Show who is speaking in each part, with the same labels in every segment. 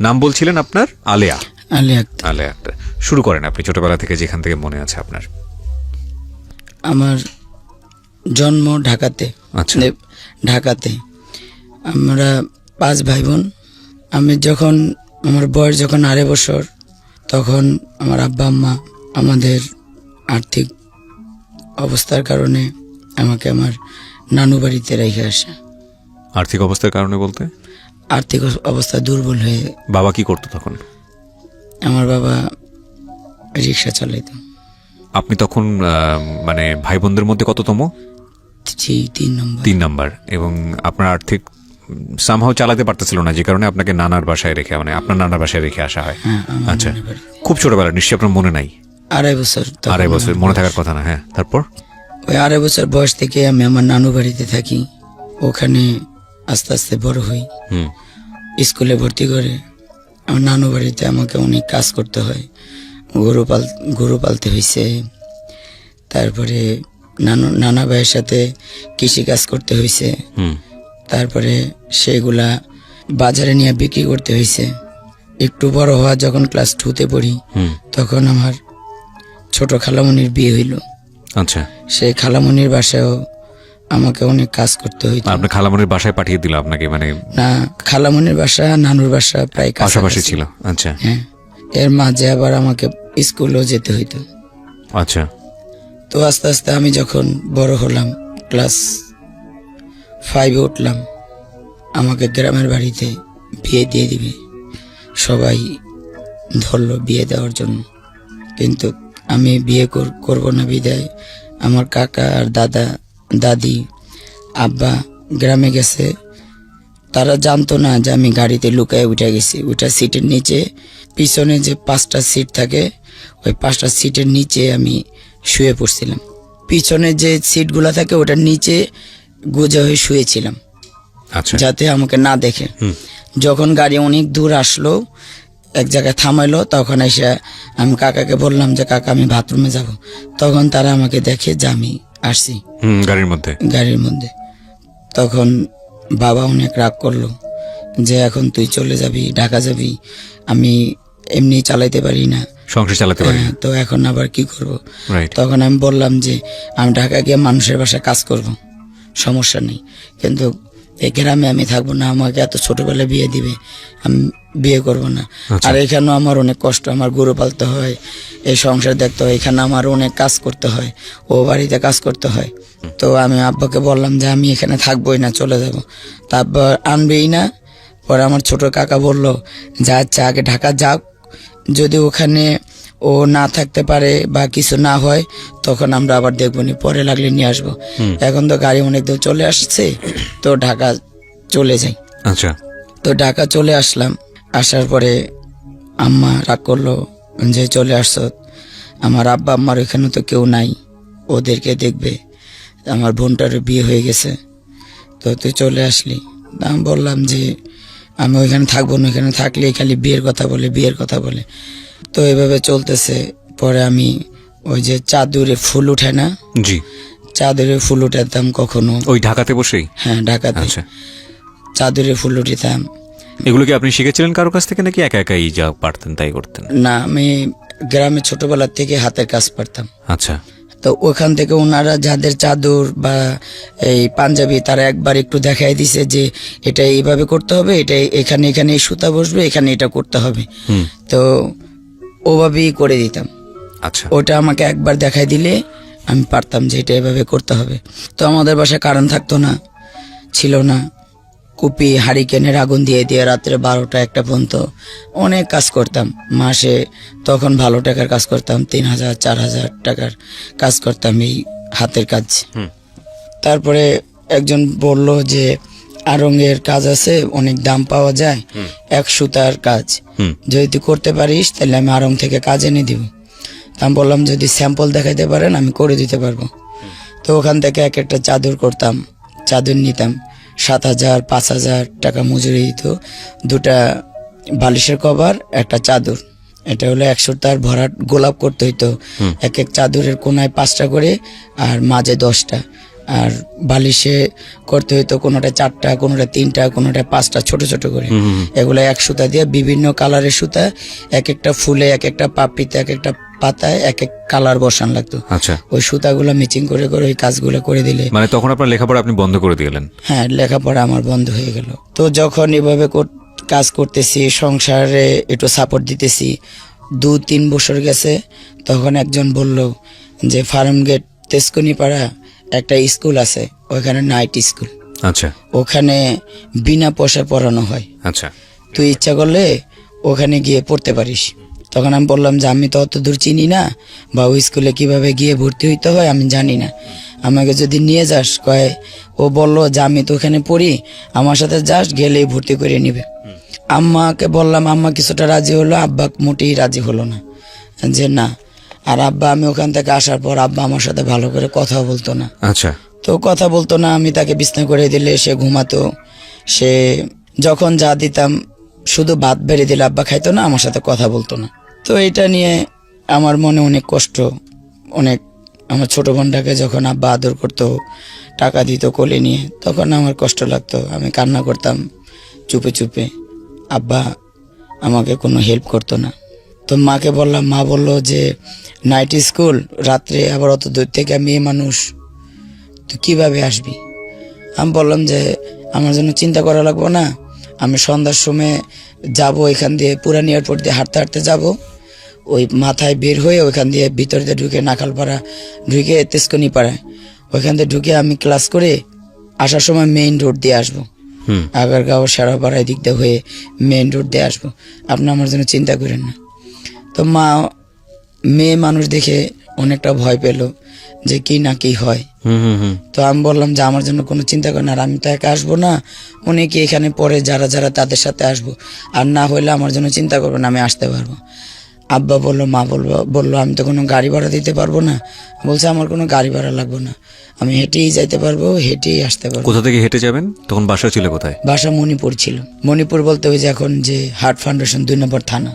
Speaker 1: নাম বলছিলেন আপনার? আলেয়া।
Speaker 2: আলেয়া।
Speaker 1: শুরু করেন আপনি ছোটবেলা থেকে, যেখান থেকে মনে আছে আপনার।
Speaker 2: আমার জন্ম ঢাকাতে।
Speaker 1: আচ্ছা।
Speaker 2: ঢাকাতে আমরা 5 ভাই বোন। আমি যখন আমার বয়স যখন 2.5 বছর, তখন আমার আব্বা আম্মা আমাদের আর্থিক অবস্থার কারণে আমাকে আমার নানু বাড়িতে রেখে আসে।
Speaker 1: আর্থিক অবস্থার কারণে বলতে?
Speaker 2: আর্থিক অবস্থা দুর্বল হয়ে।
Speaker 1: বাবা কি করতো তখন?
Speaker 2: আমার বাবা রিক্সা চালাইতো।
Speaker 1: আপনি তখন মানে ভাই বোনদের মধ্যে কততম?
Speaker 2: 3
Speaker 1: নাম্বার। এবং আপনার আর্থিক সামহাও চালাতে পারতেছিল না, যে কারণে আপনাকে নানার বাসায় রেখে, মানে আপনার নানার বাসায় রেখে আসা হয়। আচ্ছা, খুব ছোটবেলা, নিশ্চয়ই আপনার মনে নাই?
Speaker 2: 2.5 বছর।
Speaker 1: 2.5 বছর মনে থাকার কথা না? হ্যাঁ, তারপর?
Speaker 2: ওই 2.5 বছর বয়স থেকে আমি আমার নানু বাড়িতে থাকি। ওখানে আস্তে আস্তে বড় হই। স্কুলে ভর্তি করে আমার নানু বাড়িতে আমাকে অনেক কাজ করতে হয়। গরু পালতে হয়েছে। তারপরে নানা ভাইয়ের সাথে কৃষি কাজ করতে হয়েছে। তারপরে সেগুলা বাজারে নিয়ে বিক্রি করতে হয়েছে। একটু বড় হওয়া যখন ক্লাস 2তে পড়ি, তখন আমার ছোট খালামণির বিয়ে হইল।
Speaker 1: আচ্ছা।
Speaker 2: সেই খালামণির বাসায়ও আমাকে অনেক কাজ করতে হইতো।
Speaker 1: আপনার খালামণির বাসায় পাঠিয়ে দিল আপনাকে? মানে
Speaker 2: না, খালামণির বাসা নানুর বাসা প্রায়
Speaker 1: পাশাপাশি ছিল। আচ্ছা।
Speaker 2: হ্যাঁ, এর মাঝে আবার আমাকে স্কুলেও যেতে হইতো।
Speaker 1: আচ্ছা।
Speaker 2: তো আস্তে আস্তে আমি যখন বড় হলাম, ক্লাস 5-এ উঠলাম, আমাকে গ্রামের বাড়িতে বিয়ে দিয়ে দিবে সবাই ধরলো বিয়ে দেওয়ার জন্য। কিন্তু আমি বিয়ে করব না বিদায় আমার কাকা আর দাদি আব্বা গ্রামে গেছে। তারা জানতো না যে আমি গাড়িতে লুকায় উঠে গেছি। ওইটা সিটের নিচে, পিছনে যে 5টা সিট থাকে, ওই 5টা সিটের নিচে আমি শুয়ে পড়ছিলাম। পিছনে যে সিটগুলা থাকে ওটার নিচে গোজা হয়ে শুয়েছিলাম, যাতে আমাকে না দেখে। যখন গাড়ি অনেক দূর আসলো, এক জায়গায় থামাইলো, তখন এসে আমি কাকাকে বললাম যে কাকা আমি বাথরুমে যাব। তখন তারা আমাকে দেখে যে আমি আসছি গাড়ির মধ্যে। তখন বাবা অনেক রাগ করলো যে এখন তুই চলে যাবি, ঢাকা যাবি, আমি এমনি চালাইতে পারি না,
Speaker 1: সংসার চালাতে পারি না,
Speaker 2: তো এখন আবার কি করব। তখন আমি বললাম যে আমি ঢাকা গিয়ে মানুষের বাসায় কাজ করব, সমস্যা নেই, কিন্তু এই গ্রামে আমি থাকবো না। আমাকে এত ছোটবেলায় বিয়ে দিবে, আমি বিয়ে করব না। আর এখানেও আমার অনেক কষ্ট, আমার গরু পালতে হয়, এই সংসার দেখতে হয়, এখানে আমার অনেক কাজ করতে হয়, ও বাড়িতে কাজ করতে হয়। তো আমি আব্বাকে বললাম যে আমি এখানে থাকবোই না, চলে যাব। তারপর আনবেই না। পরে আমার ছোট কাকা বলল যে আচ্ছা আগে ঢাকা যাক, যদি ওখানে ও না থাকতে পারে বা কিছু না হয় তখন আমরা আবার দেখবো নি, পরে লাগলে নিয়ে আসবো। এখন তো গাড়ি অনেক দূর চলে আসছে, তো ঢাকা চলে যাই।
Speaker 1: আচ্ছা।
Speaker 2: তো ঢাকা চলে আসলাম। আসার পরে আম্মা রাগ করলো যে চলে আসছ, আমার আব্বা আম্মার ওইখানে তো কেউ নাই, ওদেরকে দেখবে, আমার বোনটারও বিয়ে হয়ে গেছে, তো তুই চলে আসলি। আমি বললাম যে আমি ওইখানে থাকবো না, ওইখানে থাকলে খালি বিয়ের কথা বলে। তো এভাবে চলতেছে। পরে আমি ওই যে চাদরে ফুল উঠে না,
Speaker 1: জি,
Speaker 2: চাদরে ফুল উঠাতাম কখনো,
Speaker 1: ওই ঢাকাতে বসেই?
Speaker 2: হ্যাঁ, ঢাকাতে।
Speaker 1: আচ্ছা।
Speaker 2: চাদরে ফুল উঠিতাম।
Speaker 1: এগুলো কি আপনি শিখেছিলেন কারো কাছ থেকে, নাকি একা একাই যা পারতেন তাই করতেন?
Speaker 2: না, আমি গ্রামে ছোটবেলা থেকে হাতের কাজ পারতাম।
Speaker 1: আচ্ছা।
Speaker 2: তো ওখান থেকে ওনারা যাদের চাদর বা এই পাঞ্জাবি, তারা একবার একটু দেখাই দিছে যে এটা এইভাবে করতে হবে, এটা এখানে এই সুতা বসবে, এখানে এটা করতে হবে। তো ওভাবেই করে দিতাম।
Speaker 1: আচ্ছা।
Speaker 2: ওটা আমাকে একবার দেখাই দিলে আমি পারতাম যে এটা এভাবে করতে হবে। তো আমাদের বাসায় কারেন্ট থাকতো না, ছিল না। কুপি হারিকেনের আগুন দিয়ে রাত্রে 12টা 1টা পর্যন্ত অনেক কাজ করতাম। মাসে তখন ভালো টাকার কাজ করতাম, 3000 4000 টাকার কাজ করতাম এই হাতের কাজ। তারপরে একজন বলল যে আড়ঙের কাজ আছে, অনেক দাম পাওয়া যায়, 1 সুতার কাজ, যদি তুই করতে পারিস তাহলে আমি আড়ং থেকে কাজ এনে দিব। আমি বললাম যদি স্যাম্পল দেখাইতে পারেন আমি করে দিতে পারবো। তো ওখান থেকে এক একটা চাদর করতাম, চাদর নিতাম, 7000 5000 টাকা মজুরি দিত। 2টা বালিশের কভার, একটা চাদর, এটা হলো 1 সুতার ভরাট গোলাপ করতে হইতো। এক চাদরের কোনায় 5টা করে আর মাঝে 10টা, আর বালিশে করতে হইতো কোনোটা 4টা, কোনোটা 3টা, কোনোটা 5টা, ছোট ছোট করে। এগুলো এক সুতা দিয়ে বিভিন্ন কালারের সুতা, এক একটা ফুলে, এক একটা পাপড়িতে, এক একটা পাতায় এক এক কালার বসান লাগতো।
Speaker 1: আচ্ছা,
Speaker 2: ওই সুতাগুলো ম্যাচিং করে করে ওই কাজগুলো করে দিলে
Speaker 1: মানে তখন আপনার লেখাপড়া আপনি বন্ধ করে দিলেন?
Speaker 2: হ্যাঁ, লেখাপড়া আমার বন্ধ হয়ে গেল। তো যখন এভাবে কাজ করতেছি, সংসারে একটু সাপোর্ট দিতেছি, 2-3 বছর গেছে, তখন একজন বলল যে ফার্ম গেট তেজকুনিপাড়া একটা স্কুল আছে, ওইখানে নাইট স্কুল,
Speaker 1: আচ্ছা
Speaker 2: ওখানে বিনা পয়সায় পড়ানো হয়,
Speaker 1: আচ্ছা,
Speaker 2: তুই ইচ্ছা করলে ওখানে গিয়ে পড়তে পারিস। তখন আমি বললাম যে আমি তো অত দূর চিনি না, বা ওই স্কুলে কিভাবে গিয়ে ভর্তি হইতে হয় আমি জানি না, আমাকে যদি নিয়ে যাস। কয়, ও বললো যে আমি তো ওখানে পড়ি, আমার সাথে যাস, গেলেই ভর্তি করে নিবে। আম্মাকে বললাম, আম্মা কিছুটা রাজি হলো, আব্বা মোটেই রাজি হলো না, যে না। আর আব্বা, আমি ওখান থেকে আসার পর আব্বা আমার সাথে ভালো করে কথা বলতো না।
Speaker 1: আচ্ছা,
Speaker 2: তো কথা বলতো না, আমি তাকে বিছনা করে দিলে সে ঘুমাতো, সে যখন যা দিতাম শুধু ভাত বেড়ে দিলে আব্বা খাইতো না, আমার সাথে কথা বলতো না। তো এটা নিয়ে আমার মনে অনেক কষ্ট, অনেক। আমার ছোট বোনটাকে যখন আব্বা আদর করতো, টাকা দিত কোলে নিয়ে, তখন আমার কষ্ট লাগতো, আমি কান্না করতাম চুপে চুপে। আব্বা আমাকে কোনো হেল্প করতো না। তো মাকে বললাম, মা বললো যে নাইট স্কুল, রাত্রে আবার অত দূর থেকে, মেয়ে মানুষ, তুই কিভাবে আসবি? আমি বললাম যে আমার জন্য চিন্তা করা লাগবো না, আমি সন্ধ্যার সময় যাব, এখান দিয়ে পুরানি এয়ারপোর্ট দিয়ে হাঁটতে হাঁটতে যাব, ওই মাথায় বের হয়ে ওইখান দিয়ে ভিতর দিয়ে ঢুকে নাকালপাড়া ঢুকে তেজকুনিপাড়ায়, ওইখান দিয়ে ঢুকে আমি ক্লাস করে আসার সময় মেইন রোড দিয়ে আসবো, আগারগাঁও সারাপাড়া দিক দিয়ে হয়ে মেইন রোড দিয়ে আসবো, আপনি আমার জন্য চিন্তা করেন না। তো মা মেয়ে মানুষ দেখে অনেকটা ভয় পেল যে কি না কি হয়। তো আমি বললাম যে আমার জন্য কোনো চিন্তা করেন না, আর আমি তো একা আসবো না, অনেকে এখানে পড়ে যারা যারা, তাদের সাথে আসবো, আর না হইলে আমার জন্য চিন্তা করবেন, আমি আসতে পারবো। আব্বা বললো, মা বললো আমি তো কোনো গাড়ি ভাড়া দিতে পারবো না। বলছে আমার কোনো গাড়ি ভাড়া লাগবে না, আমি হেঁটেই যাইতে পারবো, হেঁটেই আসতে পারবো।
Speaker 1: কোথা থেকে হেঁটে যাবেন? তখন বাসা ছিল কোথায়?
Speaker 2: বাসা মণিপুর ছিল। মণিপুর বলতে ওই যে এখন যে হার্ট ফাউন্ডেশন 2 নম্বর থানা,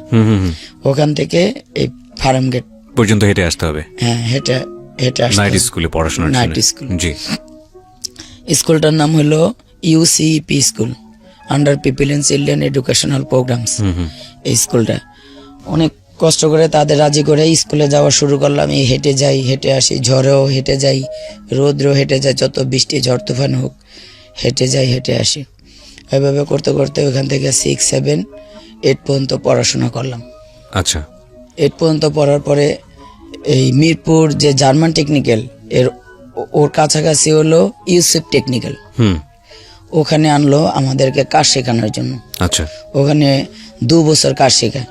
Speaker 2: ওখান থেকে এই ফার্ম গেট
Speaker 1: পর্যন্ত হেঁটে আসতে হবে।
Speaker 2: হ্যাঁ, হেঁটে হেঁটে আসতে
Speaker 1: নাইট
Speaker 2: হবে।
Speaker 1: স্কুলে পড়াশোনা?
Speaker 2: Night school.
Speaker 1: জি।
Speaker 2: স্কুলটার নাম হলো UCP school, under people and children educational programs. এই স্কুলটা অনেক কষ্ট করে তাদের রাজি করে স্কুলে যাওয়া শুরু করলাম। এই হেঁটে যাই, হেঁটে আসি, ঝড়েও হেঁটে যাই, রৌদ্রেও হেঁটে যাই, যত বৃষ্টি ঝড় তুফান হোক হেঁটে যাই, হেঁটে আসি। এভাবে করতে করতে ওখান থেকে 6, 7, 8 পর্যন্ত পড়াশোনা করলাম।
Speaker 1: আচ্ছা।
Speaker 2: 8 পর্যন্ত পড়ার পরে এই মিরপুর যে জার্মান টেকনিক্যাল, ওর কাছাকাছি হলো ইউসেফ টেকনিক্যাল, ওখানে আনলো আমাদেরকে কাজ শেখানোর জন্য।
Speaker 1: আচ্ছা।
Speaker 2: ওখানে 2 বছর কাজ শেখায়।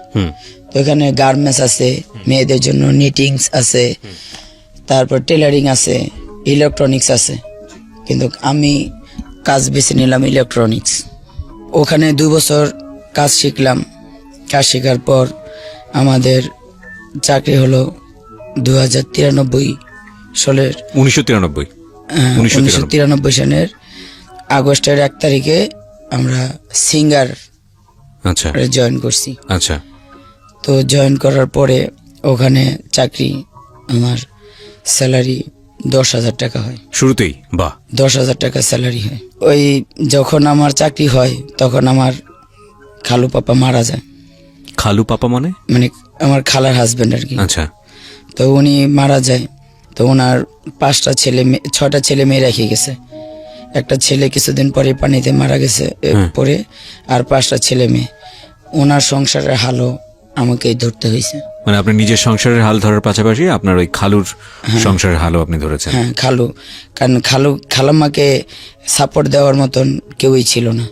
Speaker 2: তো এখানে গার্মেন্টস আছে, মেয়েদের জন্য নিটিংস আছে, তারপর টেলারিং আছে, ইলেকট্রনিক্স আছে, কিন্তু আমি কাজ বেছে নিলাম ইলেকট্রনিক্স। ওখানে 2 বছর কাজ শিখলাম। কাজ শেখার পর আমাদের চাকরি হলো 2093 সালের 1993 সালের আগস্টের 1 তারিখে আমরা সিঙ্গার
Speaker 1: আচ্ছা
Speaker 2: জয়েন করছি।
Speaker 1: আচ্ছা।
Speaker 2: তো জয়েন করার পরে ওখানে চাকরি, আমার স্যালারি 10,000 টাকা হয়
Speaker 1: শুরুতেই। বাহ।
Speaker 2: 10,000 টাকা স্যালারি হয়। ওই যখন আমার চাকরি হয় তখন আমার খালু পাপা মারা যায়।
Speaker 1: খালু পাপা মানে?
Speaker 2: মানে আমার খালার হাজবেন্ড আর কি।
Speaker 1: আচ্ছা।
Speaker 2: তো উনি মারা যায়। তো ওনার 6টা ছেলে মেয়ে রেখে গেছে। একটা ছেলে কিছুদিন পরে পানিতে মারা গেছে পরে, আর 5টা ছেলে মেয়ে। ওনার সংসারের হালও আমাকেই ধরতে হয়েছে।
Speaker 1: মানে আপনি নিজের সংসারের হাল ধরার পাশাপাশি আপনার ওই খালুর সংসারের হালও আপনি ধরেছেন?
Speaker 2: হ্যাঁ, খালু, কারণ খালাম্মাকে সাপোর্ট দেওয়ার মতন কেউই ছিল না।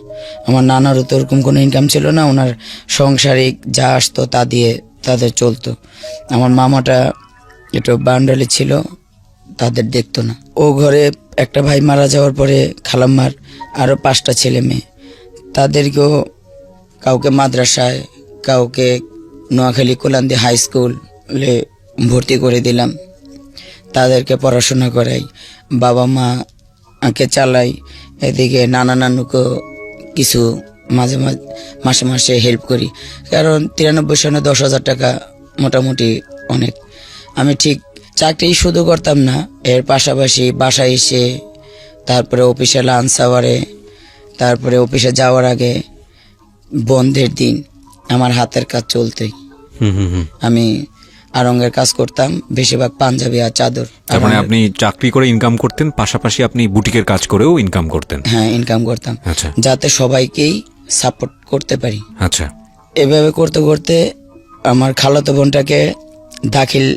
Speaker 2: আমার নানারও তো ওরকম কোনো ইনকাম ছিল না, ওনার সাংসারিক যা আসতো তা দিয়ে তাদের চলতো। আমার মামাটা একটু বান্ডালি ছিল, তাদের দেখতো না। ও ঘরে একটা ভাই মারা যাওয়ার পরে খালাম্মার আরও 5টা ছেলে মেয়ে, তাদেরকেও কাউকে মাদ্রাসায়, কাউকে নোয়াখালী কোলান্দি হাই স্কুলে ভর্তি করে দিলাম। তাদেরকে পড়াশোনা করাই, বাবা মাকে চালাই, এদিকে নানা নানুকে কিছু মাসে মাসে হেল্প করি। কারণ 93 সালে 10,000 টাকা মোটামুটি অনেক। আমি ঠিক চাকরি শুধু করতাম না, এর পাশাপাশি বাসায় এসে তারপরে অফিসে লাঞ্চ আওয়ারে, তারপরে অফিসে যাওয়ার আগে, বন্ধের দিন আমার হাতের কাজ চলতোই। আমি আড়ঙ্গের কাজ করতাম, বেশিরভাগ পাঞ্জাবি আর চাদর।
Speaker 1: তার মানে আপনি চাকরি করে ইনকাম করতেন, পাশাপাশি আপনি বুটিকের কাজ করেও ইনকাম করতেন?
Speaker 2: হ্যাঁ, ইনকাম করতাম,
Speaker 1: আচ্ছা
Speaker 2: যাতে সবাইকেই সাপোর্ট করতে পারি।
Speaker 1: আচ্ছা।
Speaker 2: এভাবে করতে করতে আমার খালাতো বোনটাকে দাখিল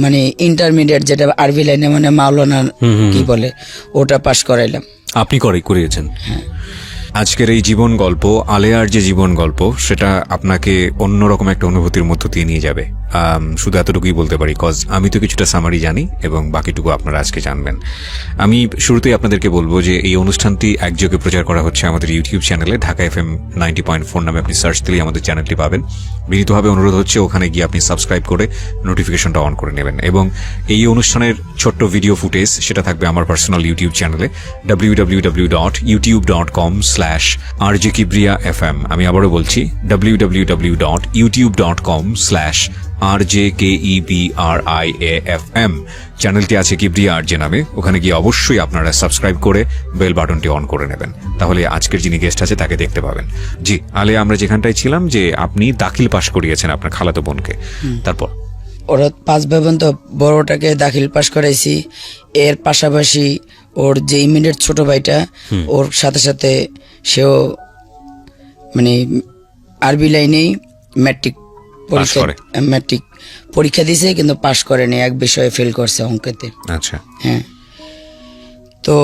Speaker 2: মানে ইন্টারমিডিয়েট, যেটা আরবি লাইনে মানে মাওলানা কি বলে, ওটা পাশ করাইলাম।
Speaker 1: আপনি করিয়েছেন। আজকের এই জীবন গল্প, আলেয়ার যে জীবন গল্প, সেটা আপনাকে অন্যরকম একটা অনুভূতির মধ্য দিয়ে নিয়ে যাবে। শুধু এতটুকুই বলতে পারি, কজ আমি তো কিছুটা সামারি জানি এবং বাকিটুকু আপনারা আজকে জানবেন। আমি শুরুতেই আপনাদেরকে বলবো যে এই অনুষ্ঠানটি একযোগে প্রচার করা হচ্ছে আমাদের ইউটিউব চ্যানেলে, ঢাকা FM 90.4 নামে আপনি সার্চ দিলেই আমাদের চ্যানেলটি পাবেন। বিনীতভাবে অনুরোধ হচ্ছে ওখানে গিয়ে আপনি সাবস্ক্রাইব করে নোটিফিকেশনটা অন করে নেবেন। এবং এই অনুষ্ঠানের ছোট্ট ভিডিও ফুটেজ সেটা থাকবে আমার পার্সোনাল ইউটিউব চ্যানেলে www.youtube.com/RJKibriya FM। আমি আবারও বলছি www.youtube.com/RJKEBRIAFM। চ্যানেলটি আছে কিবরিয়া আরজে নামে, ওখানে গিয়ে অবশ্যই আপনারা সাবস্ক্রাইব করে বেল বাটনটি অন করে নেবেন, তাহলে আজকের যিনি গেস্ট আছে তাকে দেখতে পাবেন। জি আলে, আমরা যেখানটায় ছিলাম যে আপনি দাখিল পাশ করিয়েছেন আপনার খালাতো বোনকে, তারপর?
Speaker 2: ওরা 5 ভাই বোন, তো বড়টাকে দাখিল পাশ করাইছি। এর পাশাপাশি ওর যে ইমিডিয়েট ছোট ভাইটা, ওর সাথে সাথে সেও মানে আরবি লাইনেই ম্যাট্রিক পরীক্ষা দিয়েছে, কিন্তু পাশ করেনি, এক বিষয়ে ফেল করছে, অঙ্কেতে।
Speaker 1: আচ্ছা।
Speaker 2: হ্যাঁ, তো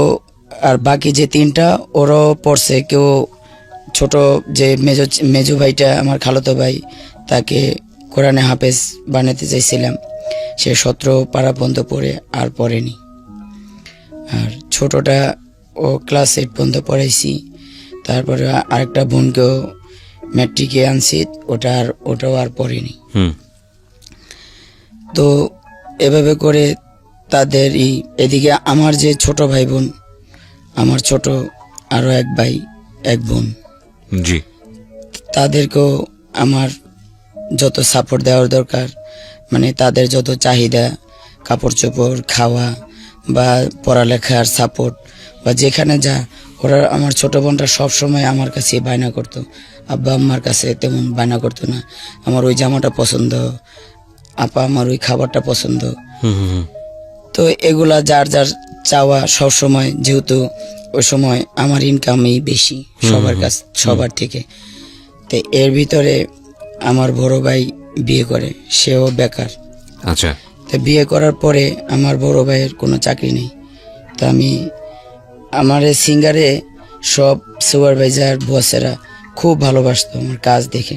Speaker 2: আর বাকি যে 3টা ওরাও পড়ছে। কেউ ছোট যে মেজো ভাইটা আমার খালাতো ভাই, তাকে কোরআনে হাফেজ বানাতে চাইছিলাম, সে 17 পারা পর্যন্ত পড়ে আর পড়েনি। আর ছোটটা ও ক্লাস 8 পর্যন্ত পড়াইছি। তারপরে আরেকটা বোনকেও ম্যাট্রিকে আনছি, ওটাও আর পড়েনি। তো এভাবে করে তাদের এদিকে আমার যে ছোট ভাই বোন, আমার ছোট আরো এক ভাই এক বোন,
Speaker 1: জি,
Speaker 2: তাদেরকেও আমার যত সাপোর্ট দেওয়ার দরকার, মানে তাদের যত চাহিদা, কাপড় চোপড়, খাওয়া বা পড়ালেখার সাপোর্ট বা যেখানে যা, ওরা আমার ছোট বোনটা সবসময় আমার কাছে বায়না করতো, আব্বা আম্মার কাছে তেমন বায়না করতো না। আমার ওই জামাটা পছন্দ, আপা আমার ওই খাবারটা পছন্দ। তো এগুলা যার যার চাওয়া সবসময়, যেহেতু ওই সময় আমার ইনকামই বেশি সবার থেকে। তো এর ভিতরে আমার বড় ভাই বিয়ে করে, সেও বেকার।
Speaker 1: আচ্ছা।
Speaker 2: তো বিয়ে করার পরে আমার বড় ভাইয়ের কোনো চাকরি নেই। তো আমার সিঙ্গারে সব সুপারভাইজার বসেরা খুব ভালোবাসতো আমার কাজ দেখে।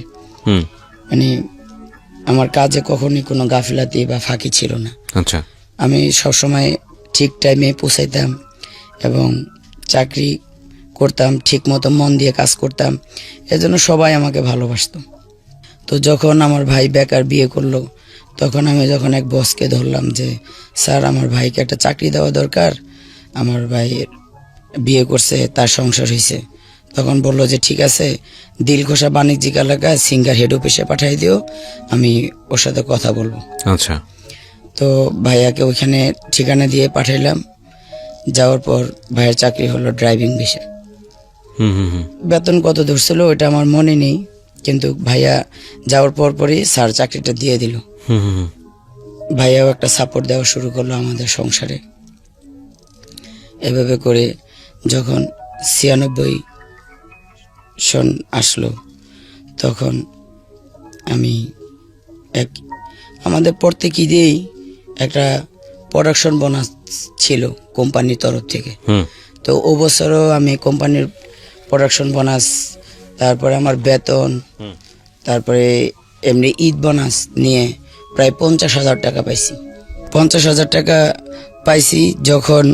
Speaker 2: মানে আমার কাজে কখনই কোনো গাফিলাতি বা ফাঁকি ছিল না।
Speaker 1: আচ্ছা।
Speaker 2: আমি সবসময় ঠিক টাইমে পৌঁছাইতাম এবং চাকরি করতাম, ঠিক মতো মন দিয়ে কাজ করতাম, এজন্য সবাই আমাকে ভালোবাসতো। তো যখন আমার ভাই বেকার বিয়ে করলো, তখন আমি যখন এক বসকে ধরলাম যে স্যার, আমার ভাইকে একটা চাকরি দেওয়া দরকার, আমার ভাইয়ের বিয়ে করছে, তার সংসার হয়েছে। তখন বললো যে ঠিক আছে, দিলখোসা বাণিজ্যিক এলাকায় সিঙ্গার হেড অফিসে পাঠিয়ে দিও, আমি ওর সাথে কথা বলবো।
Speaker 1: আচ্ছা।
Speaker 2: তো ভাইয়াকে ওইখানে ঠিকানা দিয়ে পাঠাইলাম। যাওয়ার পর ভাইয়ের চাকরি হলো ড্রাইভিং বিষয়ে। বেতন কত ধরছিল ওইটা আমার মনে নেই, কিন্তু ভাইয়া যাওয়ার পরই স্যার চাকরিটা দিয়ে দিল। ভাইয়াও একটা সাপোর্ট দেওয়া শুরু করলো আমাদের সংসারে। এভাবে করে যখন 96 সন আসলো, তখন আমি আমাদের প্রত্যেক ঈদেই একটা প্রোডাকশন বোনাস ছিল কোম্পানির তরফ থেকে। তো ও বছরও আমি কোম্পানির প্রোডাকশন বোনাস, তারপরে আমার বেতন, তারপরে এমনি ঈদ বোনাস নিয়ে প্রায় 50,000 টাকা পাইছি। 50,000 টাকা পাইছি। যখন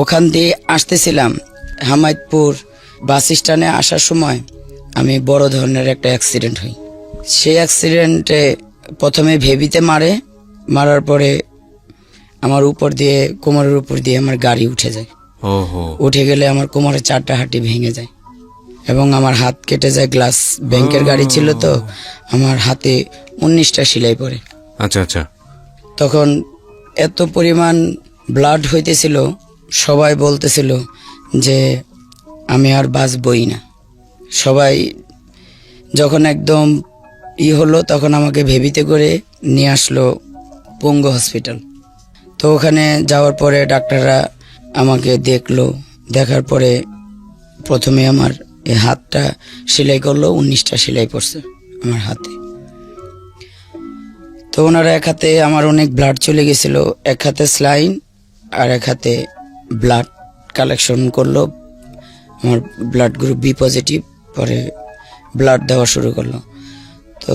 Speaker 2: ওখান দিয়ে আসতেছিলাম হামায়তপুর বাস স্ট্যান্ডে আসার সময় আমি বড় ধরনের একটা অ্যাক্সিডেন্ট হই। সেই অ্যাক্সিডেন্টে প্রথমে ভেবিতে মারার পরে আমার উপর দিয়ে, কোমরের উপর দিয়ে আমার গাড়ি উঠে যায়। উঠে গেলে আমার কোমরের 4টা হাঁটি ভেঙে যায় এবং আমার হাত কেটে যায়। গ্লাস ব্যাংকের গাড়ি ছিল, তো আমার হাতে 19টা সেলাই পড়ে।
Speaker 1: আচ্ছা আচ্ছা।
Speaker 2: তখন এত পরিমাণ ব্লাড হইতেছিল সবাই বলতেছিল যে আমি আর বাঁচবই না। সবাই যখন একদম হলো তখন আমাকে ভেবিতে করে নিয়ে আসলো পঙ্গু হসপিটাল। তো ওখানে যাওয়ার পরে ডাক্তাররা আমাকে দেখলো, দেখার পরে প্রথমে আমার এই হাতটা সেলাই করলো, 19টা সেলাই পড়ছে আমার হাতে। তো ওনারা এক হাতে আমার অনেক ব্লাড চলে গেছিল, এক হাতে স্লাইন আর এক হাতে ব্লাড কালেকশন করলো। আমার ব্লাড গ্রুপ বি পজিটিভ, পরে ব্লাড দেওয়া শুরু করলো। তো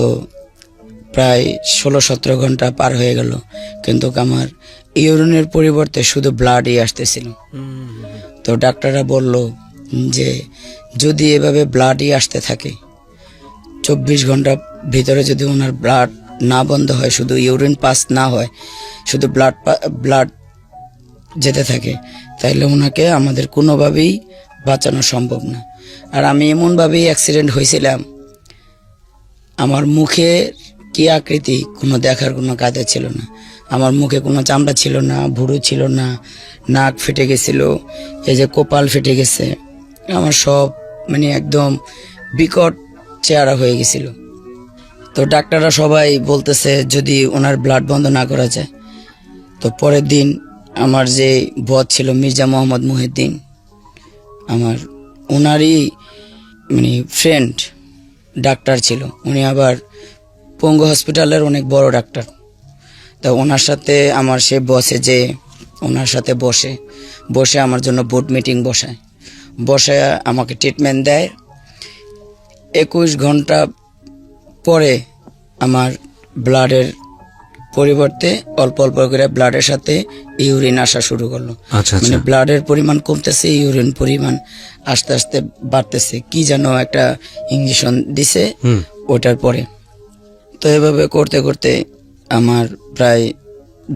Speaker 2: প্রায় 16-17 ঘন্টা পার হয়ে গেল, কিন্তু আমার ইউরিনের পরিবর্তে শুধু ব্লাডই আসতেছিল। তো ডাক্তাররা বলল যে যদি এভাবে ব্লাডই আসতে থাকে, 24 ঘন্টার ভিতরে যদি ওনার ব্লাড না বন্ধ হয়, শুধু ইউরিন পাস না হয়, শুধু ব্লাড যেতে থাকে, তাহলে ওনাকে আমাদের কোনোভাবেই বাঁচানো সম্ভব না। আর আমি এমনভাবেই অ্যাক্সিডেন্ট হয়েছিলাম, আমার মুখের কি আকৃতি কোনো দেখার কোনো কায়দা ছিল না। আমার মুখে কোনো চামড়া ছিল না, ভুরু ছিল না, নাক ফেটে গেছিল, এই যে কপাল ফেটে গেছে, আমার সব মানে একদম বিকট চেহারা হয়ে গেছিল। তো ডাক্তাররা সবাই বলতেছে যদি ওনার ব্লাড বন্ধ না করা যায়। তো পরের দিন আমার যে বস ছিল মির্জা মোহাম্মদ মুহিউদ্দিন, আমার ওনারই মানে ফ্রেন্ড ডাক্তার ছিল, উনি আবার পঙ্গু হসপিটালের অনেক বড় ডাক্তার। তা ওনার সাথে আমার সে বসে যে ওনার সাথে বসে আমার জন্য বোর্ড মিটিং বসে আমাকে ট্রিটমেন্ট দেয়। 21 ঘন্টা পরে আমার ব্লাডের পরিবর্তে অল্প অল্প করে ব্লাডের সাথে ইউরিন আসা শুরু করলো। মানে ব্লাডের পরিমাণ কমতেছে, ইউরিন পরিমাণ আস্তে আস্তে বাড়তেছে। কি যেন একটা ইঞ্জেকশন দিছে ওটার পরে। তো এভাবে করতে করতে আমার প্রায়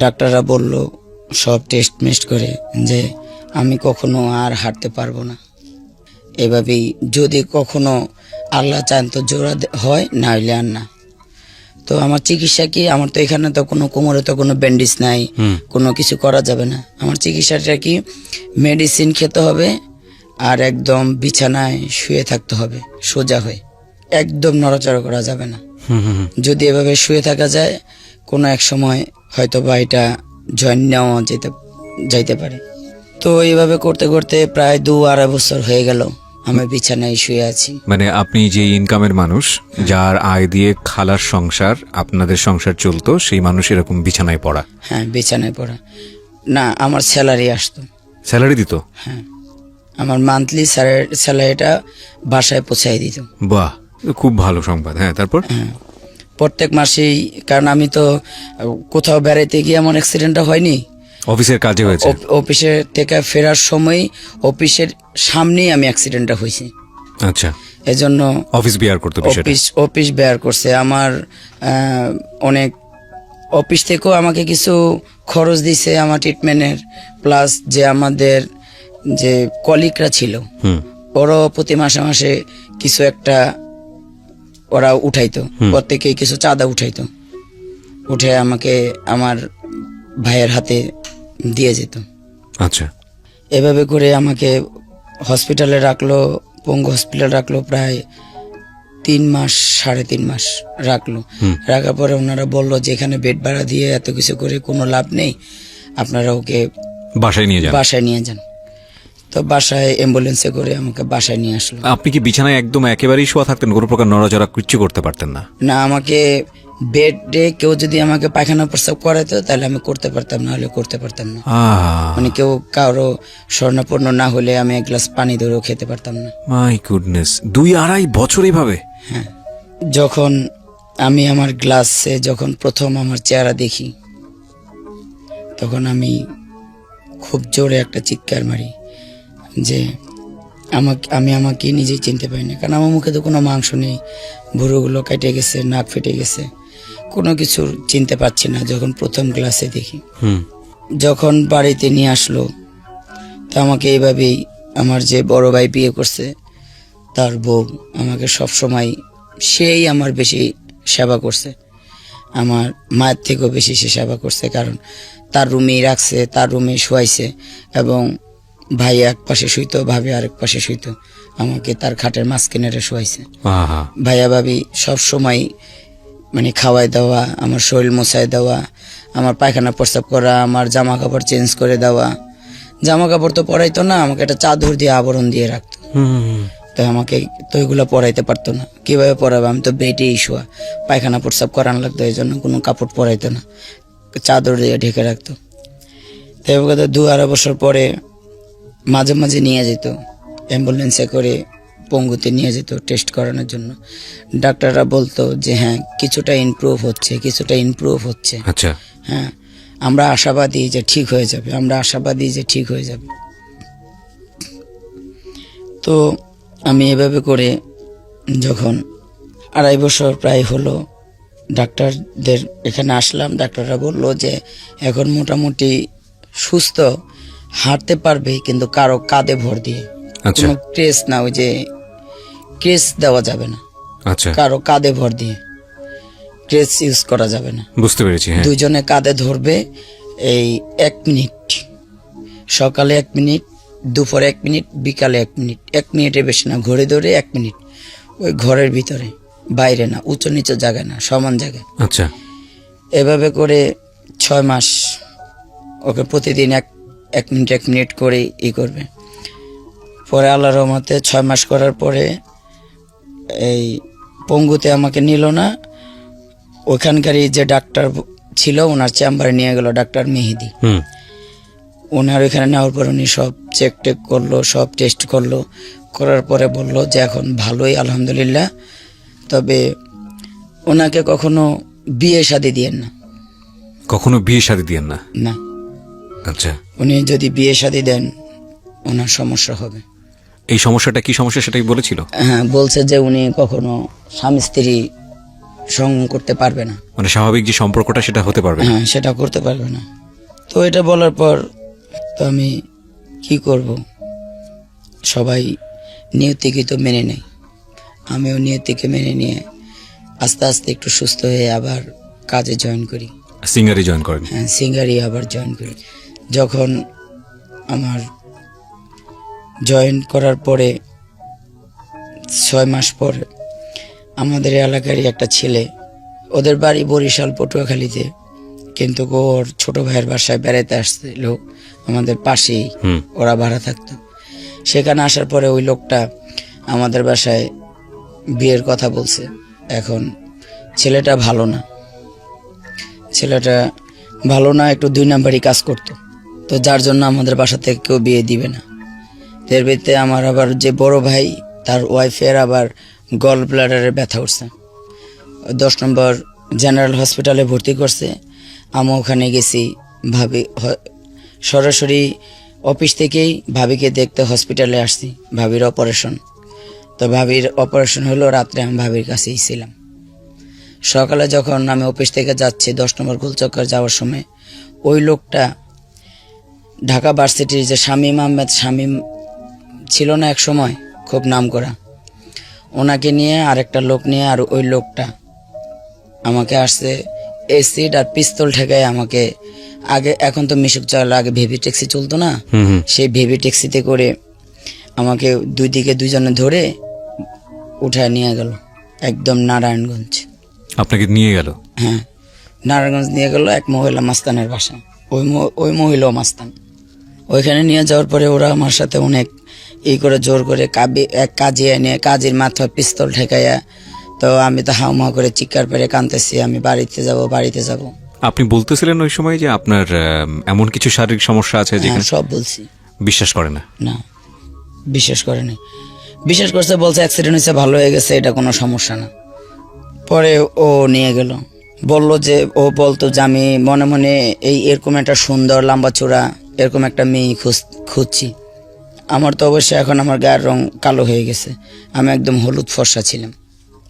Speaker 2: ডাক্তাররা বলল সব টেস্ট মেস্ট করে যে আমি কখনো আর হাঁটতে পারবো না। এভাবেই যদি কখনো আল্লাহ চান তো জোড়া হয়, না হইলে আর না। তো আমার চিকিৎসা কি, আমার তো এখানে তো কোনো কোমরে তো কোনো ব্যান্ডেজ নাই, কোনো কিছু করা যাবে না। আমার চিকিৎসাটা কি, মেডিসিন খেতে হবে আর একদম বিছানায় শুয়ে থাকতে হবে সোজা হয়ে, একদম নড়াচড়া করা যাবে না। যদি এভাবে শুয়ে থাকা যায়, কোনো এক সময় হয়তো বা এটা জয়েন নেওয়া যাইতে পারে। তো এইভাবে করতে করতে প্রায় 2-2.5 বছর হয়ে গেল আমি বিছানায় শুয়ে আছি।
Speaker 1: মানে আপনি যে ইনকামের মানুষ, যার আয় দিয়ে খালার সংসার, আপনাদের সংসার চলতো, সেই মানুষ এরকম বিছানায় পড়া?
Speaker 2: হ্যাঁ, বিছানায় পড়া না, আমার স্যালারি আসতো।
Speaker 1: স্যালারি দিত?
Speaker 2: হ্যাঁ, আমার মান্থলি স্যালারিটা বাসায় পৌঁছাই দিত।
Speaker 1: বাহ, খুব ভালো সংবাদ। হ্যাঁ, তারপর?
Speaker 2: হ্যাঁ, প্রত্যেক মাসেই, কারণ আমি তো কোথাও বেড়াইতে গিয়ে এমন অ্যাক্সিডেন্টটা হয়নি,
Speaker 1: অফিসের কাজে হয়েছে।
Speaker 2: অফিসের থেকে ফেরার সময় অফিসের সামনেই আমি অ্যাক্সিডেন্টটা হয়েছি।
Speaker 1: আচ্ছা,
Speaker 2: এজন্য
Speaker 1: অফিস বিয়ার করতে
Speaker 2: অফিস বেয়ার করছে আমার। অনেক অফিস থেকেও আমাকে কিছু খরচ দিছে আমার ট্রিটমেন্টের, প্লাস যে আমাদের যে কলিগরা ছিল ওরাও প্রতি মাসে মাসে কিছু একটা ওরা উঠাইতো, প্রত্যেকেই কিছু চাঁদা উঠে আমাকে আমার ভাইয়ের হাতে দিয়ে যেত।
Speaker 1: আচ্ছা,
Speaker 2: এভাবে করে আমাকে হসপিটালে রাখলো, পঙ্গু হসপিটালে রাখলো প্রায় 3 মাস 3.5 মাস রাখলো। রাখার পরে ওনারা বললো যে এখানে বেড ভাড়া দিয়ে এত কিছু করে কোনো লাভ নেই, আপনারা ওকে বাসায় নিয়ে যান। তো বাসায় অ্যাম্বুলেন্সে করে আমাকে বাসায় নিয়ে আসলো।
Speaker 1: আপনি কি বিছানায় একদম একেবারেই শোয়া থাকতেন, কোনো প্রকার নড়াচড়া কিচ্ছু করতে পারতেন না?
Speaker 2: না, আমাকে বেডে কেউ যদি আমাকে পায়খানা প্রস্রাব করাতো তাহলে আমি করতে পারতাম, না হলে করতে পারতাম না। মানে কেউ কারো স্বর্ণাপন্ন না হলে আমি 1 গ্লাস পানি ধরেও খেতে পারতাম না।
Speaker 1: মাই গুডনেস, 2-2.5 বছর এইভাবে?
Speaker 2: হ্যাঁ, যখন আমি আমার গ্লাসে যখন প্রথম আমার চেহারা দেখি, তখন আমি খুব জোরে একটা চিৎকার মারি যে আমি আমাকে নিজেই চিনতে পারি না, কারণ আমার মুখে তো কোনো মাংস নেই, ভুরুগুলো কেটে গেছে, নাক ফেটে গেছে, কোনো কিছু চিনতে পারছি না। যখন প্রথম গ্লাসে দেখি, যখন বাড়িতে নিয়ে আসলো, তো আমাকে এইভাবেই আমার যে বড় ভাই বিয়ে করছে তার বউ আমাকে সব সময় সেই আমার বেশি সেবা করছে, আমার মায়ের থেকেও বেশি সে সেবা করছে, কারণ তার রুমেই রাখছে, তার রুমে শোয়াইছে এবং ভাই এক পাশে শুইতো, ভাবি আরেক পাশে শুইতো, আমাকে তার খাটের মাঝখানে শোয়াইছে।
Speaker 1: আহা,
Speaker 2: ভাইয়া ভাবি সব সময় মানে খাওয়াই দেওয়া, আমার শরীর মোছায় দেওয়া, আমার পায়খানা প্রস্রাব করা, আমার জামা কাপড় চেঞ্জ করে দেওয়া। জামা কাপড় তো পরাইতো না, আমাকে একটা চাদর দিয়ে আবরণ দিয়ে রাখতো।
Speaker 1: হুম,
Speaker 2: তো আমাকে তো এগুলো পরাইতে পারতো না, কিভাবে পরাবে? আমি তো বেটেই শোয়া, পায়খানা প্রস্রাব করান লাগতো, এই জন্য কোনো কাপড় পরাইতো না, চাদর দিয়ে ঢেকে রাখতো। তো এবার 2-2.5 বছর পরে মাঝে মাঝে নিয়ে যেত, অ্যাম্বুলেন্সে করে পঙ্গুতে নিয়ে যেত টেস্ট করানোর জন্য। ডাক্তাররা বলতো যে হ্যাঁ কিছুটা ইমপ্রুভ হচ্ছে, কিছুটা ইমপ্রুভ হচ্ছে।
Speaker 1: আচ্ছা,
Speaker 2: হ্যাঁ, আমরা আশাবাদী যে ঠিক হয়ে যাবে, আমরা আশাবাদী যে ঠিক হয়ে যাবে। তো আমি এভাবে করে যখন 2.5 বছর প্রায় হলো, ডাক্তারদের এখানে আসলাম। ডাক্তাররা বললো যে এখন মোটামুটি সুস্থ, হাঁটতে পারবে, কিন্তু কারো কাঁধে ভর দিয়ে,
Speaker 1: আচ্ছা,
Speaker 2: কোনো ক্রেস না, ওই যে ক্রেস দেওয়া যাবে না,
Speaker 1: আচ্ছা,
Speaker 2: কারো কাঁধে ভর দিয়ে ক্রেস ইউজ করা যাবে না।
Speaker 1: বুঝতে পেরেছি। হ্যাঁ,
Speaker 2: দুজনে কাঁধে ধরবে, এই 1 মিনিট, সকালে 1 মিনিট, দুপুরে 1 মিনিট, বিকালে 1 মিনিট, 1 মিনিটের বেশি না, ঘড়ি ধরে 1 মিনিট, ওই ঘরের ভিতরে, বাইরে না, উঁচু নিচু জায়গায় না, সমান জায়গায়।
Speaker 1: আচ্ছা,
Speaker 2: এভাবে করে 6 মাস ওকে প্রতিদিন 1 মিনিট 1 মিনিট করে করবে। পরে আল্লাহর রহমতে 6 মাস করার পরে এই পঙ্গুতে আমাকে নিল না, ওখানকারই যে ডাক্তার ছিল ওনার চেম্বারে নিয়ে গেল, ডাক্তার মেহেদি।
Speaker 1: হুম,
Speaker 2: ওনার ওইখানে নেওয়ার পর উনি সব চেক টেক করলো, সব টেস্ট করলো, করার পরে বললো যে এখন ভালোই আলহামদুলিল্লাহ, তবে ওনাকে কখনো বিয়ে শাদী দিয়েন না।
Speaker 1: কখনো বিয়ে শাদী দিয়েন না।
Speaker 2: না,
Speaker 1: আচ্ছা,
Speaker 2: উনি যদি বিয়ে শাদী দেন ওনার সমস্যা হবে।
Speaker 1: এই সমস্যাটা কি সমস্যা সেটাই বলেছিল?
Speaker 2: হ্যাঁ, বলছে যে উনি কখনো স্বামী স্ত্রী সঙ্গ করতে পারবে না,
Speaker 1: মানে স্বাভাবিক যে সম্পর্কটা সেটা হতে পারবে না।
Speaker 2: হ্যাঁ সেটা করতে পারবে না। তো এটা বলার পর তো আমি কি করব, সবাই নিয়তিকে তো মেনে নেয়, আমিও নিয়তিকে মেনে নিয়ে আস্তে আস্তে একটু সুস্থ হয়ে আবার কাজে জয়েন করি।
Speaker 1: সিঙ্গারি জয়েন করেন?
Speaker 2: হ্যাঁ, সিঙ্গারি আবার জয়েন করি। যখন আমার জয়েন করার পরে 6 মাস পর আমাদের এলাকারই একটা ছেলে, ওদের বাড়ি বরিশাল পটুয়াখালীতে, কিন্তু ওর ছোট ভাইয়ের বাসায় বেড়াতে আসছিল আমাদের পাশেই,
Speaker 1: হুম,
Speaker 2: ওরা ভাড়া থাকতো। সেখানে আসার পরে ওই লোকটা আমাদের বাসায় বিয়ের কথা বলছে। এখন ছেলেটা ভালো না, ছেলেটা ভালো না, একটু 2 নাম্বারই কাজ করতো, তো যার জন্য আমাদের বাসা থেকে কেউ বিয়ে দিবে না। এর ভিতরে আমার আবার যে বড় ভাই, তার ওয়াইফের আবার গল ব্লাডারের ব্যথা উঠছে, 10 নম্বর জেনারেল হসপিটালে ভর্তি করছে। আমি ওখানে গেছি, ভাবি সরাসরি অফিস থেকেই ভাবিকে দেখতে হসপিটালে আসছি, ভাবির অপারেশন। তো ভাবির অপারেশন হলো রাত্রে, আমি ভাবির কাছেই ছিলাম। সকালে যখন আমি অফিস থেকে যাচ্ছি 10 নম্বর গোলচক্কর যাওয়ার সময়, ওই লোকটা ঢাকা ভার্সিটির যে শামীম আহমেদ, শামীম ছিল না এক সময় খুব নাম করা, ওনাকে নিয়ে আরেকটা লোক নিয়ে, আর ওই লোকটা আমাকে আসছে এসিড আর পিস্তল ঠেকায় আমাকে, আগে এখন তো মিশুক চাল, আগে ভেবি ট্যাক্সি চলতো না,
Speaker 1: হুম, হুম,
Speaker 2: সেই ভেবি ট্যাক্সিতে করে আমাকে দুই দিকে দুইজনে ধরে উঠায় নিয়ে গেল একদম নারায়ণগঞ্জ।
Speaker 1: আপনাকে নিয়ে গেল?
Speaker 2: হ্যাঁ, নারায়ণগঞ্জ নিয়ে গেল এক মহিলা মাস্তানের বাসা, ওই মহিলাও মাস্তান। ওইখানে নিয়ে যাওয়ার পরে ওরা আমার সাথে অনেক করে জোর করে এক কাজে এনে কাজের মাথায় পিস্তল ঠেকাইয়া, তো আমি তো হাউমাউ করে চিৎকার পেরে কাঁদতেছি, আমি বাড়িতে যাব, বাড়িতে যাব।
Speaker 1: আপনি বলতেছিলেন ওই সময় যে আপনার এমন কিছু শারীরিক সমস্যা আছে যেখানে
Speaker 2: সব বলছি,
Speaker 1: বিশ্বাস করে না?
Speaker 2: না, বিশ্বাস করেনি। বিশ্বাস করছে, বলছে অ্যাক্সিডেন্ট হয়েছে, ভালো হয়ে গেছে, এটা কোনো সমস্যা না। পরে ও নিয়ে গেল, বলল যে, ও বলতো যে আমি মনে মনে এরকম একটা সুন্দর লম্বা চূড়া এরকম একটা মেয়ে খুঁজছি। আমার তো অবশ্যই এখন আমার গায়ের রং কালো হয়ে গেছে, আমি একদম হলুদ ফর্সা ছিলাম,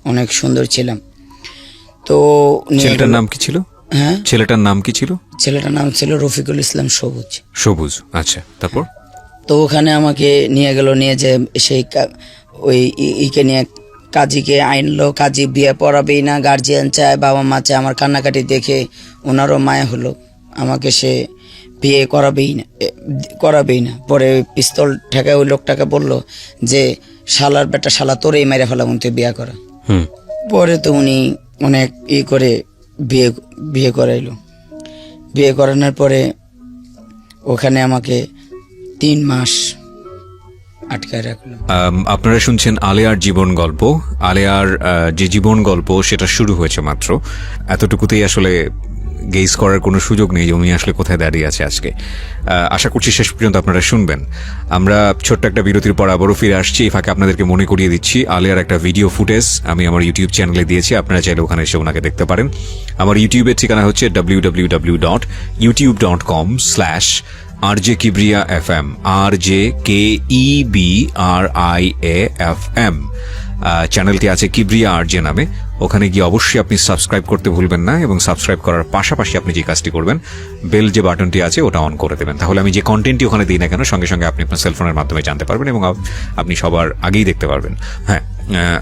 Speaker 2: অনেক সুন্দর ছিলাম। তো
Speaker 1: ছেলেটার নাম কি ছিল?
Speaker 2: হ্যাঁ,
Speaker 1: ছেলেটার নাম কি ছিল?
Speaker 2: ছেলেটার নাম ছিল রফিকুল ইসলাম সবুজ।
Speaker 1: সবুজ, আচ্ছা, তারপর?
Speaker 2: তো ওখানে আমাকে নিয়ে গেল, নিয়ে যে সেই ওই ইকে নিয়ে কাজীকে আইনলো, কাজী বিয়ে পড়াবেই না, গার্জিয়ান চায়, বাবা মা চায়। আমার কান্নাকাটি দেখে ওনারও মায়া হলো, আমাকে সে বিয়ে করাবেই না। পরে পিস্তল ঠেকায় ওই লোকটাকে বললো যে শালার বেটা, শালা তোরেই মেরে ফেলাম, তুই বিয়ে করা। পরে তো উনি অনেক করে বিয়ে করাইলো। বিয়ে করানোর পরে ওখানে আমাকে 3 মাস আটকায় রাখলো।
Speaker 1: আপনারা শুনছেন আলেয়ার জীবন গল্প। আলেয়ার যে জীবন গল্প সেটা শুরু হয়েছে মাত্র, এতটুকুতেই আসলে গেজ করার কোনো সুযোগ নেই যে উনি আসলে কোথায় দাঁড়িয়ে আছে আজকে। আশা করছি শেষ পর্যন্ত আপনারা শুনবেন। আমরা ছোট্ট একটা বিরতির পর আবারও ফিরে আসছি। এই ফাঁকে আপনাদেরকে মনে করিয়ে দিচ্ছি, আলেয়ার একটা ভিডিও ফুটেজ আমি আমার ইউটিউব চ্যানেলে দিয়েছি, আপনারা চাইলে ওখানে এসে ওনাকে দেখতে পারেন। আমার ইউটিউবের ঠিকানা হচ্ছে www.youtube.com/RJ Kibriya FM, RJKEBRIAFM। চ্যানেলটি আছে কিবরিয়া আরজে নামে। ওখানে গিয়ে অবশ্যই আপনি সাবস্ক্রাইব করতে ভুলবেন না, এবং সাবস্ক্রাইব করার পাশাপাশি আপনি যে কাজটি করবেন, বেল যে বাটনটি আছে ওটা অন করে দেবেন। তাহলে আমি যে কন্টেন্টটি ওখানে দিই না কেন, সঙ্গে সঙ্গে আপনি আপনার সেলফোনের মাধ্যমে জানতে পারবেন এবং আপনি সবার আগেই দেখতে পারবেন। হ্যাঁ,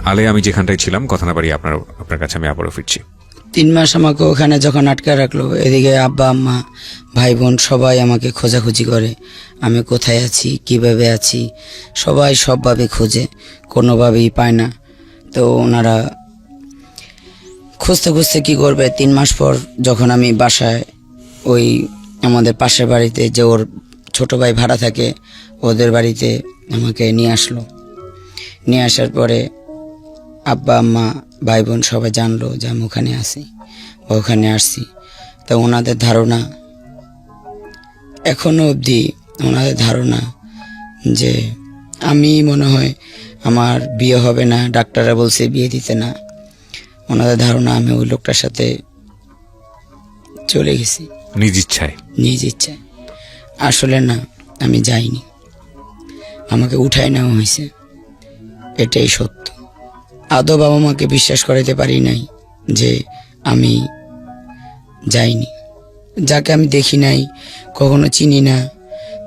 Speaker 1: আলে আমি যেখানটায় ছিলাম, কথা না বাড়িয়ে আপনার কাছে আমি আবারও ফিরছি।
Speaker 2: 3 মাস আমাকে ওখানে যখন আটকায় রাখলো, এদিকে আব্বা আম্মা ভাই বোন সবাই আমাকে খোঁজাখুঁজি করে, আমি কোথায় আছি, কিভাবে আছি, সবাই সবভাবে খোঁজে, কোনোভাবেই পায় না। তো ওনারা খুঁজতে খুঁজতে কী করবে, 3 মাস পর যখন আমি বাসায় ওই আমাদের পাশের বাড়িতে যে ওর ছোট ভাই ভাড়া থাকে, ওদের বাড়িতে আমাকে নিয়ে আসলো। নিয়ে আসার পরে আব্বা আম্মা ভাই বোন সবাই জানলো যে আমি ওখানে আছি বা ওখানে আসছি। তো ওনাদের ধারণা, এখনো অবধি ওনাদের ধারণা যে আমি মনে হয় আমার বিয়ে হবে না, ডাক্তাররা বলছে বিয়ে দিতে না। ওনাদের ধারণা আমি ওই লোকটার সাথে চলে গেছি
Speaker 1: নিজ ইচ্ছায়।
Speaker 2: আসলে না, আমি যাইনি, আমাকে উঠাই নেওয়া হয়েছে, এটাই সত্য। আদৌ বাবা মাকে বিশ্বাস করাইতে পারি নাই যে আমি যাইনি। যাকে আমি দেখি নাই, কখনো চিনি না,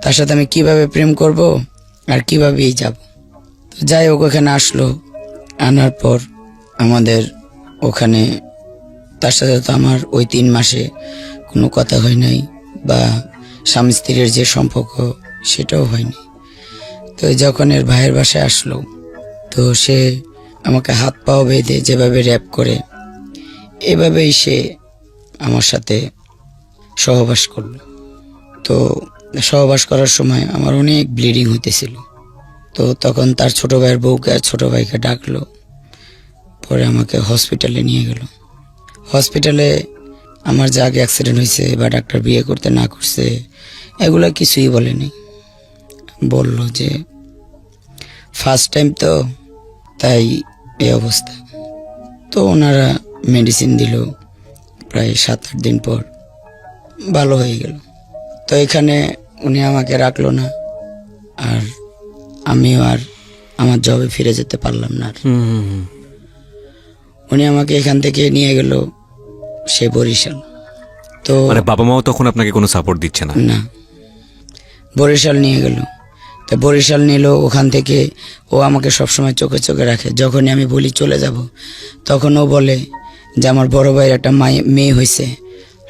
Speaker 2: তার সাথে আমি কিভাবে প্রেম করব আর কিভাবেই যাব। তো যাই হোক, ওখানে আসলো। আনার পর আমাদের ওখানে তার সাথে তো আমার ওই 3 মাসে কোনো কথা হয় নাই, বা স্বামী স্ত্রীর যে সম্পর্ক সেটাও হয়নি। তো যখন এর ভাইয়ের বাসায় আসলো, তো সে আমাকে হাত পাও বেঁধে যেভাবে র্যাপ করে, এভাবেই সে আমার সাথে সহবাস করলো। তো সহবাস করার সময় আমার অনেক ব্লিডিং হইতেছিল। তো তখন তার ছোট ভাইয়ের বউকে আর ছোট ভাইকে ডাকলো। পরে আমাকে হসপিটালে নিয়ে গেল। হসপিটালে আমার যে আগে অ্যাক্সিডেন্ট হয়েছে বা ডাক্তার বিয়ে করতে না করছে এগুলো কিছুই বলেনি। বলল যে ফার্স্ট টাইম তো, তাই এই অবস্থা। তো ওনারা মেডিসিন দিল, প্রায় 7-8 দিন পর ভালো হয়ে গেল। তো এখানে উনি আমাকে রাখলো না, আর আমিও আর আমার জবে ফিরে যেতে পারলাম না। উনি আমাকে এখান থেকে নিয়ে গেল সে বরিশাল। তো
Speaker 1: মানে বাবা মাও তখন আপনাকে কোনো সাপোর্ট দিচ্ছে না?
Speaker 2: না, বরিশাল নিয়ে গেল। তো বরিশাল নিল, ওখান থেকে ও আমাকে সবসময় চোখে চোখে রাখে। যখনই আমি বলি চলে যাব, তখন ও বলে যে আমার বড় ভাইয়ের একটা মেয়ে হয়েছে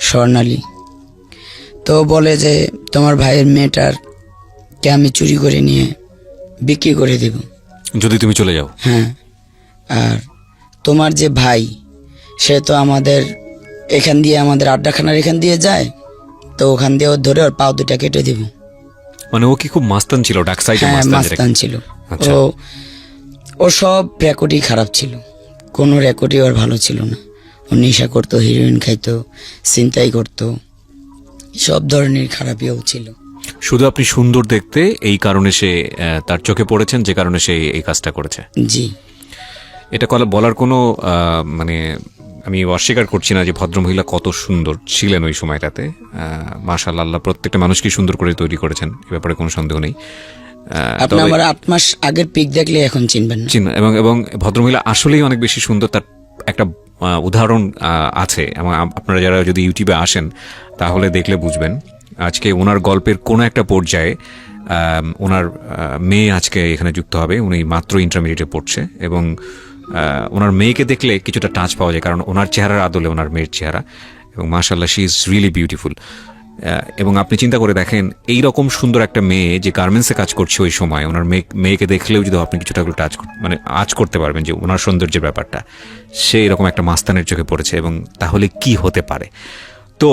Speaker 2: স্বর্ণালী। তো বলে যে তোমার ভাইয়ের মেয়েটারকে আমি চুরি করে নিয়ে বিক্রি করে দেব
Speaker 1: যদি তুমি চলে যাও।
Speaker 2: হ্যাঁ, আর তোমার যে ভাই সে তো আমাদের এখান দিয়ে, আমাদের আড্ডাখানার এখান দিয়ে যায়, তো ওখান দিয়ে ও ধরে ওর পাও 2টা কেটে দেব।
Speaker 1: মানে ও কি খুব মাস্তান ছিল? ডাক সাইডে
Speaker 2: মাস্তান ছিল।
Speaker 1: আচ্ছা।
Speaker 2: ও সব রেকর্ডই খারাপ ছিল, কোনো রেকর্ডই ওর ভালো ছিল না। ও নেশা করতো, হিরোইন খাইতো, ছিনতাই করতো, সব ধরনের খারাপইও ছিল।
Speaker 1: শুধু আপনি সুন্দর দেখতে, এই কারণে সে তার চোখে পড়েছেন, যে কারণে সে এই কাজটা করেছে।
Speaker 2: জি,
Speaker 1: এটা বলার কোনো মানে আমি অস্বীকার করছি না যে ভদ্রমহিলা কত সুন্দর ছিলেন ওই সময়টাতে। মাশাআল্লাহ, আল্লাহ প্রত্যেকটা মানুষকে সুন্দর করে তৈরি করেছেন, এ ব্যাপারে কোনো সন্দেহ নেই।
Speaker 2: আপনি আমার 8 মাস আগের পিক দেখলে এখন চিনবেন না।
Speaker 1: এবং ভদ্রমহিলা আসলেই অনেক বেশি সুন্দর। তার একটা উদাহরণ আছে, এবং আপনারা যারা যদি ইউটিউবে আসেন তাহলে দেখলে বুঝবেন। আজকে ওনার গল্পের কোনো একটা পর্যায়ে ওনার মেয়ে আজকে এখানে যুক্ত হবে। উনি মাত্র ইন্টারমিডিয়েটে পড়ছে, এবং ওনার মেয়েকে দেখলে কিছুটা টাচ পাওয়া যায়, কারণ ওনার চেহারার আদলে ওনার মেয়ের চেহারা, এবং মাশাআল্লাহ শি ইজ রিয়েলি বিউটিফুল। এবং আপনি চিন্তা করে দেখেন এই রকম সুন্দর একটা মেয়ে যে গার্মেন্টসে কাজ করছে ওই সময়, ওনার মেয়েকে দেখলেও যদি আপনি কিছুটা টাচ মানে আঁচ করতে পারবেন যে ওনার সৌন্দর্যের ব্যাপারটা, সে এরকম একটা মাস্তানের চোখে পড়েছে, এবং তাহলে কি হতে পারে। তো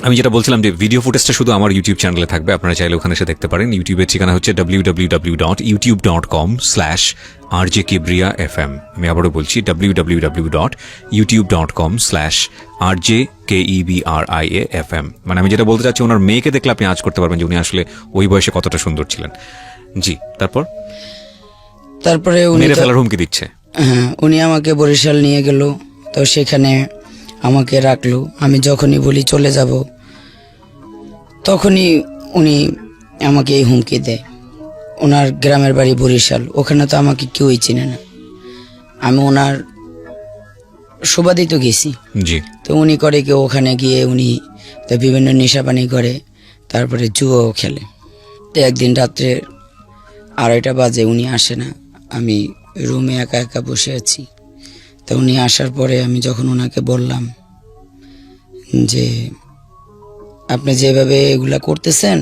Speaker 1: আমি যেটা বলছিলাম যে ভিডিও ফুটেজটা শুধু আমার ইউটিউব চ্যানেলে থাকবে, আপনারা চাইলে ওখানে এসে দেখতে পারেন। ইউটিউবের ঠিকানা হচ্ছে www.youtube.com/rjkbriafm। আমি আবারও বলছি www.youtube.com/rjkbriafm। মানে আমি যেটা বলতে চাচ্ছি, ওনার মেয়েকে দেখলে আপনি আজ করতে পারবেন যে উনি আসলে ওই বয়সে কতটা সুন্দর ছিলেন। জি,
Speaker 2: তারপরে উনি
Speaker 1: মেরে ফেলার হুমকি দিচ্ছে।
Speaker 2: হ্যাঁ, উনি আমাকে বরিশাল নিয়ে গেল। তো সেখানে আমাকে রাখলো। আমি যখনই বলি চলে যাব, তখনই উনি আমাকে এই হুমকি দেয়। ওনার গ্রামের বাড়ি বরিশাল, ওখানে তো আমাকে কেউই চিনে না। আমি ওনার সুবাদে তো গেছি।
Speaker 1: জি।
Speaker 2: তো উনি করে কি, ওখানে গিয়ে উনি তো বিভিন্ন নেশাপানি করে, তারপরে জুয়াও খেলে। তো একদিন রাত্রে 2:30 বাজে, উনি আসে না। আমি রুমে একা একা বসে আছি। তো উনি আসার পরে আমি যখন ওনাকে বললাম যে আপনি যেভাবে এগুলা করতেছেন,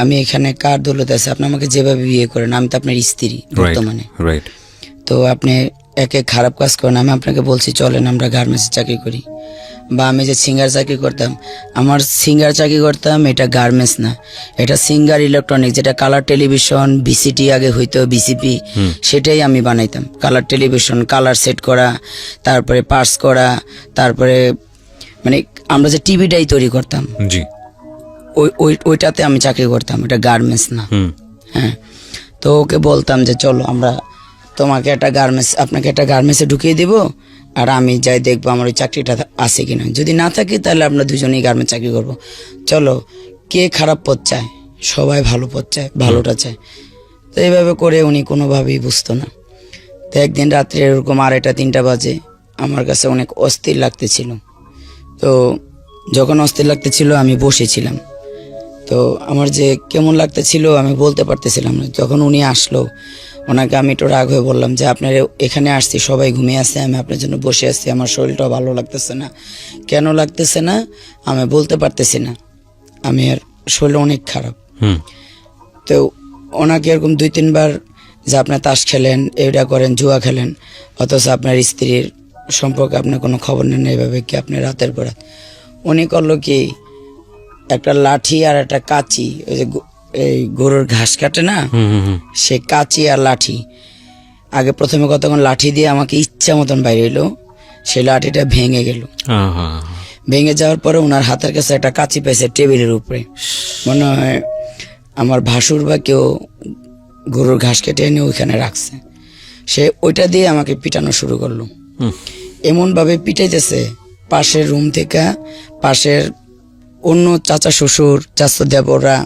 Speaker 2: আমি এখানে কার দৌলতে আছে, আপনি আমাকে যেভাবে বিয়ে করেন, আমি তো আপনার স্ত্রী বর্তমানে, তো আপনি একে খারাপ কাজ করেন। আমি আপনাকে বলছি চলেন আমরা গার্মেন্টসে চাকরি করি, বা আমি যে সিঙ্গার চাকরি করতাম, আমার সিঙ্গার চাকরি করতাম, এটা গার্মেন্টস না, এটা সিঙ্গার ইলেকট্রনিক, যেটা কালার টেলিভিশন বিসিটি আগে হইতো, বিসিপি, সেটাই আমি বানাইতাম। কালার টেলিভিশন, কালার সেট করা, তারপরে পার্টস করা, তারপরে মানে আমরা যে টিভিটাই তৈরি করতাম,
Speaker 1: জি,
Speaker 2: ওইটাতে আমি চাকরি করতাম, এটা গার্মেন্টস না। হ্যাঁ, তো ওকে বলতাম যে চলো আমরা তোমাকে একটা গার্মেন্টস, আপনাকে একটা গার্মেন্টসে ঢুকিয়ে দিব, আর আমি যাই দেখবো আমার ওই চাকরিটা আছে কিনা, যদি না থাকে তাহলে আমরা দুজনেই গার্মেন্টস চাকরি করব। চলো, কে খারাপ পথ চায়, সবাই ভালো পথ চায়, ভালোটা চায়। তো এইভাবে করে উনি কোনোভাবেই বুঝতো না। তো একদিন রাত্রে এরকম 2:30-3টা বাজে, আমার কাছে অনেক অস্থির লাগতেছিল। তো যখন অস্থির লাগতেছিল আমি বসেছিলাম। তো আমার যে কেমন লাগতেছিল আমি বলতে পারতেছিলাম না। যখন উনি আসলো, ওনাকে আমি একটু রাগ হয়ে বললাম যে আপনার এখানে আসছি, সবাই ঘুমিয়ে আসছে, আমি আপনার জন্য বসে আসছি, আমার শরীরটাও ভালো লাগতেছে না। কেন লাগতেছে না আমি বলতে পারতেছি না, আমি আর শরীর অনেক খারাপ। তো ওনাকে এরকম 2-3 বার যে আপনার তাস খেলেন, এটা করেন, জুয়া খেলেন, অথচ আপনার স্ত্রীর সম্পর্কে আপনার কোনো খবর নেন, এইভাবে কি আপনি রাতের পর রাত। উনি করলো কি, একটা লাঠি আর একটা কাঁচি, ওই যে এই গরুর ঘাস কাটে না, সে কাঁচি আর লাঠি, আগে প্রথমে কতক্ষণ লাঠি দিয়ে আমাকে ইচ্ছা মতন বাইরে এলো, সেই লাঠিটা ভেঙে গেল। ভেঙে যাওয়ার পরে ওনার হাতের কাছে একটা কাঁচি পেয়েছে টেবিলের উপরে, মনে হয় আমার ভাসুর বা কেউ গরুর ঘাস কেটে এনে ওইখানে রাখছে। সে ওইটা দিয়ে আমাকে পিটানো শুরু করলো। এমনভাবে পিটাইতেছে, পাশের রুম থেকে পাশের অন্য চাচা শ্বশুর, চাচা দেবরা,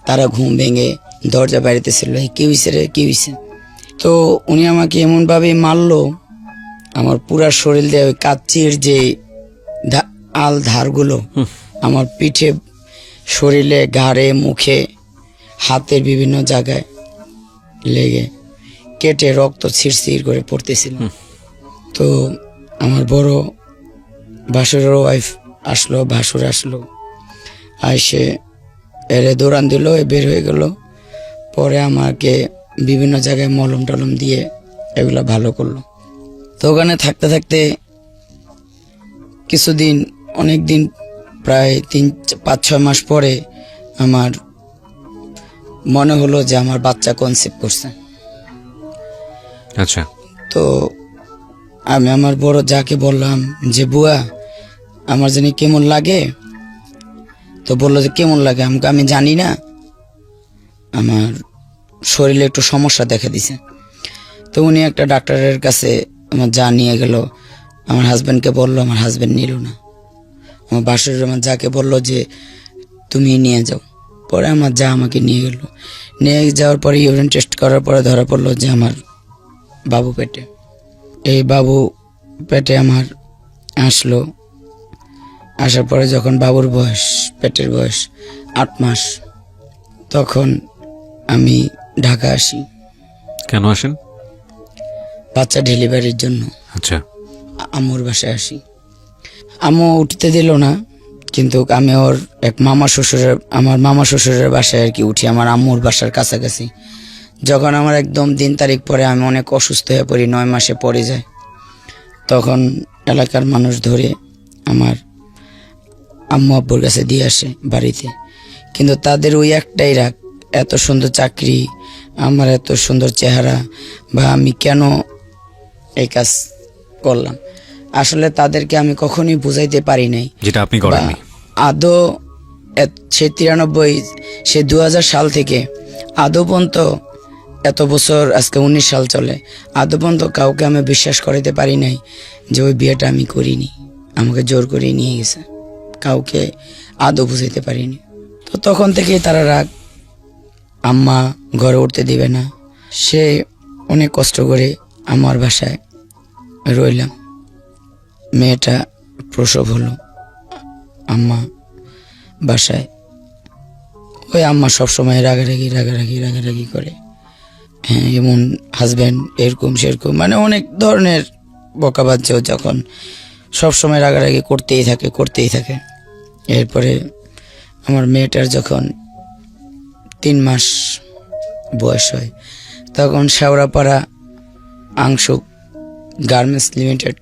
Speaker 2: তারা ঘুম ভেঙে দরজা বাইরেতেছিল, কি হয়েছে রে, কি হয়েছে। তো উনি আমাকে এমনভাবে মারলো, আমার পুরা শরীর দিয়ে ওই কাচির যে আল ধারগুলো আমার পিঠে, শরীরে, ঘাড়ে, মুখে, হাতের বিভিন্ন জায়গায় লেগে কেটে রক্ত ছিড়ছিড় করে পড়তেছিল। তো আমার বড় ভাসুরের ওয়াইফ আসলো, ভাসুর আসলো, আইসে এরে দৌড়ান দিল, বের হয়ে গেল। পরে আমাকে বিভিন্ন জায়গায় মলম টলম দিয়ে এগুলো ভালো করলো। তো ওখানে থাকতে থাকতে কিছুদিন, অনেক দিন, প্রায় 3-5-6 মাস পরে আমার মনে হলো যে আমার বাচ্চা কনসেপ্ট করছে।
Speaker 1: আচ্ছা।
Speaker 2: তো আমি আমার বড় যাকে বললাম যে বুয়া আমার জানি কেমন লাগে। তো বললো যে কেমন লাগে, আমি জানি না, আমার শরীরে একটু সমস্যা দেখা দিছে। তো উনি একটা ডাক্তারের কাছে আমার যা নিয়ে গেল, আমার হাজব্যান্ডকে বললো, আমার হাজব্যান্ড নিল না। আমার বাসুর আমার যাকে বললো যে তুমি নিয়ে যাও। পরে আমার যা আমাকে নিয়ে গেল, নিয়ে যাওয়ার পরে ইউরিন টেস্ট করার পরে ধরা পড়লো যে আমার বাবু পেটে। এই বাবু পেটে আমার আসলো। আসার পরে যখন বাবুর বয়স, পেটের বয়স 8 মাস, তখন আমি ঢাকা আসি।
Speaker 1: কেন আসেন?
Speaker 2: বাচ্চা ডেলিভারির জন্য।
Speaker 1: আচ্ছা।
Speaker 2: আম্মুর বাসায় আসি। আম্মু উঠতে দিল না, কিন্তু আমি ওর এক আমার মামা শ্বশুরের বাসায় আর কি উঠি, আমার আম্মুর বাসার কাছাকাছি। যখন আমার একদম দিন তারিখ পরে আমি অনেক অসুস্থ হয়ে পড়ি, 9 মাসে পড়ে যায়, তখন এলাকার মানুষ ধরে আমার আম্মু আব্বুর কাছে দিয়ে আসে বাড়িতে। কিন্তু তাদের ওই একটাই রাগ, এত সুন্দর চাকরি, আমার এত সুন্দর চেহারা, বা আমি কেন এই কাজ করলাম। আসলে তাদেরকে আমি কখনোই বুঝাইতে পারি নাই,
Speaker 1: যেটা আপনি করেননি।
Speaker 2: আদৌ সে 93 সে 2000 সাল থেকে আদৌ পর্যন্ত, এত বছর আজকে 19 সাল চলে, আদৌ পর্যন্ত কাউকে আমি বিশ্বাস করাইতে পারি নাই যে ওই বিয়েটা আমি করিনি, আমাকে জোর করে নিয়ে গেছে। কাউকে আদৌ বুঝাইতে পারিনি। তো তখন থেকেই তারা রাগ, আম্মা ঘরে উঠতে দিবে না। সে অনেক কষ্ট করে আমার বাসায় রইলাম। মেয়েটা প্রসব হলো আম্মা বাসায়। ওই আম্মা সবসময় রাগারাগি করে। হ্যাঁ, এমন হাজব্যান্ড এরকম সেরকম, মানে অনেক ধরনের বকাবাজ্য, যখন সবসময় রাগারাগি করতেই থাকে। এরপরে আমার মেয়েটার যখন 3 মাস বয়স হয়, তখন শেওড়াপাড়া আংশুক গার্মেন্টস লিমিটেড,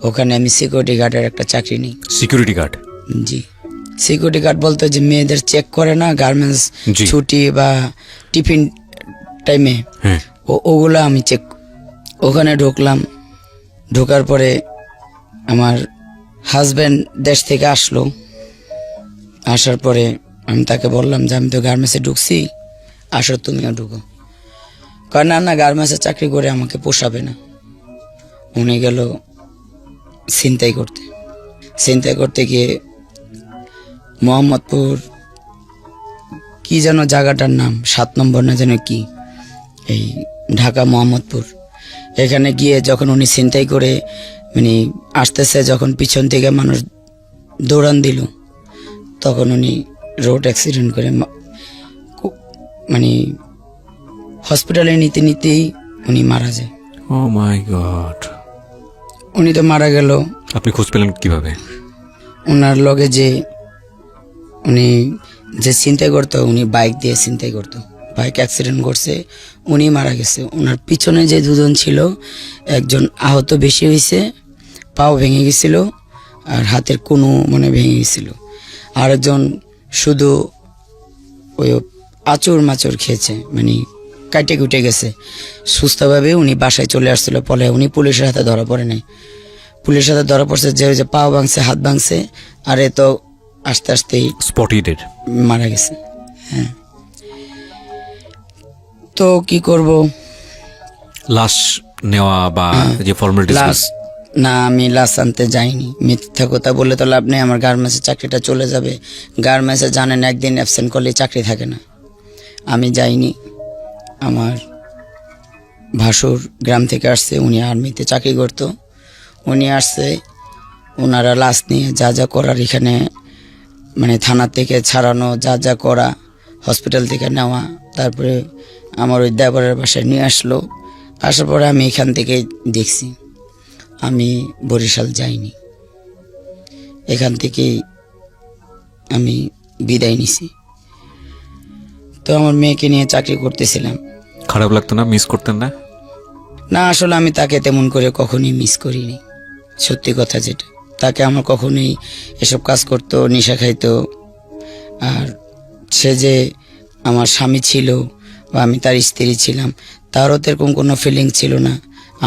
Speaker 2: ওখানে আমি সিকিউরিটি গার্ডের একটা চাকরি নিই।
Speaker 1: Security guard?
Speaker 2: জি, সিকিউরিটি গার্ড বলতে যে মেয়েদের চেক করে না গার্মেন্টস
Speaker 1: জি।
Speaker 2: ছুটি বা টিফিন টাইমে,
Speaker 1: হ্যাঁ।
Speaker 2: ওগুলো আমি চেক। ওখানে ঢুকলাম, ঢোকার পরে আমার হাজব্যান্ড দেশ থেকে আসলো। আসার পরে আমি তাকে বললাম যে আমি তো গার্মেন্টসে ঢুকছি, আসো তুমিও ঢুকো। কয় না গার্মেন্টসে চাকরি করে আমাকে পোষাবে না। উনি গেল ছিনতাই করতে গিয়ে মোহাম্মদপুর কি যেন জায়গাটার নাম, 7 নম্বর না যেন কি, এই ঢাকা মোহাম্মদপুর, এখানে গিয়ে যখন উনি ছিনতাই করে মানে আসতেছে, যখন পিছন থেকে মানুষ দৌড়ান দিল, তখন উনি রোড অ্যাক্সিডেন্ট করে মানে হসপিটালে নিতেই উনি মারা যায়।
Speaker 1: ও মাই গড!
Speaker 2: উনি তো মারা গেল।
Speaker 1: আপনি খোঁজ পেলেন কিভাবে?
Speaker 2: ওনার লগে যে উনি যে ছিনতাই করতো, উনি বাইক দিয়ে ছিনতাই করতো, বাইক অ্যাক্সিডেন্ট করছে, উনি মারা গেছে। ওনার পিছনে যে দুজন ছিল, একজন আহত বেশি হয়েছে, পাও ভেঙে গেছিল, আর হাতের কোনো মানে ভেঙে গেছিল। আরেকজন শুধু ওই আচর খেয়েছে, মানে কাটে কুটে গেছে। সুস্থভাবে উনি বাসায় চলে আসছিল, ফলে উনি পুলিশের হাতে ধরা পড়ে নাই। পুলিশের হাতে ধরা পড়ছে, যে ওই যে পা ভাঙছে, হাত ভাঙছে, আর এ তো আস্তে আস্তেই
Speaker 1: স্পটেড
Speaker 2: মারা গেছে। হ্যাঁ, তো কি করব?
Speaker 1: লাশ নেওয়া বা যে ফর্মালিটিস?
Speaker 2: লাশ না, আমি লাশ আনতে যাইনি। মিথ্যা কথা বলে তো লাভ নেই, আমার গার্মেন্টসের চাকরিটা চলে যাবে। গার্মেন্টসে জানেন একদিন অ্যাবসেন্ট করলে চাকরি থাকে না। আমি যাইনি। আমার ভাসুর গ্রাম থেকে আসছে, উনি আর্মিতে চাকরি করতো। উনি আসছে, ওনারা লাশ নিয়ে যা যা করার এখানে, মানে থানা থেকে ছাড়ানো, যা করা, হসপিটাল থেকে নেওয়া, তারপরে আমার ওই দেবরের বাসায় নিয়ে আসলো। আসার পরে আমি এখান থেকে দেখছি, আমি বরিশাল যাইনি, এখান থেকেই আমি বিদায় নিছি। তো আমার মেয়েকে নিয়ে চাকরি করতেছিলাম।
Speaker 1: খারাপ লাগতো না? মিস করতেন না?
Speaker 2: না, আসলে আমি তাকে তেমন করে কখনোই মিস করিনি, সত্যি কথা যেটা। তাকে আমার কখনোই এসব কাজ করতো, নেশা খাইতো, আর সে যে আমার স্বামী ছিল বা আমি তার স্ত্রী ছিলাম, তারও তেরকম কোনো ফিলিং ছিল না,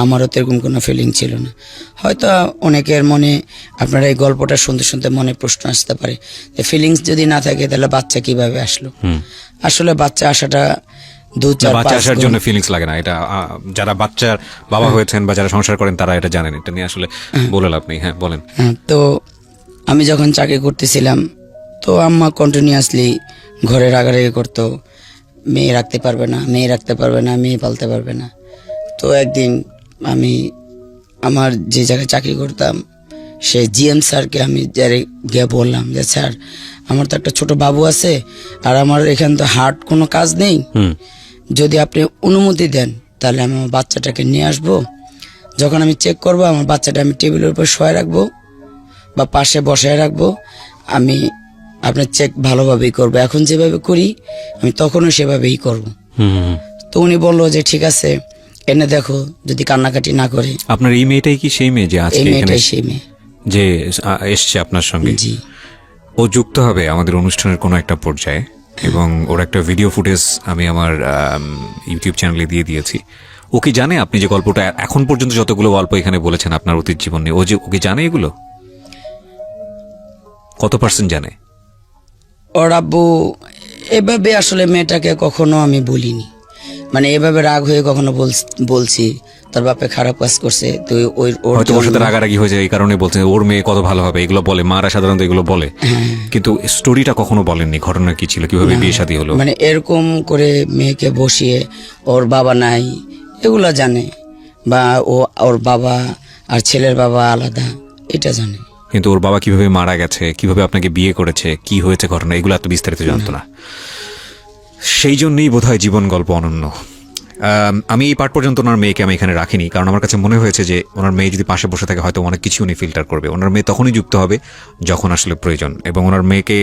Speaker 2: আমারও তেরকম কোনো ফিলিং ছিল না। হয়তো অনেকের মনে আপনারা এই গল্পটা শুনতে মনে প্রশ্ন আসতে পারে যে ফিলিংস যদি না থাকে তাহলে বাচ্চা কিভাবে আসলো। আসলে বাচ্চা আসাটা 2-4
Speaker 1: বাচ্চা আসার জন্য ফিলিংস লাগে না, এটা যারা বাচ্চার বাবা হয়েছেন বা যারা সংসার করেন তারা এটা জানেন। এটা নিয়ে আসলে বলে লাভ নেই। হ্যাঁ, বলেন।
Speaker 2: তো আমি যখন চাকরি করতেছিলাম, তো আম্মা কন্টিনিউয়াসলি ঘরে রাগারাগি করতো, মেয়ে রাখতে পারবে না, মেয়ে পালতে পারবে না। তো একদিন আমি আমার যে জায়গায় চাকরি করতাম, সে জিএম স্যারকে আমি গিয়ে বললাম যে স্যার, আমার তো একটা ছোট বাবু আছে, আর আমার এখানে তো হার্ট কোনো কাজ নেই, যদি আপনি অনুমতি দেন তাহলে আমি আমার বাচ্চাটাকে নিয়ে আসবো। যখন আমি চেক করবো, আমার বাচ্চাটা আমি টেবিলের উপর শোয়া রাখবো বা পাশে বসায় রাখবো, আমি আপনার চেক ভালোভাবেই করবো, এখন যেভাবে করি আমি তখনও সেভাবেই করব। তো উনি বললো যে ঠিক আছে এনে দেখো, যদি কান্নাকাটি না করে।
Speaker 1: আপনার এই মেয়েটাই কি সেই মেয়ে যে
Speaker 2: এই
Speaker 1: আজকে এখানে
Speaker 2: মেয়েটাই সেই মেয়ে।
Speaker 1: যে এসছে আপনার সঙ্গে?
Speaker 2: জি।
Speaker 1: ও যুক্ত হবে আমাদের অনুষ্ঠানের কোনো একটা পর্যায়ে, এবং ওর একটা ভিডিও ফুটেজ আমি আমার ইউটিউব চ্যানেলে দিয়ে দিয়েছি। ও কি জানে আপনি যে গল্পটা এখন পর্যন্ত যতগুলো গল্প এখানে বলেছেন আপনার অতীত জীবন নিয়ে, ওকে জানে এগুলো? কত পার্সেন্ট জানে?
Speaker 2: ওর আব্বু এভাবে আসলে মেয়েটাকে কখনো আমি বলিনি, মানে এভাবে রাগ হয়ে কখনো বলছি তোর বাপে খারাপ কাজ করছে, তো ওর
Speaker 1: হয়তো ওর সাথে রাগারাগি হয়ে যায় এই কারণে বলছেন ওর মেয়ে কত ভালো হবে, এগুলো বলে মারা সাধারণত এগুলো বলে, কিন্তু স্টোরিটা কখনো বলেননি, ঘটনা কি ছিল, কিভাবে বিয়ে শাদী হলো।
Speaker 2: মানে এরকম করে মেয়েকে বসিয়ে ওর বাবা নাই এগুলা জানে, বা ওর বাবা আর ছেলের বাবা আলাদা এটা জানে,
Speaker 1: কিন্তু ওর বাবা কিভাবে মারা গেছে, কিভাবে আপনাকে বিয়ে করেছে, কি হয়েছে ঘটনা, এগুলো এত বিস্তারিত জানতো না। সেই জন্যই বোধহয় জীবন গল্প অনন্য। আমি এই পার্ট পর্যন্ত ওনার মেয়েকে আমি এখানে রাখিনি, কারণ আমার কাছে মনে হয়েছে যে ওনার মেয়ে যদি পাশে বসে থাকে হয়তো অনেক কিছু উনি ফিল্টার করবে। ওনার মেয়ে তখনই যুক্ত হবে যখন আসলে প্রয়োজন, এবং ওনার মেয়েকে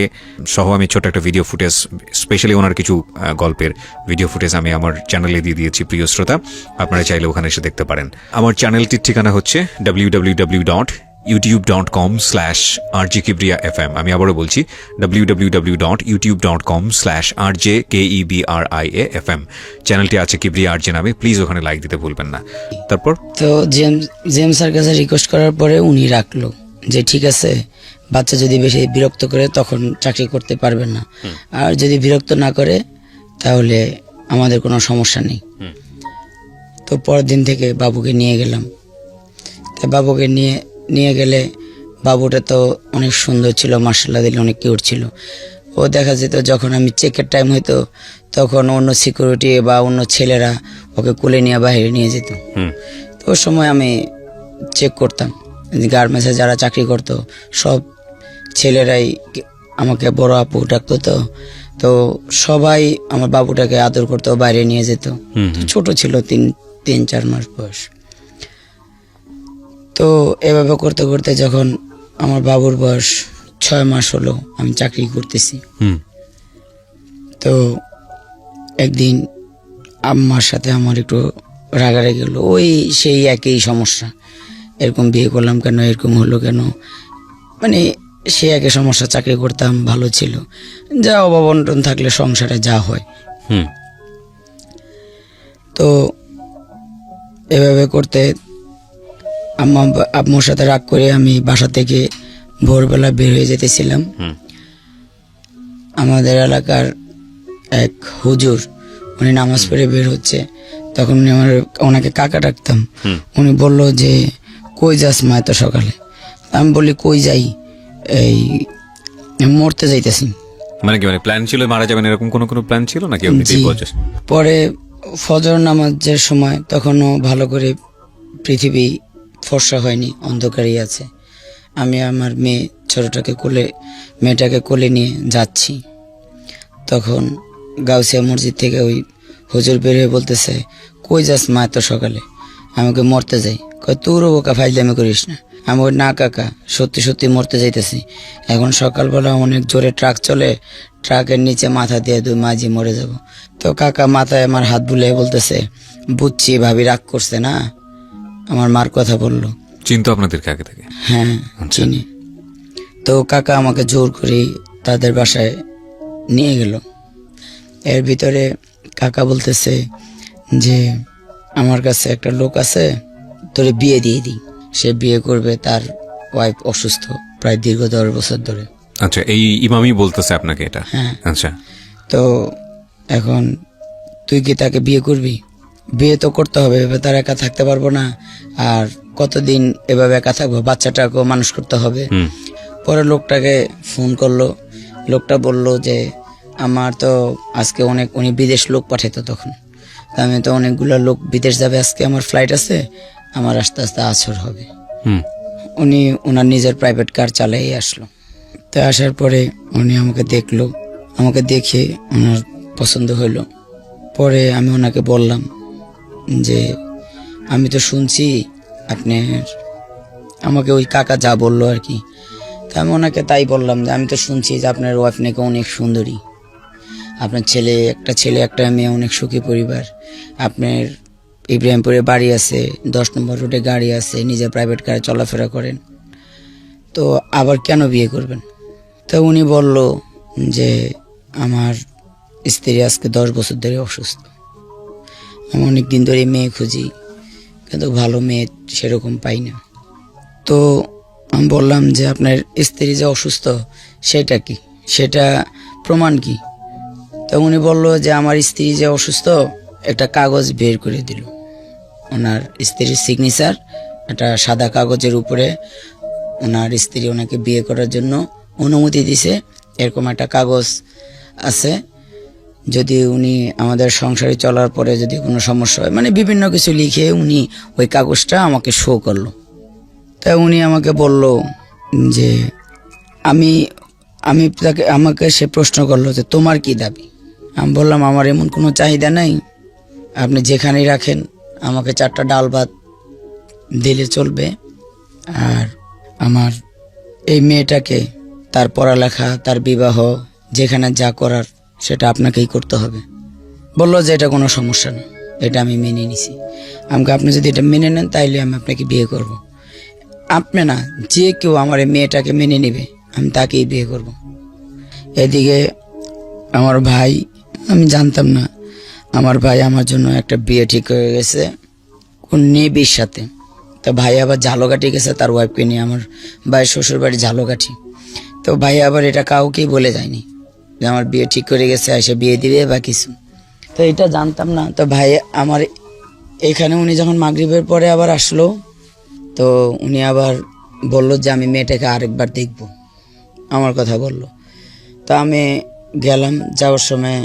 Speaker 1: সহ আমি ছোট একটা ভিডিও ফুটেজ, স্পেশালি ওনার কিছু গল্পের ভিডিও ফুটেজ আমি আমার চ্যানেলে দিয়ে দিয়েছি। প্রিয় শ্রোতা, আপনারা চাইলে ওখানে এসে দেখতে পারেন। আমার চ্যানেলটির ঠিকানা হচ্ছে www.youtube.com/rjkibria.fm। আমি আবারও বলছি www.youtube.com/rjkebria.fm। চ্যানেলটি আছে কিবরিয়া আরজে নামে, প্লিজ ওখানে লাইক দিতে ভুলবেন না। তারপর
Speaker 2: তো জেমসের কাছে রিকোয়েস্ট করার পরে উনি রাখলো যে ঠিক আছে, বাচ্চা যদি বেশি বিরক্ত করে তখন চাকরি করতে পারবেন না, আর যদি বিরক্ত না করে তাহলে আমাদের কোনো সমস্যা নেই। তো পরের দিন থেকে বাবুকে নিয়ে গেলাম। তো বাবুকে নিয়ে গেলে বাবুটা তো অনেক সুন্দর ছিল, মার্শাল্লাহ দিলে অনেক কিউট ছিল। ও দেখা যেত যখন আমি চেকের টাইম হইতো তখন অন্য সিকিউরিটি বা অন্য ছেলেরা ওকে কোলে নিয়ে বাইরে নিয়ে যেত। তো ওই সময় আমি চেক করতাম, গার্মেন্টসে যারা চাকরি করতো সব ছেলেরাই আমাকে বড় আপু ডাকতো, তো সবাই আমার বাবুটাকে আদর করতো, বাইরে নিয়ে যেত। ছোট ছিল, 3-4 মাস বয়স। তো এভাবে করতে করতে যখন আমার বাবুর বয়স 6 মাস হলো, আমি চাকরি করতেছি। তো একদিন আম্মার সাথে আমার একটু রাগারাগি হলো, ওই সেই একই সমস্যা, এরকম বিয়ে করলাম কেন, এরকম হলো কেন, মানে সে একই সমস্যা। চাকরি করতাম, ভালো ছিল, যা অভাব অনটন থাকলে সংসারে যা হয়। তো এভাবে করতে আম্মুর সাথে রাগ করে আমি বাসা থেকে ভোরবেলা বের হয়ে যেতেছিলাম। আমাদের এলাকার এক হুজুর, উনি নামাজ পড়ে বের হচ্ছে, তখন উনি ওনাকে কাকা ডাকতাম। উনি বলল যে কই যাস মা এত সকালে? আমি বলি কই যাই, এই মরতে যাইতেছি।
Speaker 1: মানে কি, মানে প্ল্যান ছিল মারা যাবেন এরকম কোনো প্ল্যান ছিল নাকি?
Speaker 2: পরে ফজর নামাজের সময় তখনও ভালো করে পৃথিবী ফর্সা হয়নি, অন্ধকারই আছে। আমি আমার মেয়েটাকে কোলে নিয়ে যাচ্ছি, তখন গাউসিয়া মসজিদ থেকে ওই হুজুর বের হয়ে বলতেছে কই যাস মা এত সকালে? আমাকে মরতে যাই। কয় তোরও বোকা ফাইজলামি করিস না। আমি ওই না কাকা, সত্যি সত্যি মরতে যাইতেছি। এখন সকালবেলা অনেক জোরে ট্রাক চলে, ট্রাকের নিচে মাথা দিয়ে 2 মাঝি মরে যাব। তো কাকা মাথায় আমার হাত বুলিয়ে বলতেছে বুঝছি ভাবি রাগ করছে না, আমার মার কথা বললো।
Speaker 1: চিন্তা আপনাদেরকে আগে থেকে?
Speaker 2: হ্যাঁ চিনি। তো কাকা আমাকে জোর করে তাদের বাসায় নিয়ে গেল। এর ভিতরে কাকা বলতেছে যে আমার কাছে একটা লোক আছে, তোরে বিয়ে দিয়ে দিই, সে বিয়ে করবে, তার ওয়াইফ অসুস্থ প্রায় দীর্ঘ 10 বছর ধরে।
Speaker 1: আচ্ছা, এই ইমামই বলতেছে আপনাকে এটা?
Speaker 2: হ্যাঁ।
Speaker 1: আচ্ছা,
Speaker 2: তো এখন তুই কি তাকে বিয়ে করবি? বিয়ে তো করতে হবে, এভাবে তার একা থাকতে পারবো না, আর কতদিন এভাবে একা থাকবো, বাচ্চাটাকেও মানুষ করতে হবে। পরে লোকটাকে ফোন করলো, লোকটা বলল যে আমার তো আজকে উনি বিদেশ লোক পাঠাইতো তখন, আমি তো অনেকগুলো লোক বিদেশ যাবে, আজকে আমার ফ্লাইট আছে, আমার আস্তে আস্তে আসর হবে। উনি ওনার নিজের প্রাইভেট কার চালাই আসলো। তো আসার পরে উনি আমাকে দেখলো, আমাকে দেখে ওনার পছন্দ হইলো। পরে আমি ওনাকে বললাম যে আমি তো শুনছি আপনার, আমাকে ওই কাকা যা বললো আর কি, তা আমি ওনাকে তাই বললাম যে আমি তো শুনছি যে আপনার ওয়াইফ নাকি অনেক সুন্দরী, আপনার ছেলে একটা মেয়ে, অনেক সুখী পরিবার, আপনার ইব্রাহিমপুরে বাড়ি আছে, 10 নম্বর রোডে গাড়ি আছে, নিজে প্রাইভেট কারে চলাফেরা করেন, তো আবার কেন বিয়ে করবেন? তো উনি বলল যে আমার স্ত্রী আজকে 10 বছর ধরে অসুস্থ, আমি অনেক দিন ধরে মেয়ে খুঁজি, কিন্তু ভালো মেয়ে সেরকম পাই না। তো আমি বললাম যে আপনার স্ত্রী যে অসুস্থ সেটা কি, সেটা প্রমাণ কি? তো উনি বলল যে আমার স্ত্রী যে অসুস্থ একটা কাগজ বের করে দিল, ওনার স্ত্রীর সিগনেচার একটা সাদা কাগজের উপরে ওনার স্ত্রী ওনাকে বিয়ে করার জন্য অনুমতি দিছে, এরকম একটা কাগজ আছে। যদি উনি আমাদের সংসারে চলার পরে যদি কোনো সমস্যা হয়, মানে বিভিন্ন কিছু লিখে উনি ওই কাগজটা আমাকে শো করলো। তা উনি আমাকে বলল যে আমাকে সে প্রশ্ন করলো যে তোমার কি দাবি? আমি বললাম আমার এমন কোনো চাহিদা নাই, আপনি যেখানেই রাখেন আমাকে 4টা ডাল ভাত দিলে চলবে, আর আমার এই মেয়েটাকে তার পড়ালেখা, তার বিবাহ, যেখানে যা করার সেটা আপনাকেই করতে হবে। বললো যে এটা কোনো সমস্যা না, এটা আমি মেনে নিছি। আমাকে আপনি যদি এটা মেনে নেন তাইলে আমি আপনাকে বিয়ে করব। আপনি না, যে কেউ আমার এই মেয়েটাকে মেনে নেবে আমি তাকেই বিয়ে করব। এদিকে আমার ভাই, আমি জানতাম না আমার ভাই আমার জন্য একটা বিয়ে ঠিক হয়ে গেছে কোন নেবির সাথে। তো ভাই আবার ঝালকাঠি গেছে তার ওয়াইফকে নিয়ে, আমার ভাইয়ের শ্বশুর বাড়ি ঝালকাঠি। তো ভাই আবার এটা কাউকেই বলে যায়নি যে আমার বিয়ে ঠিক করে গেছে, এসে বিয়ে দিবে বা কিছু, তো এটা জানতাম না। তো ভাই আমার এখানে উনি যখন মাগরিবের পরে আবার আসলো, তো উনি আবার বলল যে আমি মেয়েটাকে আরেকবার দেখব, আমার কথা বলল। তো আমি গেলাম, যাওয়ার সময়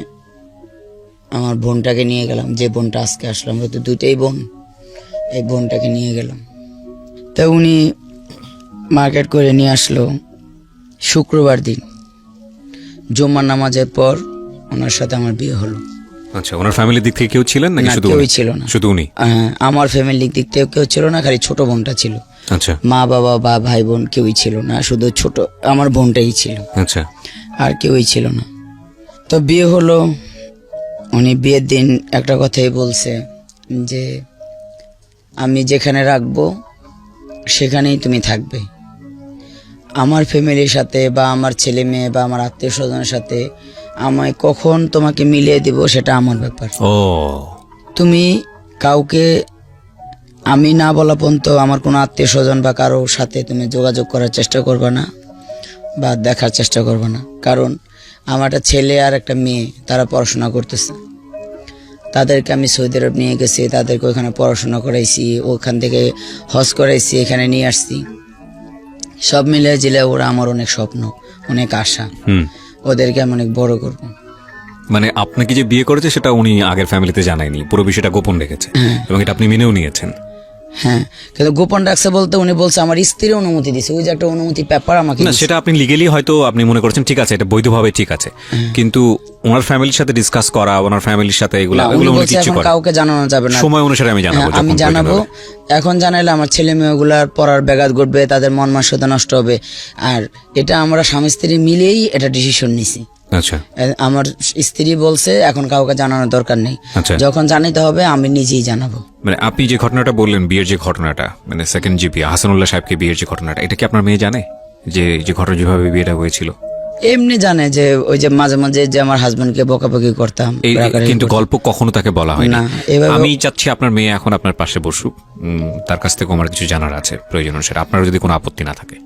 Speaker 2: আমার বোনটাকে নিয়ে গেলাম, যে বোনটা আজকে আসলাম, আমরা তো 2টাই বোন, এই বোনটাকে নিয়ে গেলাম। তো উনি মার্কেট করে নিয়ে আসলো শুক্রবার দিন, জুম্মার নামাজের পর ওনার সাথে আমার বিয়ে হলো।
Speaker 1: আচ্ছা, ওনার ফ্যামিলির দিক থেকে কেউ ছিলেন নাকি
Speaker 2: না,
Speaker 1: শুধু
Speaker 2: কেউই
Speaker 1: উনি?
Speaker 2: ছিল না,
Speaker 1: শুধু উনি?
Speaker 2: আমার ফ্যামিলির দিক থেকে কেউ ছিল না, খালি ছোট বোনটা ছিল।
Speaker 1: আচ্ছা
Speaker 2: মা বাবা বা ভাই বোন কেউই ছিল না, শুধু ছোট আমার বোনটাই ছিল,
Speaker 1: আচ্ছা।
Speaker 2: আর কেউই ছিল না। তো বিয়ে হলো। উনি বিয়ের দিন একটা কথাই বলছে যে আমি যেখানে রাখবো সেখানেই তুমি থাকবে, আমার ফ্যামিলির সাথে বা আমার ছেলে মেয়ে বা আমার আত্মীয় স্বজনের সাথে আমায় কখন তোমাকে মিলিয়ে দিব সেটা আমার ব্যাপার।
Speaker 1: ও,
Speaker 2: তুমি কাউকে আমি না বলা পর্যন্ত আমার কোনো আত্মীয় স্বজন বা কারোর সাথে তুমি যোগাযোগ করার চেষ্টা করবে না বা দেখার চেষ্টা করবে না, কারণ আমার একটা ছেলে আর একটা মেয়ে, তারা পড়াশোনা করতেছে, তাদেরকে আমি সৌদি আরব নিয়ে গেছি, তাদেরকে ওখানে পড়াশোনা করাইছি, ওখান থেকে হজ করাইছি, এখানে নিয়ে আসছি, সব মিলিয়ে জিলে ওরা আমার অনেক স্বপ্ন, অনেক আশা, ওদেরকে আমি অনেক বড় করব।
Speaker 1: মানে আপনাকে যে বিয়ে করেছে সেটা উনি আগের ফ্যামিলিতে জানায়নি, পুরো বিষয়টা গোপন রেখেছে, এবং এটা আপনি মেনেও নিয়েছেন।
Speaker 2: হ্যাঁ, কিন্তু গোপন রাখছে বলতে উনি বলছে আমার স্ত্রীর অনুমতি দিছে, ওই যে একটা অনুমতি পেপার আমাকে
Speaker 1: না, সেটা আপনি লিগেলি হয়তো আপনি মনে করছেন ঠিক আছে, এটা বৈধভাবে ঠিক আছে, কিন্তু ওনার ফ্যামিলির সাথে ডিসকাস করা, ওনার ফ্যামিলির সাথে এগুলো
Speaker 2: উনি
Speaker 1: উনি
Speaker 2: বলছে
Speaker 1: কিছু
Speaker 2: এখন
Speaker 1: করে
Speaker 2: কাউকে জানানো যাবে না,
Speaker 1: সময় অনুসারে আমি জানাবো,
Speaker 2: হ্যাঁ, আমি
Speaker 1: যখন
Speaker 2: জানাবো।
Speaker 1: প্রয়োজন হবে।
Speaker 2: এখন জানাইলে আমার ছেলে মেয়েগুলার পড়ার ব্যাঘাত ঘটবে, তাদের মন মানসিকতা নষ্ট হবে, আর এটা আমরা স্বামী স্ত্রী মিলেই এটা ডিসিশন নিছি।
Speaker 1: আচ্ছা
Speaker 2: আমার স্ত্রী বলছে এখন কাউকে জানানোর দরকার নেই,
Speaker 1: আচ্ছা।
Speaker 2: যখন জানাইতে হবে আমি নিজেই জানাবো।
Speaker 1: মানে আপনি যে ঘটনাটা বললেন, বিয়ের যে ঘটনাটা, মানে সেকেন্ড জিপি হাসানুল্লাহ সাহেবকে বিয়ের যে ঘটনাটা, এটা কি আপনার মেয়ে জানে যে যে ঘটনা যেভাবে বিয়েটা হয়েছিল?
Speaker 2: এমনি জানে যে ওই যে মাঝে মাঝে যে আমার হাজবেন্ডকে বকাবকি করতাম, রাগারাগি
Speaker 1: কিন্তু
Speaker 2: করতাম।
Speaker 1: গল্প কখনো তাকে বলা হয়নি।
Speaker 2: না, এভাবে-
Speaker 1: আমি চাচ্ছি আপনার মেয়ে এখন আপনার পাশে বসুক, তার কাছ থেকে আমার কিছু জানার আছে প্রয়োজন অনুসারে, আপনার যদি কোনো আপত্তি না থাকে।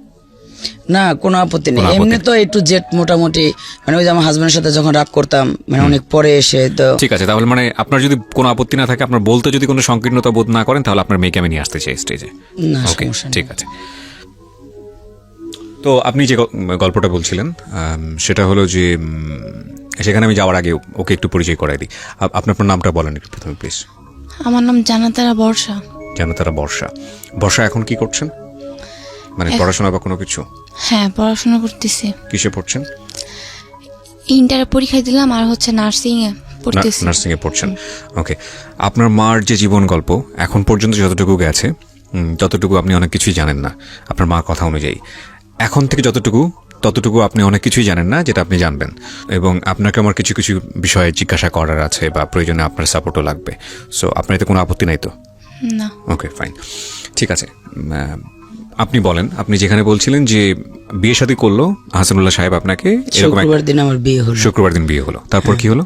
Speaker 2: না, কোনো আপত্তি নেই,
Speaker 1: কোনো আপত্তি
Speaker 2: এমনি তো একটু জেট মোটামুটি, মানে ওই যে আমার হাজবেন্ডের সাথে যখন রাগ করতাম, মানে অনেক পরে এসে তো
Speaker 1: ঠিক আছে, তাহলে মানে আপনার যদি কোনো আপত্তি না থাকে, আপনার বলতে যদি কোনো সংকীর্ণতা বোধ না করেন, তাহলে আপনার মেয়েকে আমি নিয়ে আসতে চাই স্টেজে।
Speaker 2: না,
Speaker 1: ওকে,
Speaker 2: সমস্যা নেই।
Speaker 1: ঠিক আছে। তো আপনি যে গল্পটা বলছিলেন, সেটা হলো যে সেখানে আমি যাওয়ার আগে ওকে একটু পরিচয় করাই দিই। আপনার নামটা বলেন একটু প্রথমে প্লিজ।
Speaker 3: আমার নাম জানাতারা বর্ষা।
Speaker 1: জানো তারা বর্ষা। বর্ষা এখন কি করছেন, মানে পড়াশোনা বা কোনো কিছু?
Speaker 3: হ্যাঁ, পড়াশোনা করতেছি,
Speaker 1: কিসে পড়ছেন?
Speaker 3: ইন্টারে পরীক্ষা দিলাম, আর হচ্ছে নার্সিং এ পড়তেছি।
Speaker 1: নার্সিং এ পড়ছেন, ওকে। আপনার মার যে জীবন গল্প এখন পর্যন্ত যতটুকু গেছে, ততটুকু আপনি অনেক কিছুই জানেন না আপনার মার কথা অনুযায়ী। এখন থেকে ততটুকু আপনি অনেক কিছুই জানেন না যেটা আপনি জানবেন, এবং আপনাকে আমার কিছু কিছু বিষয়ে জিজ্ঞাসা করার আছে বা প্রয়োজনে আপনার সাপোর্টও লাগবে। সো আপনার এতে কোনো আপত্তি নাই তো?
Speaker 3: না।
Speaker 1: ওকে, ফাইন, ঠিক আছে। আপনি বলেন, আপনি যেখানে বলছিলেন যে বিয়ে শাদী করলো হাসানুল্লাহ সাহেব আপনাকে, এরকম
Speaker 2: শুক্রবার দিন আমার বিয়ে হলো।
Speaker 1: শুক্রবার দিন বিয়ে হলো, তারপর কি হলো?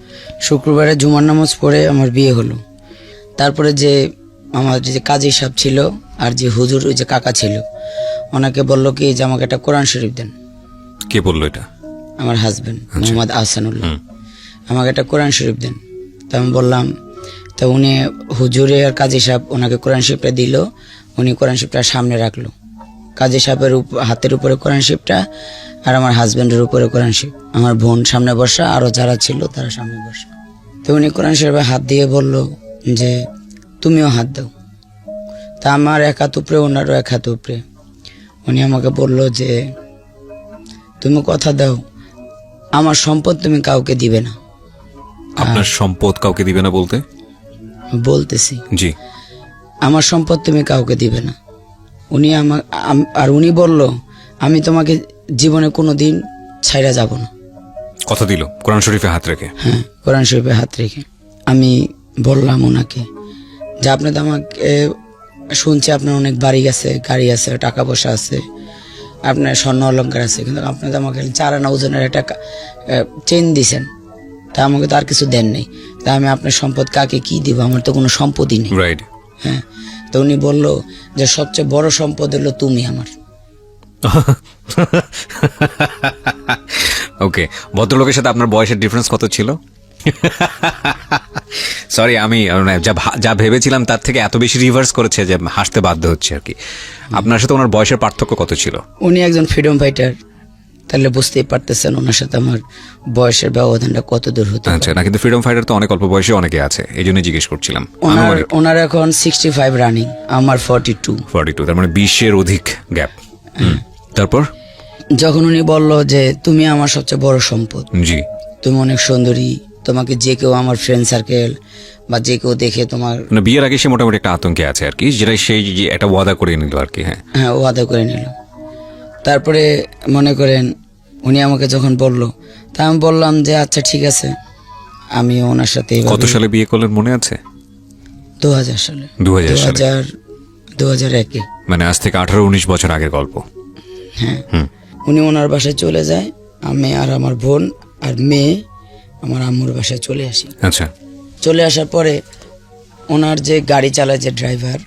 Speaker 2: শুক্রবারে জুমার নামাজ পড়ে আমার বিয়ে হলো। তারপরে যে আমার যে কাজী সাহেব ছিল আর যে হুজুর ওই যে কাকা ছিল, ওনাকে বললো কি যে আমাকে একটা কোরআন শরীফ দেন।
Speaker 1: কে বললো এটা?
Speaker 2: আমার হাজবেন্ড মোহাম্মদ আহসানুল্লাহ, আমাকে একটা কোরআন শরীফ দেন। তা আমি বললাম, তা উনি হুজুরে আর কাজী সাহেব ওনাকে কোরআন শরীফটা দিল। উনি কোরআন শরীফটা সামনে রাখলো, কাজী সাহেবের হাতের উপরে কোরআন শরীফটা আর আমার হাজবেন্ডের উপরে কোরআন শরীফ, আমার বোন সামনে বসা, আরো যারা ছিল তারা সামনে বসা। তো উনি কোরআন শরীফে হাত দিয়ে বলল যে তুমিও হাত দাও। তা আমার এক হাত উপরে, ওনারও এক হাত উপরে। উনি আমাকে বলল যে তুমি কথা দাও আমার সম্পদ তুমি কাউকে দিবে না।
Speaker 1: আপনার সম্পদ কাউকে দিবে না বলতে?
Speaker 2: বলতেছি,
Speaker 1: জি।
Speaker 2: আমার সম্পদ তুমি কাউকে দিবে না। উনি আর উনি বলল আমি তোমাকে জীবনে কোনো দিন ছাইরা যাব না।
Speaker 1: কথা দিল কোরআন শরীফে হাত রেখে?
Speaker 2: হ্যাঁ, কোরআন শরীফে হাত রেখে। আমি বললাম ওনাকে যে আপনি তো আমাকে শুনছি আপনার অনেক বাড়ি আছে, গাড়ি আছে, টাকা পয়সা আছে, আপনার স্বর্ণ অলংকার আছে, কিন্তু আপনি তো আমাকে 4 আনা ওজনের একটা চেন দিছেন, তা আমাকে তো আর কিছু দেন নেই। তা আমি আপনার সম্পদ কাকে কি দিব? আমার তো কোনো সম্পদই নেই।
Speaker 1: রাইট।
Speaker 2: হ্যাঁ, তো উনি বলল যে সবচেয়ে বড় সম্পদ হলো তুমি আমার।
Speaker 1: ওকে, ভদ্রলোকের সাথে আপনার বয়সের ডিফারেন্স কত ছিল? সরি, আমি যা ভেবেছিলাম তার থেকে এত বেশি রিভার্স করেছে যে হাসতে বাধ্য হচ্ছে আর কি। আপনার সাথে ওনার বয়সের পার্থক্য কত ছিল?
Speaker 2: উনি একজন ফ্রিডম ফাইটার, তাহলে বুঝতেই পারতেছেন ওনার সাথে আমার বয়সের ব্যবধানটা কত দূর হতে পারে।
Speaker 1: আচ্ছা, না কিন্তু ফ্রিডম ফাইটার তো অনেক অল্প বয়সে অনেকে আছে, এই জন্য জিজ্ঞেস করছিলাম।
Speaker 2: ওনার এখন 65 রানিং, আমার 42।
Speaker 1: তার মানে 20-এর অধিক গ্যাপ। তারপর
Speaker 2: যখন উনি বলল যে তুমি আমার সবচেয়ে বড় সম্পদ,
Speaker 1: জি,
Speaker 2: তুমি অনেক সুন্দরী, তোমাকে যে কেউ আমার ফ্রেন্ড সার্কেল বা যে কেউ দেখে তোমার,
Speaker 1: না বিয়ের আগে সে মোটামুটি একটা আতঙ্কে আছে আর কি, যেটা সেই যে একটা ওয়াদা করে নিল আর কি। হ্যাঁ
Speaker 2: হ্যাঁ, ও আদা করে নিল। তারপরে মনে করেন উনি আমাকে যখন বলল, তা আমি বললাম যে আচ্ছা ঠিক আছে, আমি ওনার সাথে
Speaker 1: কত সালে বিয়ে করলেন মনে আছে?
Speaker 2: 2000 সালে। 2001-এ।
Speaker 1: মানে আজ থেকে 18-19 বছর আগের গল্প।
Speaker 2: হ্যাঁ, উনি ওনার বাসায় চলে যায়, আমি আর আমার বোন আর মেয়ে আমার আম্মুর বাসায় চলে আসি।
Speaker 1: আচ্ছা,
Speaker 2: চলে আসার পরে ওনার যে গাড়ি চালায় যে ড্রাইভার,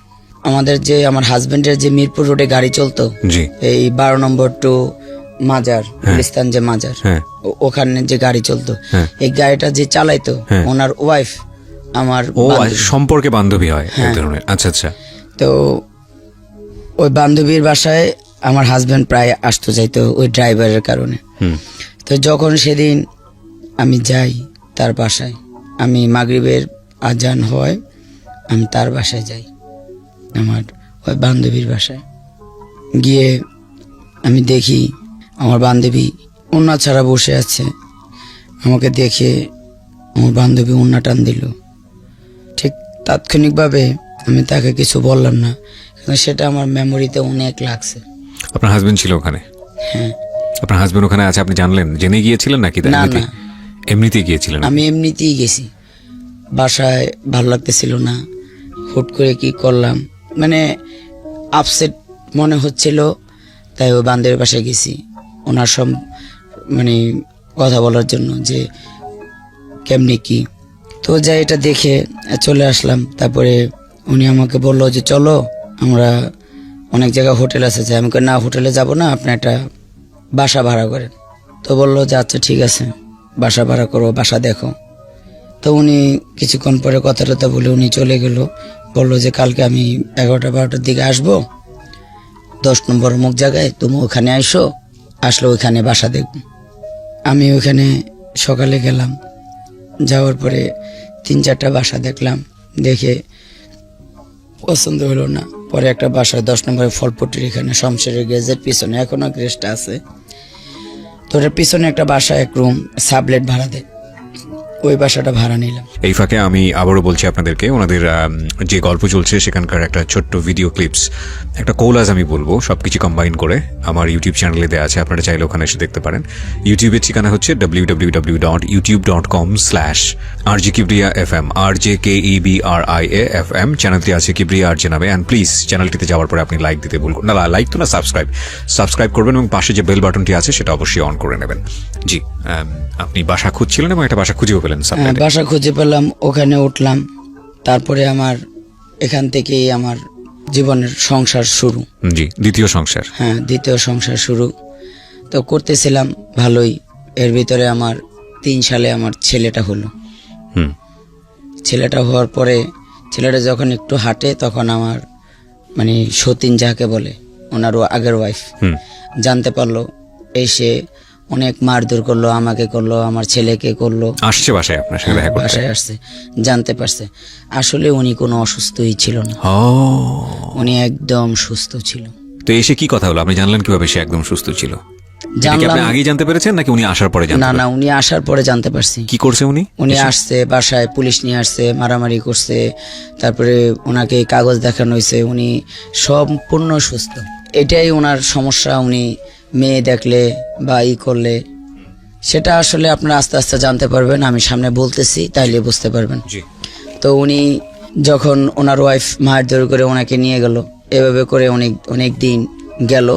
Speaker 2: আমার হাজবেন্ডের যে মিরপুর রোডে গাড়ি চলতো,
Speaker 1: জি,
Speaker 2: এই 12 নম্বর টু মাজার, গুলিস্তান যে মাজার, ওখানে যে গাড়ি চলতো, এই গাড়িটা যে চালাইতো ওনার ওয়াইফ আমার
Speaker 1: সম্পর্কে বান্ধবী হয় এক ধরনের। আচ্ছা আচ্ছা।
Speaker 2: তো ওই বান্ধবীর বাসায় আমার হাজবেন্ড প্রায় আসতো যাইতো ওই ড্রাইভারের কারণে। তো যখন সেদিন আমি যাই তার বাসায়, আমি মাগরিবের আজান হয়, আমি তার বাসায় যাই, আমার ওই বান্ধবীর বাসায় গিয়ে আমি দেখি আমার বান্ধবী ওন্না ছাড়া বসে আছে। আমাকে দেখে আমার বান্ধবী ওন্না টান দিল। ঠিক তাৎক্ষণিকভাবে আমি তাকে কিছু বললাম না, কিন্তু সেটা আমার মেমোরিতে অনেক লাগছে।
Speaker 1: আপনার হাজবেন্ড ছিল ওখানে?
Speaker 2: হ্যাঁ।
Speaker 1: আপনার হাজবেন্ড ওখানে আছে আপনি জানলেন? জেনে গিয়েছিলেন নাকি?
Speaker 2: না না,
Speaker 1: এমনিতেই গিয়েছিলেন?
Speaker 2: আমি এমনিতেই গেছি। বাসায় ভালো লাগতেছিল না, হুট করে কি করলাম, মানে আপসেট মনে হচ্ছিল, তাই ওই বান্ধবীর বাসায় গেছি ওনার সব মানে কথা বলার জন্য যে কেমনি কি। তো যাই এটা দেখে চলে আসলাম। তারপরে উনি আমাকে বললো যে চলো আমরা অনেক জায়গায় হোটেল আছে, যে আমি না হোটেলে যাব না, আপনি একটা বাসা ভাড়া করেন। তো বললো যে আচ্ছা ঠিক আছে, বাসা ভাড়া করো, বাসা দেখো। তো উনি কিছুক্ষণ পরে কথাটা বলে উনি চলে গেল। বললো যে কালকে আমি 11টা-12টার দিকে আসবো 10 নম্বর অমুক জায়গায়, তুমি ওখানে আসলে ওইখানে বাসা দেখব। আমি ওইখানে সকালে গেলাম, যাওয়ার পরে 3-4টা বাসা দেখলাম, দেখে পছন্দ হলো না। পরে একটা বাসা 10 নম্বরে ফলপট্টির এখানে শমশেরের গ্যাজের পিছনে, এখনো গ্যাসটা আছে, তো ওটার পিছনে একটা বাসা, এক রুম সাবলেট ভাড়া দেয়। ওই বাসাটা ভাড়া নিলাম।
Speaker 1: এই ফাঁকে আমি আবারও বলছি আপনাদেরকে, ওনাদের যে গল্প চলছে সেখানকার একটা ছোট্ট ভিডিও ক্লিপস, একটা কোলাজ আমি বলবো, সবকিছু কম্বাইন করে আমার ইউটিউব চ্যানেলে দেওয়া আছে, আপনারা চাইলে ওখানে এসে দেখতে পারেন। ইউটিউবের ঠিকানা হচ্ছে www.youtube.com/RJKibriya.fm, RJKEBRIA.FM। চ্যানেলটি আছে কিবরিয়া আরজে নামে। অ্যান্ড প্লিজ চ্যানেলটিতে যাওয়ার পরে আপনি লাইক দিতে ভুলবেন না, লাইক তো না, সাবস্ক্রাইব করবেন এবং পাশে যে বেল বাটনটি আছে সেটা অবশ্যই অন করে নেবেন। জি, আপনি বাসা খুঁজছিলেন এবং একটা বাসা খুঁজেও পেলেন।
Speaker 2: হ্যাঁ, বাসা খুঁজে পেলাম, ওখানে উঠলাম। তারপরে আমার এখান থেকেই আমার জীবনের সংসার শুরু।
Speaker 1: জি, দ্বিতীয় সংসার।
Speaker 2: হ্যাঁ, দ্বিতীয় সংসার শুরু তো করতেছিলাম ভালোই। এর ভিতরে আমার 3 সালে আমার ছেলেটা হলো। ছেলেটা হওয়ার পরে ছেলেটা যখন একটু হাঁটে তখন আমার মানে সতীন যাকে বলে, ওনারও আগের ওয়াইফ জানতে পারলো, এসে অনেক মারধর করলো, আমাকে করলো, আমার ছেলেকে করলো।
Speaker 1: আসছে বাসায় আপনার সাথে দেখা করতে?
Speaker 2: বাসায় আসছে, জানতে পারছে। আসলে উনি কোনো অসুস্থই ছিল না, উনি একদম সুস্থ ছিল।
Speaker 1: তো এসে কি কথা হলো, আপনি জানলেন কিভাবে সে একদম সুস্থ ছিল?
Speaker 2: জানলাম।
Speaker 1: আপনি আগেই জানতে পেরেছেন নাকি উনি আসার পরে জানতে?
Speaker 2: না, উনি আসার পরে জানতে পারছি।
Speaker 1: কি করছে উনি?
Speaker 2: উনি আসছে, বাসায় পুলিশ নিয়ে আসছে, মারামারি করছে, তারপরে ওনাকে কাগজ দেখানো হয়েছে, উনি সম্পূর্ণ সুস্থ। এটাই ওনার সমস্যা। উনি মেয়ে দেখলে বা ই করলে সেটা আসলে আপনারা আস্তে আস্তে জানতে পারবেন, আমি সামনে বলতেছি তাইলে বুঝতে পারবেন। তো উনি যখন ওনার ওয়াইফ মারধর করে ওনাকে নিয়ে গেল, এভাবে করে অনেক দিন গেল,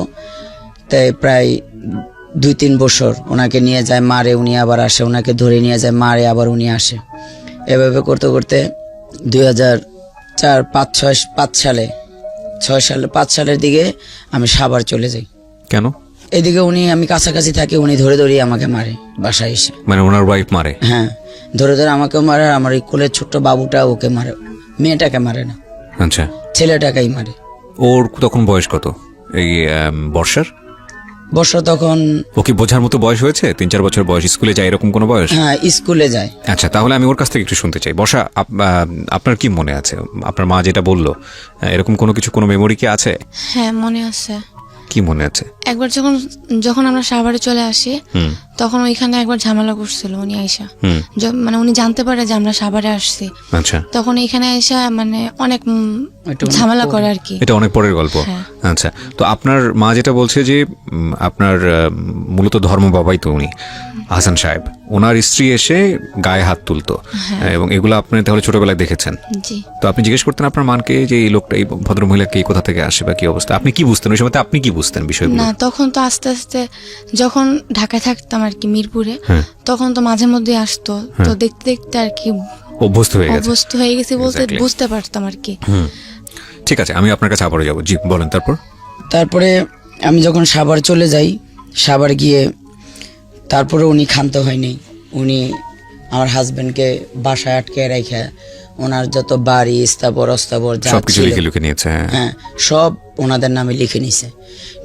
Speaker 2: তাই প্রায় 2-3 বছর ওনাকে নিয়ে যায়, মারে, উনি আবার আসে, ওনাকে ধরে নিয়ে যায়, মারে, আবার উনি আসে। এভাবে করতে করতে 2004-5 সালের দিকে আমি সাভার চলে যাই।
Speaker 1: কেন?
Speaker 2: এদিকে আমি কাছাকাছি থাকি, উনি ধরে আমাকে মারে বাসায় এসে।
Speaker 1: মানে ওনার ওয়াইফ মারে?
Speaker 2: হ্যাঁ, ধরে আমাকে মারে, আমার এই কোলের ছোট্ট বাবুটা ওকে মারে, মেয়েটাকে মারে না।
Speaker 1: আচ্ছা,
Speaker 2: ছেলেটাকেই মারে।
Speaker 1: ওর তখন বয়স কত? এই বর্ষার
Speaker 2: তখন
Speaker 1: ওকে বোঝার মতো বয়স হয়েছে? 3-4 বছর বয়স, স্কুলে যায় এরকম কোনো বয়স?
Speaker 2: হ্যাঁ, স্কুলে যায়।
Speaker 1: আচ্ছা, তাহলে আমি ওর কাছ থেকে একটু শুনতে চাই। বর্ষা, আপনার কি মনে আছে, আপনার মা যেটা বললো, এরকম কোনো মেমোরি কি আছে?
Speaker 3: হ্যাঁ, মনে আছে।
Speaker 1: কি মনে আছে?
Speaker 3: একবার যখন আমরা সাভারে চলে আসি, তখন ওইখানে একবার ঝামেলা করছিল উনি আইসা। মানে উনি জানতে পারে যে আমরা সাভারে আসছি।
Speaker 1: আচ্ছা,
Speaker 3: তখন এখানে আইসা মানে অনেক ঝামেলা করে আর কি।
Speaker 1: এটা অনেক পরের গল্প। আচ্ছা, তো আপনার মা যেটা বলছে যে আপনার মূলত ধর্ম বাবাই তো উনি, হাসান সাহেব, ওনার স্ত্রী এসে গায়ে হাত তুলতো এবং এগুলো আপনি তাহলে ছোটবেলায় দেখেছেন?
Speaker 3: জি।
Speaker 1: তো আপনি জিজ্ঞেস করতেন আপনার মানকে যে এই লোকটা, এই ভদ্রমহিলাকে কোথা থেকে আসে বা কি অবস্থা? আপনি কি বুঝতেন ওই সময়? আপনি কি বুঝতেন বিষয়গুলো?
Speaker 3: না, তখন তো আস্তে আস্তে যখন ঢাকায় থাকতাম আর কি, মিরপুরে, তখন তো মাঝে মধ্যে আসতো, তো দেখতে দেখতে আর কি
Speaker 1: অভ্যস্ত হয়ে গেছে
Speaker 3: বলতে বুঝতে পারতাম আর কি।
Speaker 1: ঠিক আছে, আমি আপনার কাছে আবারও যাবো। জি, বলেন।
Speaker 2: তারপরে আমি যখন সাভার চলে যাই, সাভার গিয়ে তারপরে উনি ক্ষান্ত হয়নি। উনি আমার হাজবেন্ডকে বাসায় আটকে রেখে ওনার যত বাড়ি স্থাবর অস্থাবর যা
Speaker 1: সবকিছু
Speaker 2: ছিল,
Speaker 1: লিখে নিয়েছে।
Speaker 2: হ্যাঁ, সব ওনাদের নামে লিখে নিছে।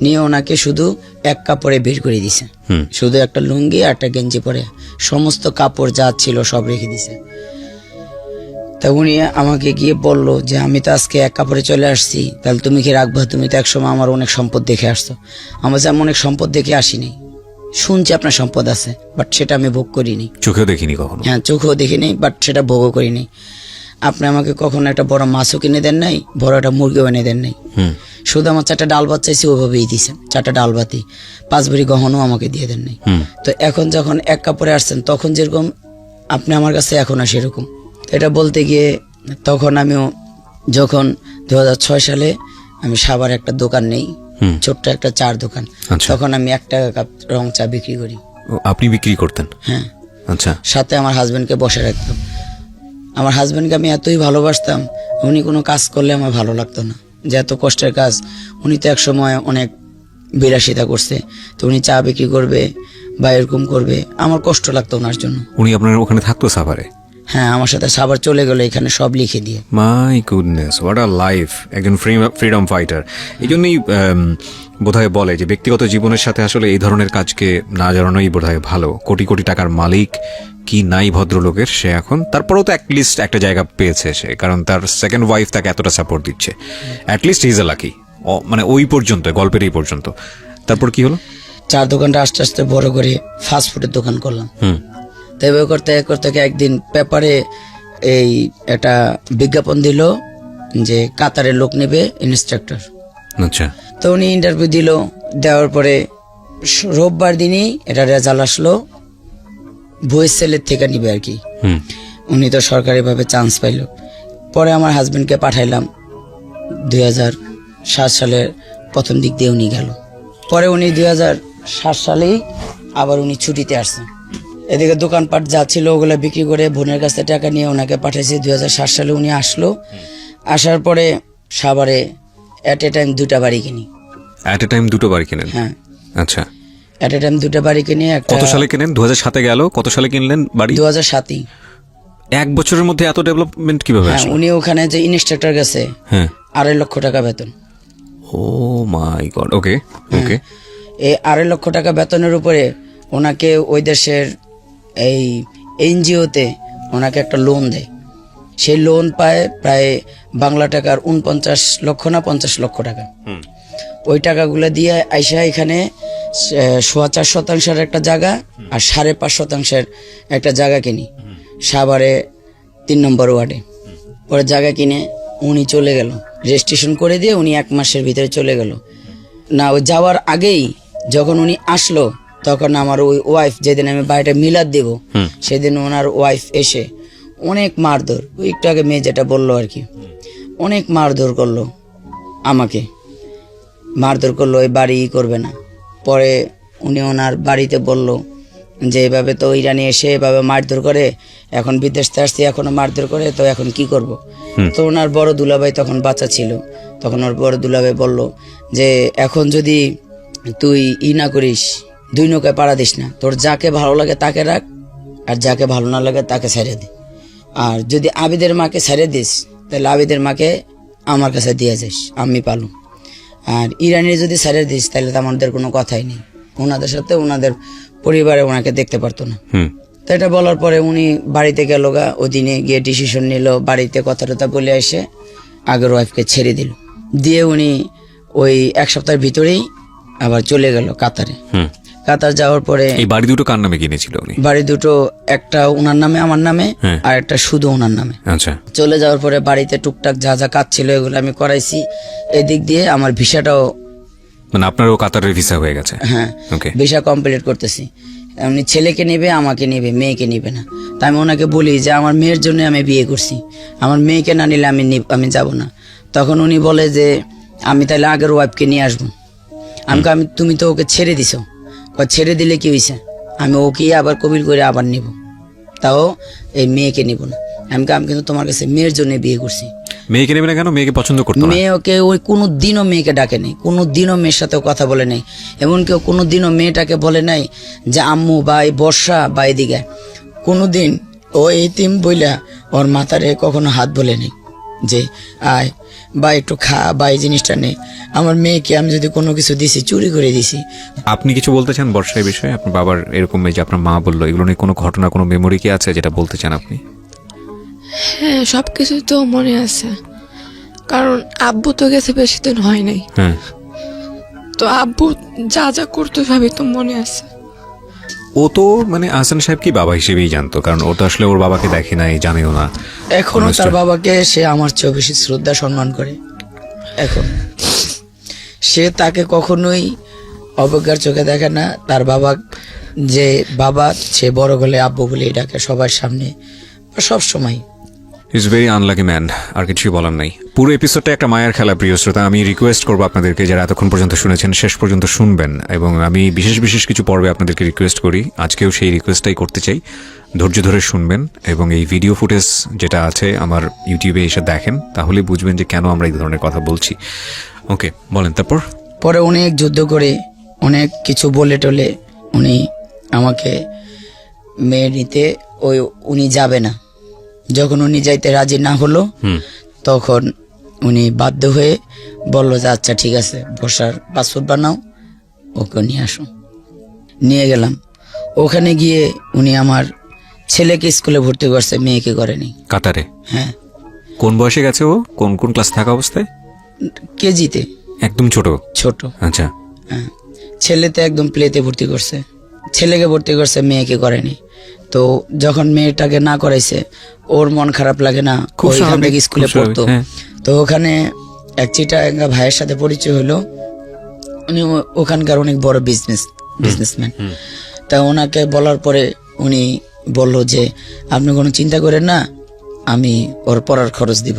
Speaker 2: নিয়ে ওনাকে শুধু এক কাপড়ে বের করে দিছে, শুধু একটা লুঙ্গি আর একটা গেঞ্জি পরে, সমস্ত কাপড় যা ছিল সব রেখে দিছে। তা উনি আমাকে গিয়ে বললো যে আমি তো আজকে এক কাপড়ে চলে আসছি, তাহলে তুমি কি রাখবা? তুমি তো একসময় আমার অনেক সম্পদ দেখে আসছো। আমার যে আমি অনেক সম্পদ দেখে আসিনি, শুনছি আপনার সম্পদ আছে, বাট সেটা আমি ভোগ করিনি,
Speaker 1: চোখেও দেখিনি কখনো।
Speaker 2: হ্যাঁ, চোখেও দেখিনি, বাট সেটা ভোগও করিনি। আপনি আমাকে কখনো একটা বড় মাছও কিনে দেন নাই, বড় একটা মুরগিও এনে দেন নাই, শুধু আমার 4টা ডাল ভাত চাইছি, ওভাবেই দিয়েছেন। 4টা ডাল ভাতি, 5 ভরি গহনও আমাকে দিয়ে দেন নাই। তো এখন যখন এক কাপড়ে আসছেন, তখন যেরকম আপনি আমার কাছে এখন আসে এরকম। এটা বলতে গিয়ে তখন আমিও যখন 2006 সালে আমি সাভার একটা দোকান নেই, ছোট্ট একটা চার দোকান, তখন আমি 1 টাকা কাপ রং চা বিক্রি করি।
Speaker 1: আপনি বিক্রি করতেন?
Speaker 2: হ্যাঁ।
Speaker 1: আচ্ছা।
Speaker 2: সাথে আমার হাজবেন্ডকে বসে রাখতাম। আমার হাজবেন্ডকে আমি এতই ভালোবাসতাম, উনি কোনো কাজ করলে আমার ভালো লাগতো না, যে এত কষ্টের কাজ। উনি তো একসময় অনেক বিলাসিতা করছে, তো উনি চা বিক্রি করবে বা এরকম করবে, আমার কষ্ট লাগতো ওনার জন্য।
Speaker 1: উনি আপনার ওখানে থাকতো সাভারে?
Speaker 2: হ্যাঁ, আমার সাথে সাভার চলে গেল, এখানে সব লিখে দিয়ে।
Speaker 1: My goodness, what a life! একজন ফ্রিডম ফাইটার। এই জন্যই বোধহয় বলে যে ব্যক্তিগত জীবনের সাথে আসলে এই ধরনের কাজকে না জড়ানোই বোধহয় ভালো। কোটি কোটি টাকার মালিক কি নাই ভদ্রলোকের, সে এখন তারপরেও তো অ্যাটলিস্ট একটা জায়গা পেয়েছে সে, কারণ তার সেকেন্ড ওয়াইফ তাকে এতটা সাপোর্ট দিচ্ছে। At least is a lucky. মানে ওই পর্যন্ত, গল্পের এই পর্যন্ত। তারপর কি হলো?
Speaker 2: চার দোকানটা আস্তে আস্তে বড় করে ফাস্টফুডের দোকান করলাম। তো এভাবে করতে করতে একদিন পেপারে এই একটা বিজ্ঞাপন দিল যে কাতারে লোক নেবে ইন্সট্রাক্টর।
Speaker 1: আচ্ছা।
Speaker 2: তো উনি ইন্টারভিউ দিল, দেওয়ার পরে রোববার দিনই এটা রেজাল্ট আসলো, ভয়েস সেলের থেকে নিবে আর কি।
Speaker 1: হুম।
Speaker 2: উনি তো সরকারিভাবে চান্স পাইল। পরে আমার হাজবেন্ডকে পাঠাইলাম, 2007 সালের প্রথম দিক দিয়ে উনি গেল। পরে উনি 2007 সালেই আবার উনি ছুটিতে আসছেন। এদিকে দোকানপাট যা ছিল ওগুলো বিক্রি করে বোনের কাছে টাকা নিয়ে ওনাকে পাঠাইছি। 2007 সালে উনি আসলো, আসার পরে সাভারে অ্যাট এ টাইম 2টা বাড়ি কিনি।
Speaker 1: অ্যাট এ টাইম 2টো বাড়ি কিনেন?
Speaker 2: হ্যাঁ,
Speaker 1: আচ্ছা।
Speaker 2: অ্যাট এ টাইম 2টা বাড়ি কিনে একটা।
Speaker 1: কত সালে কিনেন? 2007 গেল, কত সালে কিনলেন বাড়ি?
Speaker 2: 2007।
Speaker 1: এক বছরের মধ্যে এত ডেভেলপমেন্ট কিভাবে
Speaker 2: হ্যাঁ,
Speaker 1: আসলো?
Speaker 2: উনি ওখানে যে ইনস্ট্রাক্টর গেছে,
Speaker 1: হ্যাঁ।
Speaker 2: 2.5 লক্ষ টাকা বেতন।
Speaker 1: ও মাই গড। ওকে ওকে।
Speaker 2: এই 2.5 লক্ষ টাকা বেতনের উপরে ওনাকে ওই দেশের এই এনজিওতে ওনাকে একটা লোন দেয়। সেই লোন পায় প্রায় বাংলা টাকার 49 লক্ষ না 50 লক্ষ টাকা। ওই টাকাগুলো দিয়ে আইসা এখানে 4.25% একটা জায়গা আর 5.5% একটা জায়গা কিনি সাভারে 3 নম্বর ওয়ার্ডে। পরে জায়গা কিনে উনি চলে গেল, রেজিস্ট্রেশন করে দিয়ে উনি 1 মাসের ভিতরে চলে গেল। না, ওই যাওয়ার আগেই যখন উনি আসলো তখন আমার ওই ওয়াইফ, যেদিন আমি বাড়িটা মিলাদ দেব সেদিন ওনার ওয়াইফ এসে অনেক মারধর, ওই একটু আগে মেয়ে যেটা বললো আর কি, অনেক মারধর করলো আমাকে, মারধর করলো, ওই বাড়ি করবে না। পরে উনি ওনার বাড়িতে বলল যে এভাবে তো ইরানি এসে এভাবে মারধর করে, এখন বিদেশ থেকে আসছি এখনো মারধর করে, তো এখন কি করব। তো ওনার বড় দুলাভাই তখন বাচ্চা ছিল, তখন ওর বড় দুলাভাই বলল যে এখন যদি তুই না করিস, 2 নৌকায় পাড়া দিস না, তোর যাকে ভালো লাগে তাকে রাখ আর যাকে ভালো না লাগে তাকে ছেড়ে দে। আর যদি আবিদের মাকে ছেড়ে দিস তাহলে আবিদের মাকে আমার কাছে দিয়ে যাস, আমি পালু। আর ইরানির যদি ছেড়ে দিস তাহলে তো আমাদের কোনো কথাই নেই, ওনাদের সাথে ওনাদের পরিবারে ওনাকে দেখতে পারতো না। তো এটা বলার পরে উনি বাড়িতে গেল গা, ওদিনে গিয়ে ডিসিশন নিল, বাড়িতে কথা টথা বলে এসে আগের ওয়াইফকে ছেড়ে দিল। দিয়ে উনি ওই 1 সপ্তাহের ভিতরেই আবার চলে গেল কাতারে। কাতার যাওয়ার পরে
Speaker 1: এই বাড়ি দুটো কার নামে কিনেছিল উনি?
Speaker 2: বাড়ি দুটো, একটা ওনার নামে আমার নামে, আর একটা শুধু ওনার নামে।
Speaker 1: আচ্ছা।
Speaker 2: চলে যাওয়ার পরে বাড়িতে টুকটাক যা যা কাজ ছিল এগুলো আমি করাইছি। এদিক দিয়ে আমার ভিসাটাও,
Speaker 1: মানে আপনারও কাতারের ভিসা হয়ে গেছে?
Speaker 2: হ্যাঁ,
Speaker 1: ওকে।
Speaker 2: ভিসা কমপ্লিট করতেছি। উনি ছেলেকে নেবে, আমাকে নেবে, মেয়েকে নেবে না। তাই আমি ওনাকে বলি যে আমার মেয়ের জন্য আমি বিয়ে করছি, আমার মেয়েকে না নিলে আমি যাব না। তখন উনি বলে যে আমি তাহলে আগের ওয়াইফকে নিয়ে আসবো। আমি তুমি তো ওকে ছেড়ে দিছো, ছেড়ে দিলে কি হয়েছে, আমি ওকে আবার কবিল করে আবার নিব, তাও এই মেয়েকে নিব না। আমি কিন্তু তোমার কাছে মেয়ের জন্য বিয়ে করছি।
Speaker 1: মেয়েকে নেবে না কেন? মেয়েকে পছন্দ করতো না?
Speaker 2: মেয়ে ওকে ওই কোনো দিনও মেয়েকে ডাকে নেই, কোনো দিনও মেয়ের সাথে কথা বলে নাই, এমনকি কোনো দিনও মেয়েটাকে বলে নাই যে আম্মু বা এই বর্ষা বা এদিকে। কোনো দিন ও এই তিম বইলা ওর মাথারে কখনো হাত বলে নেই যে আয় বা একটু খা বা এই জিনিসটা নেই। আমার মেয়েকে আমি যদি কোনো কিছু দিছি, চুরি করে দিছি।
Speaker 1: আপনি কিছু বলতে চান বর্ষার বিষয়ে? আপনার বাবার এরকম, এই যে আপনার মা বললো, এগুলো নিয়ে কোনো ঘটনা, কোনো মেমোরি কি আছে যেটা বলতে চান আপনি?
Speaker 3: হ্যাঁ, সবকিছু তো মনে আছে, কারণ আব্বু তো গেছে বেশি দিন হয় নাই।
Speaker 1: হ্যাঁ।
Speaker 3: তো আব্বু যা যা করতো সবই তো মনে আছে।
Speaker 1: ও তো মানে আহসান সাহেব কি বাবা হিসেবেই জানতো, কারণ ও তো আসলে ওর বাবাকে দেখে নাই, জানেও না।
Speaker 2: এখনো তার বাবাকে সে আমার চেয়ে বেশি শ্রদ্ধা সম্মান করে। এখন সে তাকে কখনোই অবজ্ঞার চোখে দেখে না। তার বাবা যে বাবা, সে বড় গলে আব্বু বলে ডাকে সবার সামনে সব সময়।
Speaker 1: ইজ ভেরি আনলাকি ম্যান, আর কিছুই বলার নাই। পুরো এপিসোডটা একটা মায়ের খেলা, প্রিয় শ্রোতা। আমি রিকোয়েস্ট করবো আপনাদেরকে, যারা এতক্ষণ পর্যন্ত শুনেছেন, শেষ পর্যন্ত শুনবেন। এবং আমি বিশেষ বিশেষ কিছু পর্বে আপনাদেরকে রিকোয়েস্ট করি, আজকেও সেই রিকোয়েস্টটাই করতে চাই। ধৈর্য ধরে শুনবেন এবং এই ভিডিও ফুটেজ যেটা আছে আমার ইউটিউবে এসে দেখেন, তাহলে বুঝবেন যে কেন আমরা এই ধরনের কথা বলছি। ওকে, বলেন তারপর।
Speaker 2: পরে অনেক যুদ্ধ করে অনেক কিছু বলে টলে উনি আমাকে মেয়ে নিতে উনি যাবে না। যখন উনি যাইতে রাজি না হলো তখন উনি বাধ্য হয়ে বলল যে আচ্ছা ঠিক আছে, বর্ষার পাসপোর্ট বানাও, ওকে নিয়ে আসো। নিয়ে গেলাম। ওখানে গিয়ে উনি আমার ছেলেকে স্কুলে ভর্তি করছে, মেয়েকে করেনি।
Speaker 1: কাতারে?
Speaker 2: হ্যাঁ।
Speaker 1: কোন বয়সে গেছে ও? কোন কোন ক্লাস থাকা অবস্থায়?
Speaker 2: কেজিতে,
Speaker 1: একদম ছোট?
Speaker 2: ছোট।
Speaker 1: আচ্ছা।
Speaker 2: হ্যাঁ, ছেলেতে একদম প্লেতে ভর্তি করছে, ছেলেকে ভর্তি করছে, মেয়েকে করেনি। তো যখন মেয়েটাকে না করাইছে ওর মন খারাপ লাগে না,
Speaker 1: খুব
Speaker 2: ওইখান
Speaker 1: স্বাভাবিক,
Speaker 2: থেকে স্কুলে
Speaker 1: খুব স্বাভাবিক,
Speaker 2: পড়তো।
Speaker 1: হ্যাঁ।
Speaker 2: তো ওখানে এক চিটাঙ্গা ভাইয়ের সাথে পরিচয় হলো, উনি ওখানকার অনেক বড় বিজনেসম্যান। তা ওনাকে বলার পরে উনি বলল যে আপনি কোনো চিন্তা করেন না, আমি ওর পড়ার খরচ দিব।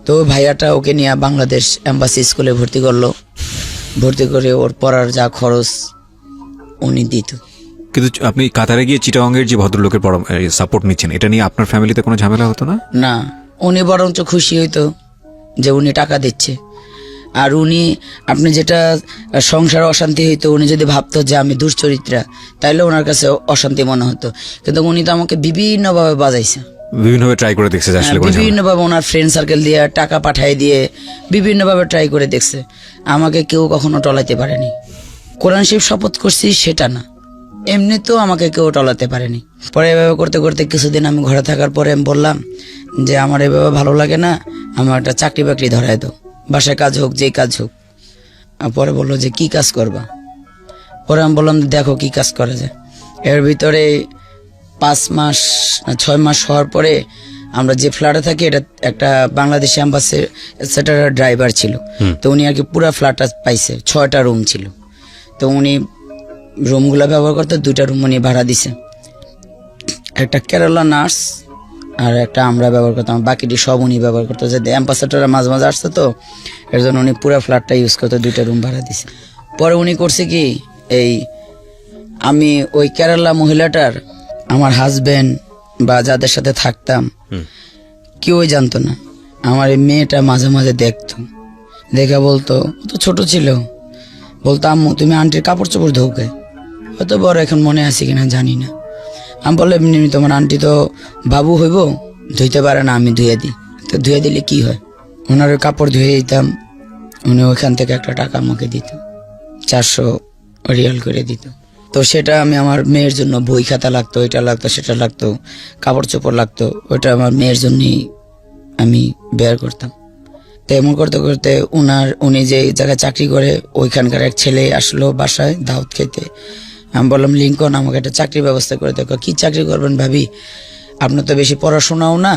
Speaker 2: তো ওই ভাইয়াটা ওকে নিয়ে বাংলাদেশ এম্বাসি স্কুলে ভর্তি করলো, ভর্তি করে ওর পড়ার যা খরচ উনি দিত।
Speaker 1: কিন্তু আপনি কাতারে গিয়ে চিটাগংয়ের যে ভদ্রলোকের সাপোর্ট নিচ্ছেন, এটা নিয়ে আপনার ফ্যামিলিতে কোনো ঝামেলা হতো না?
Speaker 2: না, উনি বরঞ্চ খুশি হইতো যে উনি টাকা দিচ্ছে। আর উনি, আপনি যেটা সংসার অশান্তি হইতো, উনি যদি ভাবতো যে আমি দুশ্চরিত্রা, তাইলে ওনার কাছে অশান্তি মনে হতো। কিন্তু উনি তো আমাকে বিভিন্নভাবে বাজাইছে,
Speaker 1: বিভিন্নভাবে ট্রাই করে দেখছে যে আসলে কোনো ঝামেলা।
Speaker 2: বিভিন্নভাবে ওনার ফ্রেন্ড সার্কেল দিয়ে টাকা পাঠায় দিয়ে বিভিন্নভাবে ট্রাই করে দেখছে। আমাকে কেউ কখনো টলাইতে পারেনি। কোরআন শরীফ শপথ করছি সেটা না, এমনিতেও আমাকে কেউ টলাতে পারেনি। পরে এভাবে করতে করতে কিছুদিন আমি ঘরে থাকার পরে আমি বললাম যে আমার এভাবে ভালো লাগে না, আমার একটা চাকরি বাকরি ধরায় দাও, বাসায় কাজ হোক, যেই কাজ হোক। আর পরে বললো যে কি কাজ করবা? পরে আমি বললাম দেখো কি কাজ করা যায়। এর ভিতরে 5 মাস 6 মাস হওয়ার পরে আমরা যে ফ্ল্যাটে থাকি, এটা একটা বাংলাদেশি অ্যাম্বাসির সেটার ড্রাইভার ছিল। তো উনি আর কি পুরো ফ্ল্যাটটা পাইছে, 6টা রুম ছিল। তো উনি রুমগুলো ব্যবহার করতে 2টা রুম উনি ভাড়া দিছে, একটা কেরালা নার্স আর একটা আমরা ব্যবহার করতাম, বাকিটি সব উনি ব্যবহার করতো। যে অ্যাম্বাসেডাররা মাঝে মাঝে আসতো, তো এর জন্য উনি পুরো ফ্ল্যাটটা ইউজ করতো, 2টা রুম ভাড়া দিছে। পরে উনি করছে কি, এই আমি ওই কেরালা মহিলাটার, আমার হাজবেন্ড বা যাদের সাথে থাকতাম কেউই জানতো না। আমার এই মেয়েটা মাঝে মাঝে দেখতো, দেখে বলতো, ও তো ছোট ছিল, বলতো আম্মু তুমি আন্টির কাপড় চোপড় ধোকে, হয়তো বড় এখন মনে আছে কিনা জানি না। আমি বললাম এমনি তোমার আন্টি তো বাবু হইব, ধুইতে পারে না, আমি ধুয়ে দিই। তো ধুয়ে দিলে কি হয়? ওনার ওই কাপড় ধুয়ে দিতাম, উনি ওইখান থেকে একটা টাকা আমাকে দিত, 400 রিয়াল করে দিত। তো সেটা আমি আমার মেয়ের জন্য বই খাতা লাগতো, এটা লাগতো, সেটা লাগতো, কাপড় চোপড় লাগতো, ওইটা আমার মেয়ের জন্যই আমি বের করতাম। তো এমন করতে করতে উনি যে জায়গায় চাকরি করে, ওইখানকার এক ছেলে আসলো বাসায় দাওয়াত খেতে। আমি বললাম লিঙ্কন আমাকে একটা চাকরির ব্যবস্থা করে দেখো। কি চাকরি করবেন ভাবি, আপনার তো বেশি পড়াশোনাও না,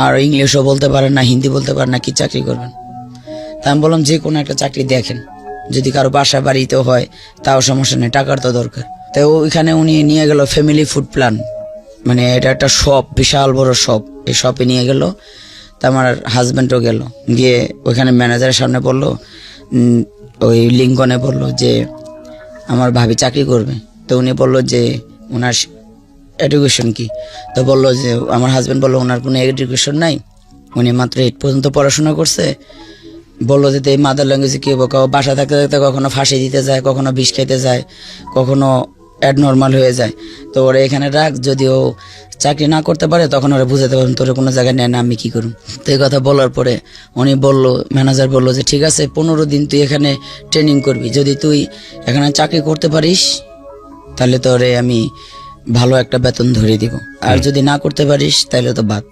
Speaker 2: আর ইংলিশও বলতে পারেন না, হিন্দি বলতে পারেন না, কি চাকরি করবেন? তা আমি বললাম যে কোনো একটা চাকরি দেখেন, যদি কারো বাসা বাড়িতেও হয় তাও সমস্যা নেই, টাকার তো দরকার। তো ওইখানে উনি নিয়ে গেল ফ্যামিলি ফুড প্ল্যান, মানে এটা একটা শপ, বিশাল বড় শপ। এই শপে নিয়ে গেল। তা আমার হাজব্যান্ডও গেল, গিয়ে ওইখানে ম্যানেজারের সামনে বলল, ওই লিঙ্কনে বলল যে আমার ভাবি চাকরি করবে। তো উনি বলল যে ওনার এডুকেশন কি? তো বলল যে আমার হাজব্যান্ড বলল ওনার কোনো এডুকেশন নাই, উনি মাত্র 8 পর্যন্ত পড়াশোনা করছে। বললো যে এই মাদার ল্যাঙ্গুয়েজে কি হবো, বাসা থাকতে থাকতে কখনো ফাঁসি দিতে যায়, কখনো বিষ খাইতে যায়, কখনো অ্যাডনর্মাল হয়ে যায়। তো ওরা এখানে রাখ, যদি ও চাকরি না করতে পারে তখন ওরা বুঝাতে পারবেন তোরা কোনো জায়গায় নেয় না, আমি কি করুন। তো এই কথা বলার পরে উনি বলল, ম্যানেজার বলল যে ঠিক আছে 15 দিন তুই এখানে ট্রেনিং করবি, যদি তুই এখানে চাকরি করতে পারিস তাহলে তোরে আমি ভালো একটা বেতন ধরে দিব, আর যদি না করতে পারিস তাহলে তো বাদ।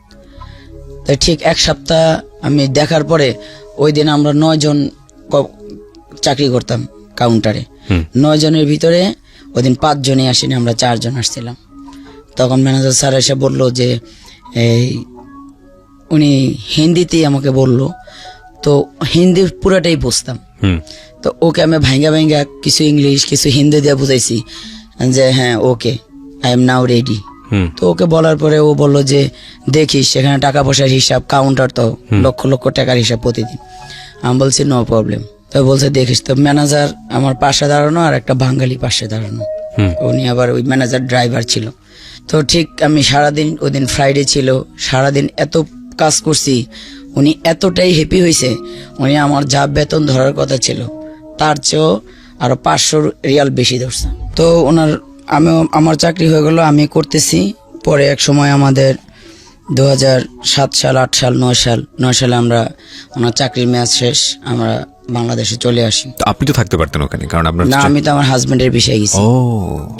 Speaker 2: তাই ঠিক 1 সপ্তাহ আমি দেখার পরে ওই দিন আমরা 9 জন চাকরি করতাম কাউন্টারে। 9 জনের ভিতরে ওই দিন 5 জনই আসেনি, আমরা 4 জন আসছিলাম। তখন ম্যানেজার স্যার এসে বললো যে এই উনি হিন্দিতেই আমাকে বলল, তো হিন্দি পুরাটাই বুঝতাম। তো ওকে আমি ভাঙ্গা ভাঙ্গা কিছু ইংলিশ কিছু হিন্দি দিয়ে বুঝাইছি যে হ্যাঁ okay I am now ready. তো ওকে বলার পরে ও বললো যে দেখিস সেখানে টাকা পয়সার হিসাব, কাউন্টার তো লক্ষ লক্ষ টাকার হিসাব প্রতিদিন। আমি বলছি নো প্রবলেম। তো বলছে দেখিস। তো ম্যানেজার আমার পাশে দাঁড়ানো আর একটা বাঙালি পাশে দাঁড়ানো, উনি আবার ওই ম্যানেজার ড্রাইভার ছিল। তো ঠিক আমি সারাদিন, ওই দিন ফ্রাইডে ছিল, সারাদিন এত কাজ করছি, উনি এতটাই হ্যাপি হয়েছে, উনি আমার যা বেতন ধরার কথা ছিল তার চেয়েও আরো 500 রিয়াল বেশি ধরছে। তো আমার চাকরি হয়ে গেল, আমি করতেছি। পরে এক সময় আমাদের 2007 সাল 8 সাল 9 সালে আমরা ওনার চাকরির মেয়াদ শেষ, আমরা বাংলাদেশে চলে আসি।
Speaker 1: তো আপনি তো থাকতে পারতেন ওখানে, কারণ আপনার
Speaker 2: না, আমি তো আমার হাজবেন্ডের বিষয়ে গেছি,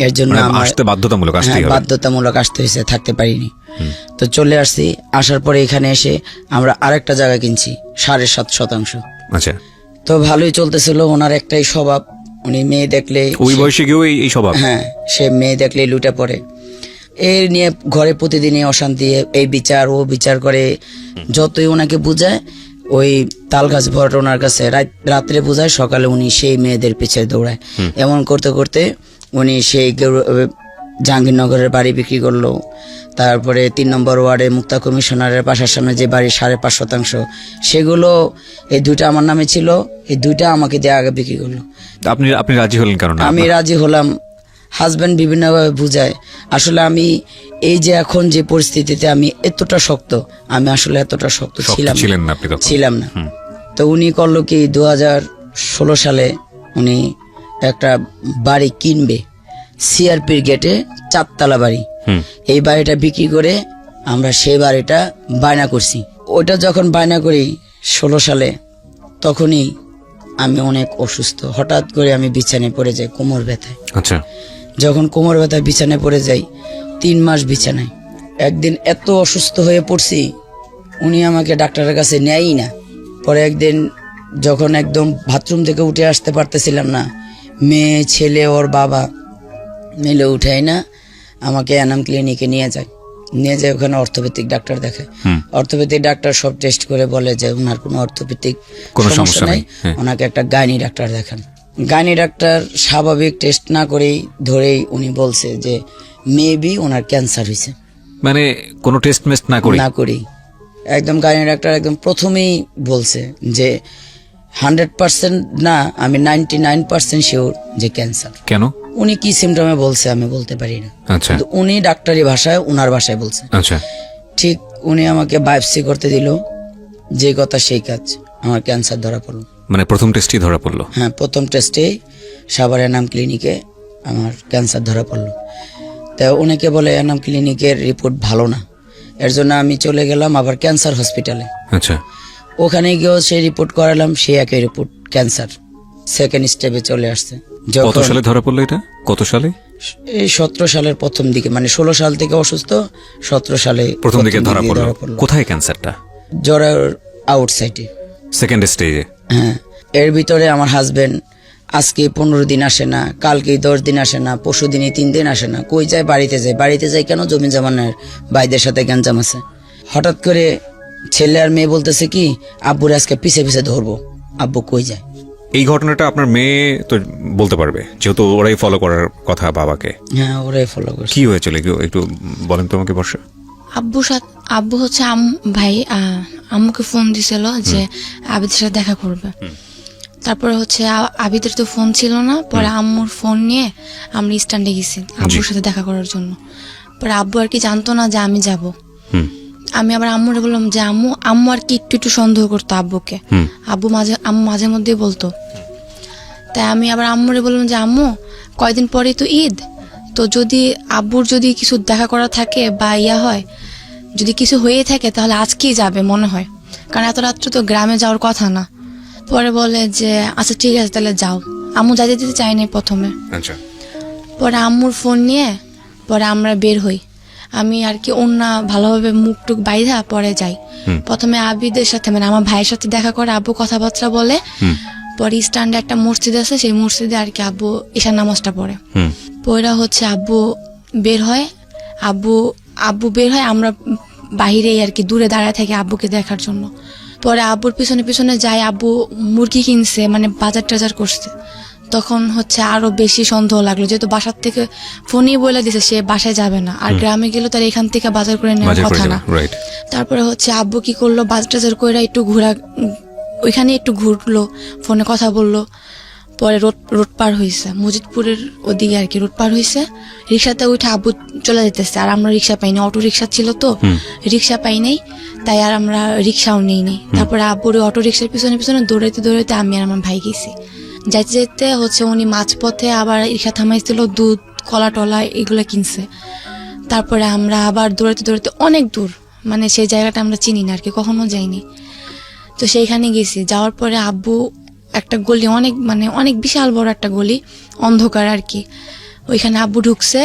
Speaker 2: এর জন্য আমার
Speaker 1: আসতে বাধ্যতামূলক আসতেই হবে।
Speaker 2: বাধ্যতামূলক আসতে হয়েছে, থাকতে পারিনি। তো চলে আসছি। আসার পরে এখানে এসে আমরা আরেকটা জায়গা কিনছি 7.5%।
Speaker 1: আচ্ছা।
Speaker 2: তো ভালোই চলতেছিল। ওনার একটাই স্বভাব, উনি মেয়ে দেখলে,
Speaker 1: ওই বয়সে গিয়েও এই স্বভাব?
Speaker 2: হ্যাঁ, সে মেয়ে দেখলে লুটে পড়ে। এই নিয়ে ঘরে প্রতিদিনই অশান্তি, এই বিচার ও বিচার করে, যতই ওনাকে বোঝায় ওই তাল গাছ ভরাট ওনার কাছে রাত্রে বোঝায়, সকালে উনি সেই মেয়েদের পিছে দৌড়ায়। এমন করতে করতে উনি সেই জাহাঙ্গীরনগরের বাড়ি বিক্রি করলো। তারপরে 3 নম্বর ওয়ার্ডে মুক্তা কমিশনারের বাসার সামনে যে বাড়ি 5.5% সেগুলো এই 2টা আমার নামে ছিল, এই 2টা আমাকে দিয়ে আগে বিক্রি করলো।
Speaker 1: আপনি রাজি হলেন কারণ
Speaker 2: আমি রাজি হলাম। হাজব্যান্ড বিভিন্নভাবে বুঝায়। আসলে আমি এই যে এখন যে পরিস্থিতিতে আমি এতটা শক্ত, আমি আসলে এতটা শক্ত
Speaker 1: ছিলেন না আপনি তখন?
Speaker 2: ছিলাম না। তো উনি করলো কি 2016 সালে উনি একটা বাড়ি কিনবে, সিআরপির গেটে 4 তলা বাড়ি। এই বাড়িটা বিক্রি করে আমরা সেই বাড়িটা বায়না করছি। ওইটা যখন বায়না করি 16 সালে, তখনই আমি অনেক অসুস্থ। হঠাৎ করে আমি বিছানায় পড়ে যাই কোমর ব্যথায়।
Speaker 1: আচ্ছা।
Speaker 2: যখন কোমর ব্যথায় বিছানায় পড়ে যাই, 3 মাস বিছানায়। একদিন এত অসুস্থ হয়ে পড়ছি, উনি আমাকে ডাক্তারের কাছে নেয়ই না। পরে একদিন যখন একদম বাথরুম থেকে উঠে আসতে পারতেছিলাম না, মেয়ে ছেলে ওর বাবা মিলে উঠাই না আমাকে এনাম ক্লিনিকে নিয়ে যায়। ওখানে অর্থোপেডিক ডাক্তার দেখায়। অর্থোপেডিক ডাক্তার সব টেস্ট করে বলে যে ওনার কোনো অর্থোপেডিক সমস্যা নাই, ওনাকে একটা গাইনি ডাক্তার দেখান। গাইনি ডাক্তার স্বাভাবিক টেস্ট না করেই ধরেই উনি বলছে যে মেবি ওনার ক্যান্সার হয়েছে।
Speaker 1: মানে কোনো টেস্ট মেস্ট না
Speaker 2: করেই একদম গাইনি ডাক্তার একদম প্রথমেই বলছে যে 100% না, আমি 99% শিওর যে ক্যান্সার।
Speaker 1: কেন?
Speaker 2: উনি কি সিমটমে বলছে আমি বলতে পারি না।
Speaker 1: আচ্ছা।
Speaker 2: কিন্তু উনি ডাক্তারি ভাষায় ওনার ভাষায় বলছে।
Speaker 1: আচ্ছা।
Speaker 2: ঠিক উনি আমাকে বায়োপসি করতে দিল, যে কথা সেই কাজ, আমার ক্যান্সার ধরা পড়লো।
Speaker 1: মানে প্রথম টেস্টই ধরা পড়লো?
Speaker 2: হ্যাঁ, প্রথম টেস্টে সাভার এনাম ক্লিনিকে আমার ক্যান্সার ধরা পড়লো। তা অনেকে বলে এনাম ক্লিনিকের রিপোর্ট ভালো না, এর জন্য আমি চলে গেলাম আবার ক্যান্সার হসপিটালে।
Speaker 1: আচ্ছা।
Speaker 2: ওখানে গিয়েও সেই রিপোর্ট করালাম, সেই একই রিপোর্ট, ক্যান্সার সেকেন্ড স্টেপে চলে আসছে।
Speaker 1: কত সালে ধরা পড়লো এটা? কত সালে?
Speaker 2: এই 17 সালের প্রথম দিকে, মানে 16 সাল থেকে অসুস্থ, 17 সালে
Speaker 1: প্রথম দিকে ধরা পড়লো। কোথায় ক্যান্সারটা?
Speaker 2: জ্বরের আউটসাইডে,
Speaker 1: সেকেন্ড স্টেজে।
Speaker 2: হ্যাঁ। এর ভিতরে আমার হাজবেন্ড আজকে 15 দিন আসে না, কালকে 10 দিন আসে না, পরশু দিনে 3 দিন আসে না। কই যায়? বাড়িতে যায় কেন? জমি জমানের ভাইদের সাথে গ্যাঞ্জাম আছে। হঠাৎ করে ছেলে আর মেয়ে বলতেছে কি আব্বুর আজকে পিছে পিছে ধরবো। আব্বু কই যায়?
Speaker 1: এই ঘটনাটা আপনার মেয়ে তো বলতে পারবে, যেহেতু ওরাই ফলো করার কথা বাবাকে।
Speaker 2: হ্যাঁ, ওরাই ফলো করছে।
Speaker 1: কি হয়েছিল একটু বলেন তো আমাকে বর্ষা।
Speaker 3: আব্বু হচ্ছে ভাই আম্মুকে ফোন দিছিল যে আবিদের সাথে দেখা করবে। তারপরে হচ্ছে আবিদের তো ফোন ছিল না, পরে আম্মুর ফোন নিয়ে আমরা স্ট্যান্ডে গেছি আব্বুর সাথে দেখা করার জন্য। পরে আব্বু আর কি জানতো না যে আমি যাব। আমি আবার আম্মুরে বললাম যে আম্মু আর কি একটু সন্দেহ করতো আব্বুকে। আম্মু মাঝে মধ্যে বলতো। তাই আমি আবার আম্মুরে বললাম যে আম্মু কয়দিন পরে তো ঈদ, তো যদি আব্বুর যদি কিছু দেখা করা থাকে বা হয়, যদি কিছু হয়ে থাকে তাহলে আজকেই যাবে মনে হয়, কারণ এত রাত্রে তো গ্রামে যাওয়ার কথা না। পরে বলে যে আচ্ছা ঠিক আছে তাহলে যাও। আম্মু যাইতে দিতে চাইনি প্রথমে।
Speaker 1: আচ্ছা।
Speaker 3: পরে আম্মুর ফোন নিয়ে পরে আমরা বের হই। আমি আর কি অন্য ভালোভাবে মুখ টুক বাইধা পরে যাই। প্রথমে আবিদের সাথে মানে আমার ভাইয়ের সাথে দেখা করে আব্বু কথাবার্তা বলে। পরে স্ট্যান্ডে একটা মসজিদ আছে, সেই মসজিদে আর কি আব্বু ঈশার নামাজটা পড়ে। পরে হচ্ছে আব্বু বের হয়, আব্বু বের হয়, আমরা বাহিরেই আর কি দূরে দাঁড়ায় থাকি আব্বুকে দেখার জন্য। পরে আব্বুর পিছনে পিছনে যাই, আব্বু মুরগি কিনছে, মানে বাজার টাজার করছে। তখন হচ্ছে আরো বেশি সন্দেহ লাগলো, যেহেতু বাসার থেকে ফোনই বলে দিছে সে বাসায় যাবে না, আর গ্রামে গেলে তার এখান থেকে বাজার করে নেওয়ার কথা না। তারপরে হচ্ছে আব্বু কি করলো, বাজার টাজার করে একটু ওইখানে একটু ঘুরলো, ফোনে কথা বললো। পরে রোড পার হয়েছে, মজিদপুরের ওদিকে আর কি রোড পার হয়েছে। রিক্সাতে উঠে আব্বু চলে যেতেছে, আর আমরা রিক্সা পাইনি, অটো রিক্সা ছিল তো রিক্সা পাই নাই, তাই আর আমরা রিক্সাও নেই। তারপরে আব্বুর অটো রিক্সার পিছনে পিছনে দৌড়াইতে আমি আর আমার ভাই গেছি। যাইতে যাইতে হচ্ছে উনি মাঝপথে আবার রিক্সা থামাইছিল, দুধ কলা টলা এগুলো কিনছে। তারপরে আমরা আবার দৌড়াইতে অনেক দূর, মানে সেই জায়গাটা আমরা চিনি না আর কি, কখনো যাইনি। তো সেইখানে গেছি, যাওয়ার পরে আব্বু একটা গলি, অনেক বিশাল বড় একটা গলি, অন্ধকার আর কি, ওইখানে আব্বু ঢুকছে,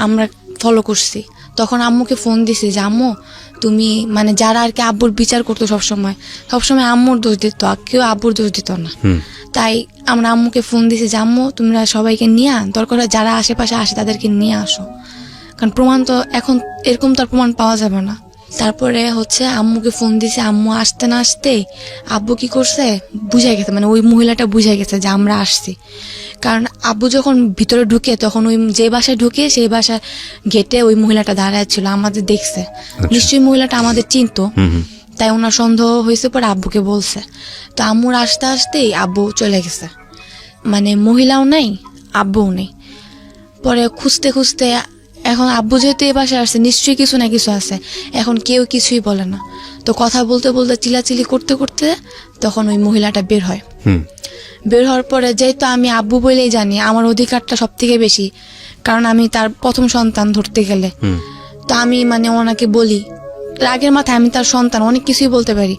Speaker 3: আমরা ফলো করছি। তখন আম্মুকে ফোন দিছি যে আম্মু তুমি, মানে যারা আর কি আব্বুর বিচার করতো সবসময় আম্মুর দোষ দিত, কেউ আব্বুর দোষ দিত না। তাই আমরা আম্মুকে ফোন দিছি যে আম্মু তোমরা সবাইকে নিয়ে দরকার হয় যারা আশেপাশে আসে তাদেরকে নিয়ে আসো, কারণ প্রমাণ তো এখন এরকম তো আর প্রমাণ পাওয়া যাবে না। তারপরে হচ্ছে আম্মুকে ফোন দিছে, আম্মু আসতে না আসতেই আব্বু কি করছে বুঝে গেছে, মানে ওই মহিলাটা বুঝে গেছে যে আমরা আসছি। কারণ আব্বু যখন ভিতরে ঢুকে তখন ওই যে বাসায় ঢুকে সেই বাসার গেটে ওই মহিলাটা দাঁড়ায় ছিল, আমাদের দেখছে। নিশ্চয়ই মহিলাটা আমাদের চিনতো, তাই ওনার সন্দেহ হয়েছে, পরে আব্বুকে বলছে। তো আম্মুর আসতে আসতেই আব্বু চলে গেছে, মানে মহিলাও নাই আব্বুও নেই। পরে খুঁজতে খুঁজতে এখন আব্বু যেহেতু এই বাসায় আসছে নিশ্চয়ই কিছু না কিছু আছে, এখন কেউ কিছুই বলে না। তো কথা বলতে বলতে চিলাচিলি করতে করতে তখন ওই মহিলাটা বের হয়। বের হওয়ার পরে যেহেতু আমি আব্বু বলেই জানি আমার অধিকারটা সব থেকে বেশি, কারণ আমি তার প্রথম সন্তান ধরতে গেলে। তো আমি মানে ওনাকে বলি, রাগের মাথায় আমি তার সন্তান, অনেক কিছুই বলতে পারি।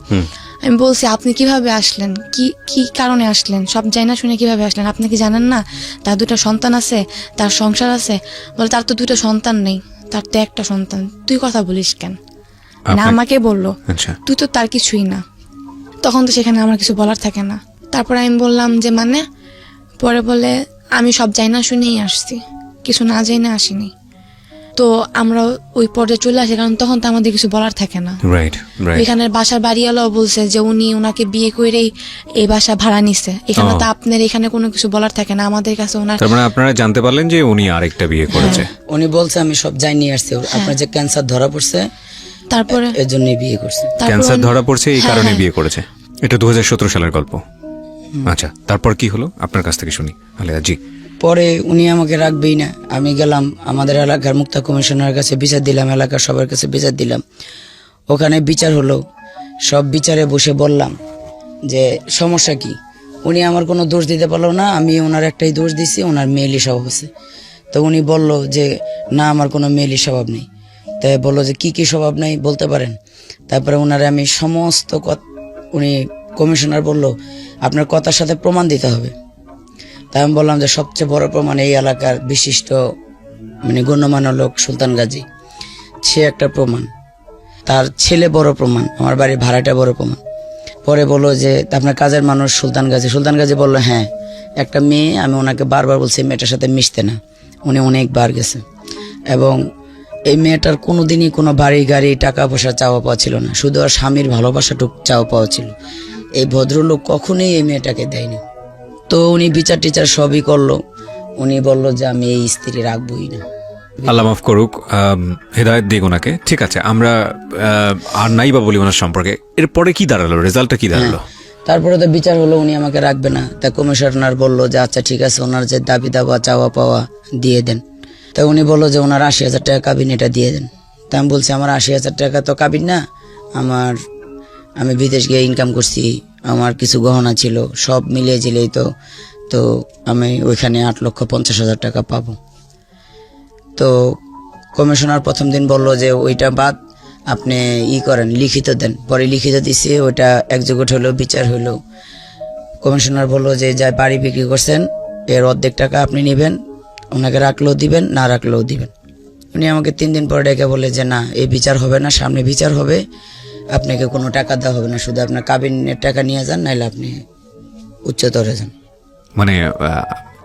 Speaker 3: আমি বলছি আপনি কিভাবে আসলেন, কি কি কারণে আসলেন, সব জানি না শুনে কিভাবে আসলেন, আপনি কি জানেন না তার 2টা সন্তান আছে, তার সংসার আছে? বলে তার তো 2টা সন্তান নেই, তার তো একটা সন্তান, তুই কথা বলিস কেন? না আমাকে বললো তুই তো তার কিছুই না। তখন তো সেখানে আমার কিছু বলার থাকে না। তারপর আমি বললাম যে মানে, পরে বলে আমি সব জানি না শুনেই আসছি, কিছু না জানি না আসিনি। তো আমরা ওই পর্যায়ে চলে আসি, কারণ তখন তো আমাদের কিছু বলার থাকে না। এখানের বাসার বাড়িওয়ালাও বলছে যে উনি ওনাকে বিয়ে করেই এই বাসা ভাড়া নিছে, এখানে তো আপনার এখানে কোনো কিছু বলার থাকে না আমাদের কাছে। ওনার
Speaker 1: তার মানে আপনারা জানতে পারলেন যে উনি আরেকটা বিয়ে করেছে।
Speaker 2: উনি বলছে আমি সব জানি আসছি, আপনার যে ক্যান্সার ধরা পড়ছে
Speaker 3: তারপরে
Speaker 2: এর জন্যই বিয়ে করছে।
Speaker 1: ক্যান্সার ধরা পড়ছে এই কারণে বিয়ে করেছে। এটা 2017 সালের গল্প। আচ্ছা, তারপর কি হলো আপনার কাছ থেকে শুনি আলেয়া জি।
Speaker 2: পরে উনি আমাকে রাখবেই না, আমি গেলাম আমাদের এলাকার মুক্তা কমিশনার কাছে বিচার দিলাম, এলাকার সবার কাছে বিচার দিলাম। ওখানে বিচার হলো, সব বিচারে বসে বললাম যে সমস্যা কি। উনি আমার কোনো দোষ দিতে পারলো না, আমি ওনার একটাই দোষ দিছি, ওনার মেয়েলি স্বভাব আছে। তো উনি বলল যে না আমার কোনো মেয়েলি স্বভাব নেই। তাই বললো যে কি কি স্বভাব নেই বলতে পারেন। তারপরে ওনারে আমি সমস্ত উনি কমিশনার বলল আপনার কথার সাথে প্রমাণ দিতে হবে। তাই আমি বললাম যে সবচেয়ে বড় প্রমাণ এই এলাকার বিশিষ্ট মানে গণ্যমান্য লোক সুলতান গাজী, সে একটা প্রমাণ, তার ছেলে বড় প্রমাণ, আমার বাড়ির ভাড়াটা বড় প্রমাণ। পরে বললো যে আপনার কাজের মানুষ সুলতান গাজী। সুলতান গাজী বললো হ্যাঁ, একটা মেয়ে, আমি ওনাকে বারবার বলছি মেয়েটার সাথে মিশতে না, উনি অনেকবার গেছে। এবং এই মেয়েটার কোনোদিনই কোনো বাড়ি গাড়ি টাকা পয়সা চাওয়া পাওয়া ছিল না, শুধু আর স্বামীর ভালোবাসাটুক চাওয়া পাওয়া ছিল। এই ভদ্রলোক কখনোই এই মেয়েটাকে দেয়নি। তো উনি বিচার টিচার সবই করলো, উনি বলল যে আমি এই স্ত্রী রাখবই না।
Speaker 1: আল্লাহ মাফ করুক, হেদায়েত দিক ওনাকে। ঠিক আছে, আমরা আর নাই বা বলি ওনার সম্পর্কে। এরপরে কি দাঁড়ালো, রেজাল্টটা কি দাঁড়ালো?
Speaker 2: তারপরে তো বিচার হলো, উনি আমাকে রাখবে না। তা কমিশনার বলল যে আচ্ছা ঠিক আছে, ওনার যে দাবি দাবা চাওয়া পাওয়া দিয়ে দেন। তা উনি বললো যে ওনার 80,000 টাকা কাবিন, এটা দিয়ে দেন। তা আমি বলছি আমার 80,000 টাকা তো কাবিন না, আমি বিদেশ গিয়ে ইনকাম করছি, আমার কিছু গহনা ছিল, সব মিলিয়ে জিলেই তো আমি ওইখানে 8,50,000 টাকা পাবো। তো কমিশনার প্রথম দিন বলল যে ওইটা বাদ, আপনি করেন লিখিত দেন। পরে লিখিত দিছি, ওইটা একজোট হলো, বিচার হলো। কমিশনার বলল যে যা বাড়ি বিক্রি করছেন এর অর্ধেক টাকা আপনি নেবেন, ওনাকে রাখলেও দিবেন, না রাখলেও দিবেন। উনি আমাকে 3 দিন পরে ডেকে বলে যে না, এই বিচার হবে না, সামনে বিচার হবে, আপনাকে কোনো টাকা দেওয়া হবে না, শুধু আপনার কাবিনের টাকা নিয়ে যান, নাহলে আপনি উচ্চতরে যান,
Speaker 1: মানে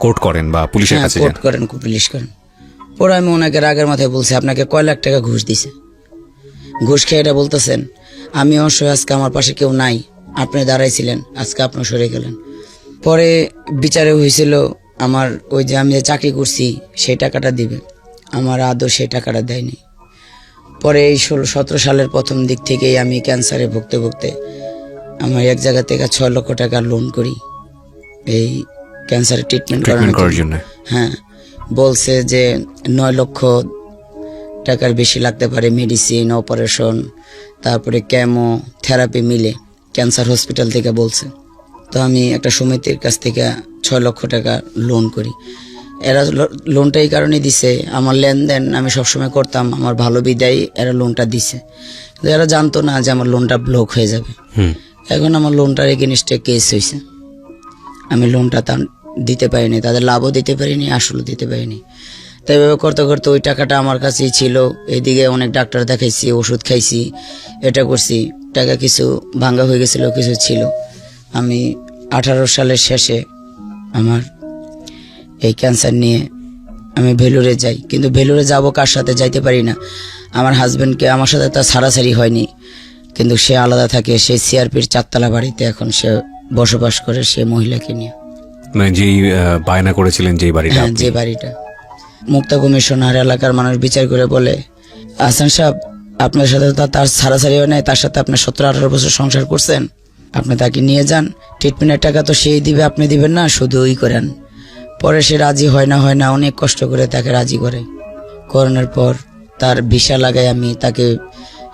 Speaker 1: কোর্ট করেন বা পুলিশের কাছে যান।
Speaker 2: কোর্ট করেন, পুলিশ করেন। পরে আমি ওনাকে রাগের মাথায় বলছি আপনাকে কয় লাখ টাকা ঘুষ দিছে, ঘুষ খেয়ে এটা বলতেছেন। আমি অবশ্যই আজকে আমার পাশে কেউ নাই, আপনি দাঁড়াইছিলেন, আজকে আপনি সরে গেলেন। পরে বিচারে হয়েছিল আমার ওই যে আমি যে চাকরি করছি সেই টাকাটা দিবে, আমার আদৌ সেই টাকাটা দেয়নি। পরে এই 16-17 সালের প্রথম দিক থেকেই আমি ক্যান্সারে ভুগতে ভুগতে আমার এক জায়গা থেকে 6 লক্ষ টাকা লোন করি এই ক্যান্সারের ট্রিটমেন্ট করার জন্য। হ্যাঁ, বলছে যে 9 লক্ষ টাকার বেশি লাগতে পারে, মেডিসিন, অপারেশন, তারপরে কেমো, থেরাপি মিলে ক্যান্সার হসপিটাল থেকে বলছে। তো আমি একটা সমিতির কাছ থেকে 6 লক্ষ টাকা লোন করি। এরা লোনটা এই কারণে দিছে, আমার লেনদেন আমি সবসময় করতাম, আমার ভালো বিদায় এরা লোনটা দিছে। কিন্তু এরা জানতো না যে আমার লোনটা ব্লক হয়ে যাবে। এখন আমার লোনটার এগেইনস্টে কেস হয়েছে, আমি লোনটা দিতে পারিনি, তাদের লাভও দিতে পারিনি, আসলও দিতে পারিনি। তাই এভাবে করতে করতে ওই টাকাটা আমার কাছেই ছিল। এইদিকে অনেক ডাক্তার দেখাইছি, ওষুধ খাইছি, এটা করছি, টাকা কিছু ভাঙ্গা হয়ে গেছিল, কিছু ছিল। আমি 18 সালের শেষে আমার এই ক্যান্সার নিয়ে আমি ভেলুরে যাই, কিন্তু ভেলুরে যাব কার সাথে যাইতে পারি না। আমার হাজব্যান্ডকে আমার সাথে তার ছাড়াছাড়ি হয়নি, কিন্তু সে আলাদা থাকে, সে সিআরপির 4তলা বাড়িতে এখন সে বসবাস করে, সে মহিলাকে নিয়ে।
Speaker 1: মানে যেই বায়না করেছিলেন যেই বাড়িটা
Speaker 2: হ্যাঁ,
Speaker 1: আপনি?
Speaker 2: যে বাড়িটা। মুক্তা কমিশনার এলাকার মানুষ বিচার করে বলে, আহসান সাহেব আপনার সাথে তো তার ছাড়াছাড়ি হয় নাই, তার সাথে আপনার 17-18 বছর সংসার করছেন, আপনি তাকে নিয়ে যান, ট্রিটমেন্টের টাকা তো সেই দিবে, আপনি দিবেন না, শুধু ওই করেন। পরে সে রাজি হয় না, অনেক কষ্ট করে তাকে রাজি করে। করানোর পর তার ভিসা লাগাই আমি, তাকে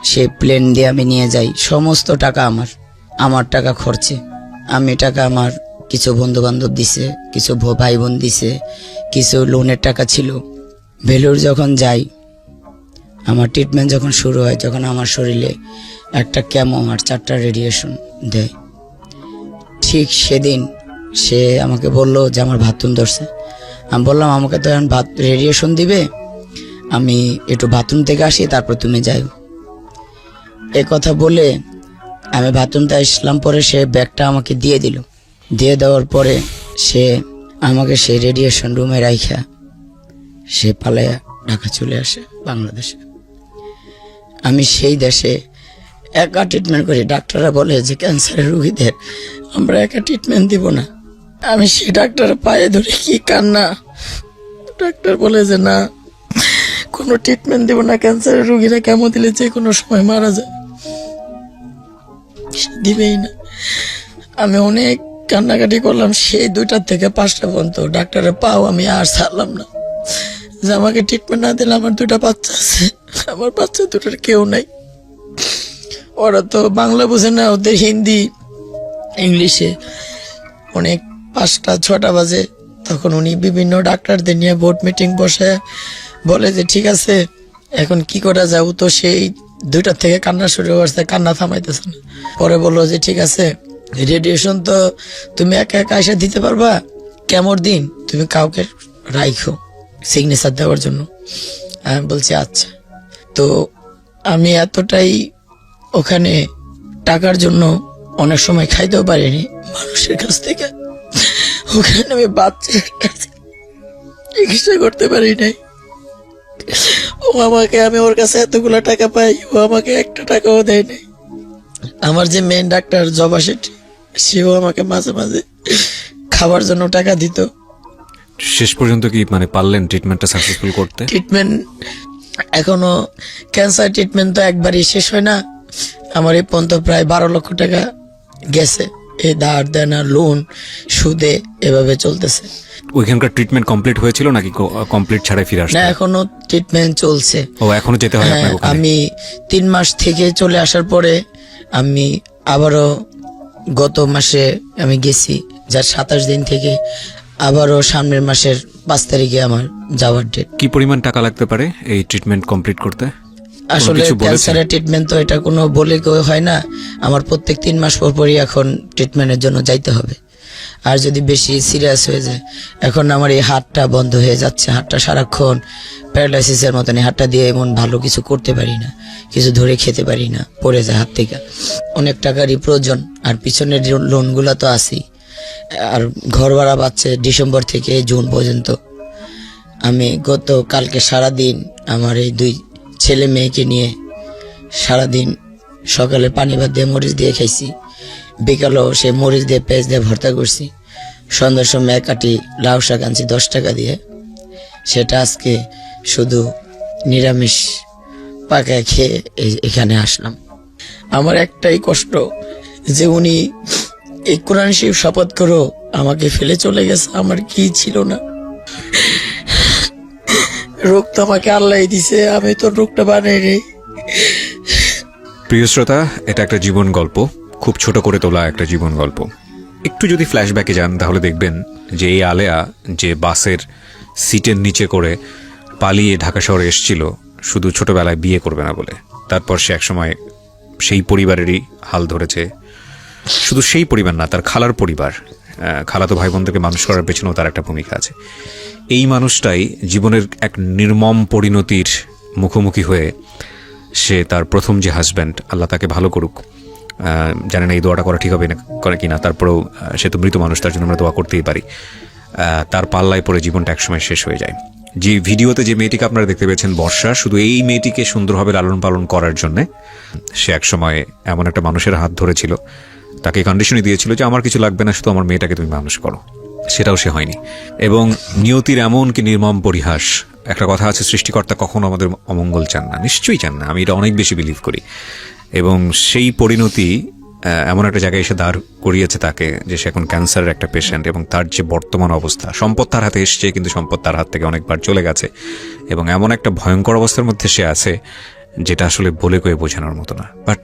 Speaker 2: সে প্লেন দিয়ে আমি নিয়ে যাই। সমস্ত টাকা আমার টাকা খরচে, আমি টাকা আমার কিছু বন্ধু বান্ধব দিছে, কিছু ভাই বোন দিছে, কিছু লোনের টাকা ছিল। ভেলুর যখন যাই, আমার ট্রিটমেন্ট যখন শুরু হয়, যখন আমার শরীরে একটা কেমো আর 4টা রেডিয়েশন দেয়, ঠিক সেদিন সে আমাকে বলল যে আমার বাথরুম ধরছে। আমি বললাম আমাকে তো এখন রেডিয়েশন দিবে, আমি একটু বাথরুম থেকে আসি, তারপর তুমি যাই। এ কথা বলে আমি বাথরুমতে আসলাম। পরে সে ব্যাগটা আমাকে দিয়ে দিল। দিয়ে দেওয়ার পরে সে আমাকে সেই রেডিয়েশন রুমে রাইখা সে পালাইয়া ঢাকা চলে আসে বাংলাদেশে। আমি সেই দেশে একা ট্রিটমেন্ট করি। ডাক্তাররা বলে যে ক্যান্সারের রোগীদের আমরা একা ট্রিটমেন্ট দিব না। আমি সেই ডাক্তারের পায়ে ধরে কি কান্না। ডাক্তার বলে যে না, কোনো ট্রিটমেন্ট দিব না, ক্যান্সারের রোগীরা কেমো দিলে যে কোনো সময় মারা যায়, দিবেই না। আমি অনেক কান্নাকাটি করলাম সেই 2টা থেকে 5টা পর্যন্ত। ডাক্তারের পাও আমি আর ছাড়লাম না, যে আমাকে ট্রিটমেন্ট না দিলে আমার 2টা বাচ্চা আছে, আমার বাচ্চা 2টার কেউ নাই। ওরা তো বাংলা বোঝে না, ওদের হিন্দি ইংলিশে। অনেক 5টা 6টা বাজে, তখন উনি বিভিন্ন ডাক্তারদের নিয়ে বোর্ড মিটিং বসে বলে যে ঠিক আছে এখন কি করা যায়। ও তো সেই 2টা থেকে কান্না শুরু করছে, কান্না থামাইতেছে না। পরে বললো যে ঠিক আছে, রেডিয়েশন তো তুমি একা একা এসে দিতে পারবা, কেমন দিন তুমি কাউকে রাইখো সিগনেচার দেওয়ার জন্য। আমি বলছি আচ্ছা। তো আমি এতটাই ওখানে টাকার জন্য অনেক সময় খাইতেও পারিনি মানুষের কাছ থেকে। ওখানে আমি বাচ্চার কাছে চিকিৎসা করতে পারি নাই। আমি ওর কাছে এতগুলো টাকা পাই, ও আমাকে 1টা টাকাও দেয় নাই। আমার যে মেন ডাক্তার জবা শেঠি, সেও আমাকে মাঝে মাঝে খাবার জন্য টাকা দিত।
Speaker 1: শেষ পর্যন্ত কি মানে পারলেন ট্রিটমেন্টটা সাকসেসফুল করতে?
Speaker 2: ট্রিটমেন্ট এখনো, ক্যান্সার ট্রিটমেন্ট তো একবারই শেষ হয় না। আমার এই পর্যন্ত প্রায় 12 লক্ষ টাকা গেছে, এই ধার দেনা, লোন, সুদে, এভাবে চলতেছে।
Speaker 1: ওইখানকার ট্রিটমেন্ট কমপ্লিট হয়েছিল নাকি কমপ্লিট ছাড়াই ফিরে
Speaker 2: না,
Speaker 1: আসতে?
Speaker 2: এখনো ট্রিটমেন্ট চলছে।
Speaker 1: ও এখনো যেতে হয়
Speaker 2: হ্যাঁ,
Speaker 1: আপনাকে ওখানে?
Speaker 2: আমি 3 মাস থেকে চলে আসার পরে আমি আবারও গত মাসে আমি গেছি, যার 27 দিন থেকে আবারও সামনের মাসের 5 তারিখে আমার যাওয়ার ডেট।
Speaker 1: কি পরিমাণ টাকা লাগতে পারে এই ট্রিটমেন্ট কমপ্লিট করতে?
Speaker 2: আসলে
Speaker 1: কিছু বলেছে?
Speaker 2: ক্যান্সারের ট্রিটমেন্ট তো এটা কোনো বলে কেউ হয় না। আমার প্রত্যেক 3 মাস পর পরই এখন ট্রিটমেন্টের জন্য যাইতে হবে। আর যদি বেশি সিরিয়াস হয়ে যায়, এখন আমার এই হাতটা বন্ধ হয়ে যাচ্ছে, হাতটা সারাক্ষণ প্যারালাইসিসের মতন, হাতটা দিয়ে এমন ভালো কিছু করতে পারি না, কিছু ধরে খেতে পারি না, পড়ে যায় হাত থেকে। অনেক টাকারই প্রয়োজন, আর পিছনের লোনগুলো তো আছেই। আর ঘর ভাড়া পাচ্ছে ডিসেম্বর থেকে জুন পর্যন্ত। আমি গত কালকে সারাদিন আমার এই 2 ছেলে মেয়েকে নিয়ে সারাদিন সকালে পানি ভাত দিয়ে মরিচ দিয়ে খাইছি, বিকালেও সে মরিচ দিয়ে পেঁয়াজ দিয়ে ভর্তা করছি, সন্ধ্যার সময় 1 আটি লাউ শাক আনছি 10 টাকা দিয়ে, সেটা আজকে শুধু নিরামিষ পাকায় খেয়ে এখানে আসলাম। আমার একটাই কষ্ট যে উনি এই কোরআন শরীফ শপথ করো আমাকে ফেলে চলে গেছে, আমার কি ছিল না। রোগ তো আমাকে আল্লাহ দিছে, আমি তো রোগটা বানাই নেই।
Speaker 1: প্রিয় শ্রোতা, এটা একটা জীবন গল্প, খুব ছোট করে তোলা একটা জীবন গল্প। একটু যদি ফ্ল্যাশব্যাকে যান তাহলে দেখবেন যে এই আলেয়া যে বাসের সিটের নিচে করে পালিয়ে ঢাকা শহরে এসেছিল শুধু ছোটবেলায় বিয়ে করবে না বলে। তারপর সে একসময় সেই পরিবারেরই হাল ধরেছে। শুধু সেই পরিবার না, তার খালার পরিবার, খালাতো ভাই বোনদেরকে মানুষ করার পেছনেও তার একটা ভূমিকা আছে। এই মানুষটাই জীবনের এক নির্মম পরিণতির মুখোমুখি হয়ে সে তার প্রথম যে হাজব্যান্ড, আল্লাহ তাকে ভালো করুক, জানে না এই দোয়াটা করা ঠিক হবে না করে কিনা, তারপরেও সে তো মৃত মানুষ, তার জন্য আমরা দোয়া করতেই পারি, তার পাল্লায় পড়ে জীবনটা একসময় শেষ হয়ে যায়। যে ভিডিওতে যে মেয়েটিকে আপনারা দেখতে পেয়েছেন বর্ষা, শুধু এই মেয়েটিকে সুন্দরভাবে লালন পালন করার জন্য সে একসময় এমন একটা মানুষের হাত ধরেছিল, তাকে কন্ডিশনই দিয়েছিল যে আমার কিছু লাগবে না, শুধু আমার মেয়েটাকে তুমি মানুষ করো। সেটাও সে হয়নি। এবং নিয়তির এমন কি নির্মম পরিহাস। একটা কথা আছে, সৃষ্টিকর্তা কখনো আমাদের অমঙ্গল চান না, নিশ্চয়ই চান না, আমি এটা অনেক বেশি বিলিভ করি। এবং সেই পরিণতি এমন একটা জায়গায় এসে দাঁড় করিয়েছে তাকে যে সে এখন ক্যান্সারের একটা পেশেন্ট, এবং তার যে বর্তমান অবস্থা, সম্পদ তার হাতে এসছে কিন্তু সম্পদ তার হাত থেকে অনেকবার চলে গেছে, এবং এমন একটা ভয়ঙ্কর অবস্থার মধ্যে সে আছে যেটা আসলে বলে কয়ে বোঝানোর মতো না। বাট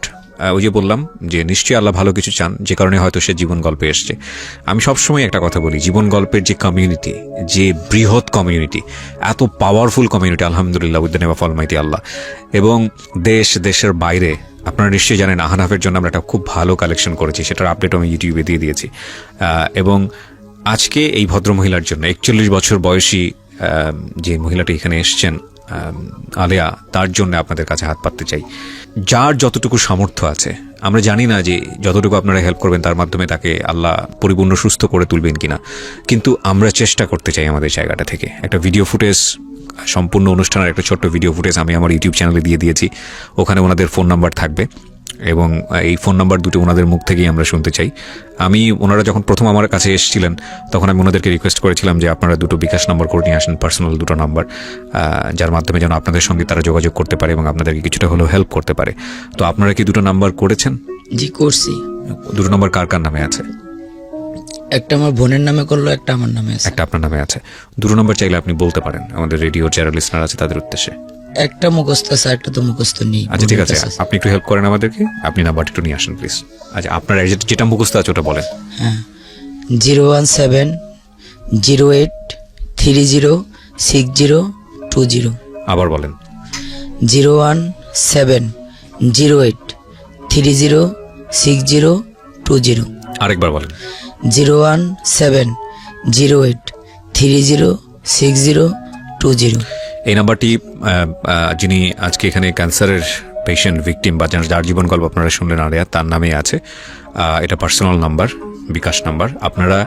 Speaker 1: ওই যে বললাম যে নিশ্চয়ই আল্লাহ ভালো কিছু চান, যে কারণে হয়তো সে জীবন গল্পে এসছে। আমি সবসময় একটা কথা বলি, জীবন গল্পের যে কমিউনিটি, যে বৃহৎ কমিউনিটি, এত পাওয়ারফুল কমিউনিটি, আলহামদুলিল্লাহ, with the name of almighty Allah. এবং দেশের বাইরে আপনারা নিশ্চয়ই জানেন আহানাফের জন্য আমরা একটা খুব ভালো কালেকশন করেছি, সেটার আপডেট আমি ইউটিউবে দিয়ে দিয়েছি। এবং আজকে এই ভদ্রমহিলার জন্য 41 বছর বয়সী যে মহিলাটি এখানে এসছেন, আলেয়া, তার জন্য আপনাদের কাছে হাত পাততে চাই। যার যতটুকু সামর্থ্য আছে, আমরা জানি না যে যতটুকু আপনারা হেল্প করবেন তার মাধ্যমে তাকে আল্লাহ পরিপূর্ণ সুস্থ করে তুলবেন কিনা, কিন্তু আমরা চেষ্টা করতে চাই আমাদের জায়গাটা থেকে। একটা ভিডিও ফুটেজ, সম্পূর্ণ অনুষ্ঠানের একটা ছোট্ট ভিডিও ফুটেজ আমি আমার ইউটিউব চ্যানেলে দিয়ে দিয়েছি। ওখানে ওনাদের ফোন নাম্বার থাকবে, এবং এই ফোন নাম্বার দুটো ওনাদের মুখ থেকেই আমরা শুনতে চাই। ওনারা যখন প্রথম আমার কাছে এসেছিলেন তখন আমি ওনাদেরকে রিকোয়েস্ট করেছিলাম যে আপনারা দুটো বিকাশ নাম্বার করে নিয়ে আসেন, পার্সোনাল দুটো নাম্বার, যার মাধ্যমে যেন আপনাদের সঙ্গে তারা যোগাযোগ করতে পারে এবং আপনাদেরকে কিছুটা হলেও হেল্প করতে পারে। তো আপনারা কি দুটো নাম্বার করেছেন?
Speaker 2: জি করছি।
Speaker 1: দুটো নাম্বার কার কার নামে আছে?
Speaker 2: একটা আমার বোনের নামে করলো, একটা আমার নামে আছে।
Speaker 1: একটা আপনার নামে আছে। দুটো নাম্বার চাইলে আপনি বলতে পারেন আমাদের রেডিও যারা লিসনার আছে তাদের উদ্দেশ্যে।
Speaker 2: একটা মুখস্থ আছে, একটা তো মুখস্থ নেই।
Speaker 1: আচ্ছা ঠিক আছে, আপনি একটু হেল্প করেন আমাদেরকে, আপনি নাম্বারটা একটু নিয়ে আসেন প্লিজ। আচ্ছা আপনার যেটা মুখস্থ আছে ওটা বলেন।
Speaker 2: হ্যাঁ, 01708306020।
Speaker 1: আবার বলেন।
Speaker 2: 01708306020।
Speaker 1: আরেকবার বলেন।
Speaker 2: 01708306020।
Speaker 1: এই নাম্বারটি যিনি আজকে এখানে ক্যান্সারের পেশেন্ট, ভিকটিম, বা যার জীবন গল্প আপনারা শুনলেন আলেয়া, তার নামে আছে। এটা পার্সোনাল নাম্বার, বিকাশ নাম্বার। আপনারা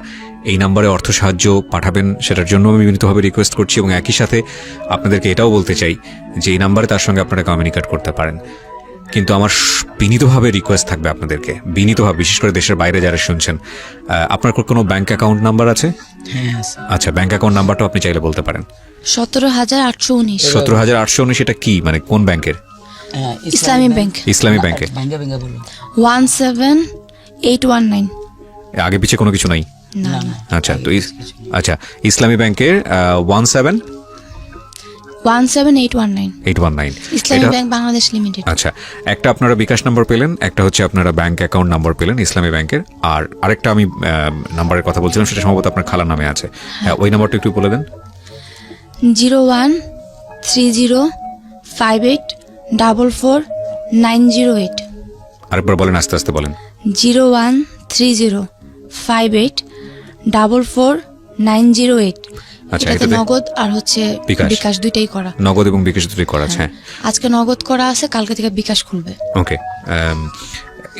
Speaker 1: এই নাম্বারে অর্থ সাহায্য পাঠাবেন, সেটার জন্য আমি বিনীতভাবে রিকোয়েস্ট করছি। এবং একই সাথে আপনাদেরকে এটাও বলতে চাই যে এই নাম্বারে তার সঙ্গে আপনারা কমিউনিকেট করতে পারেন, কিন্তু আমার বিনীতভাবে রিকোয়েস্ট থাকবে আপনাদেরকে, বিনীতভাবে, বিশেষ করে দেশের বাইরে যারা শুনছেন, আপনার কোনো ব্যাংক অ্যাকাউন্ট নাম্বার আছে?
Speaker 2: হ্যাঁ আছে।
Speaker 1: আচ্ছা, ব্যাংক অ্যাকাউন্ট নাম্বারটাও আপনি চাইলে বলতে পারেন।
Speaker 3: 17,819।
Speaker 1: 17,819। এটা কি, মানে কোন ব্যাংকের?
Speaker 3: ইসলামী ব্যাংক।
Speaker 1: ইসলামী ব্যাংকে।
Speaker 3: 17819।
Speaker 1: আগে পিছে কোনো কিছু নাই?
Speaker 3: না না।
Speaker 1: আচ্ছা, তো আচ্ছা, ইসলামী ব্যাংকের 17819।
Speaker 3: ইসলামী ব্যাংক বাংলাদেশ লিমিটেড।
Speaker 1: আচ্ছা, একটা আপনারা বিকাশ নাম্বার পেলেন, একটা হচ্ছে আপনারা ব্যাংক অ্যাকাউন্ট নাম্বার পেলেন ইসলামী ব্যাংকের, আর আরেকটা আমি নাম্বারের কথা বলছিলাম, সেটা সম্ভবত আপনার খালার নামে আছে। হ্যাঁ, ওই নাম্বারটা একটু বলে দেন।
Speaker 3: 01305844908।
Speaker 1: আরেকবার বলেন, আস্তে আস্তে বলেন।
Speaker 3: 01305844908।
Speaker 1: আচ্ছা,
Speaker 3: এটাতে
Speaker 1: এটাতে
Speaker 3: নগদ আর হচ্ছে বিকাশ দুইটাই করা।
Speaker 1: নগদ এবং বিকাশ দুটোই করা আছে।
Speaker 3: আজকে নগদ করা আছে, কালকে থেকে বিকাশ খুলবে।
Speaker 1: ওকে,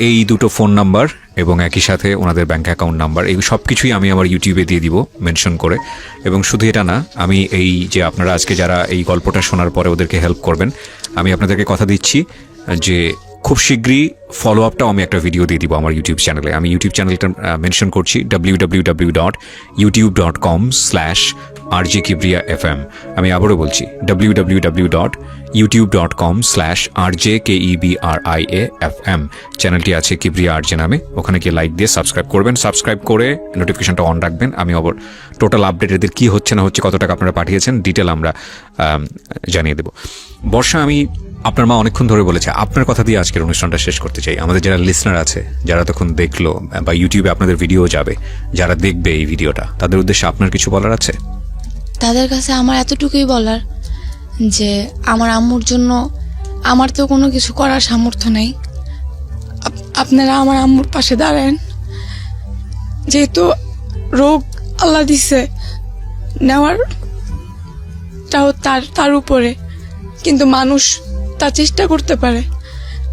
Speaker 1: এই দুটো ফোন নাম্বার এবং একই সাথে ওনাদের ব্যাংক অ্যাকাউন্ট নাম্বার, এই সব কিছুই আমি আমার ইউটিউবে দিয়ে দিব মেনশন করে। এবং শুধু এটা না, আমি এই যে আপনারা আজকে যারা এই গল্পটা শোনার পরে ওদেরকে হেল্প করবেন, আমি আপনাদেরকে কথা দিচ্ছি যে খুব শীঘ্রই ফলো আপটাও আমি একটা ভিডিও দিয়ে দিব আমার ইউটিউব চ্যানেলে। আমি ইউটিউব চ্যানেলটা মেনশন করছি, www.youtube.com/RJKibriya.fm। আমি আবারও বলছি, www.youtube.com/RJKEBRIA.FM। চ্যানেলটি আছে কিবরিয়া আরজে নামে, ওখানে গিয়ে লাইক দিয়ে সাবস্ক্রাইব করবেন। সাবস্ক্রাইব করে নোটিফিকেশনটা অন রাখবেন। আমি আবার টোটাল আপডেট, এদের কী হচ্ছে না হচ্ছে, কত টাকা আপনারা পাঠিয়েছেন, ডিটেল আমরা জানিয়ে দেব। বর্ষা, আমি আপনার মা অনেকক্ষণ ধরে বলেছে, আপনার কথা দিয়ে আজকের অনুষ্ঠানটা শেষ করতে চাই। আমাদের যারা লিসনার আছে, যারা তখন দেখলো বা ইউটিউবে আপনাদের ভিডিও যাবে, যারা দেখবে এই ভিডিওটা, তাদের উদ্দেশ্যে আপনার কিছু বলার আছে?
Speaker 3: তাদের কাছে আমার এতটুকুই বলার যে আমার আম্মুর জন্য আমার তো কোনো কিছু করার সামর্থ্য নেই, আপনারা আমার আম্মুর পাশে দাঁড়ান। যেহেতু রোগ আল্লাহ দিছে, নেওয়ারটাও তার উপরে, কিন্তু মানুষ তা চেষ্টা করতে পারে,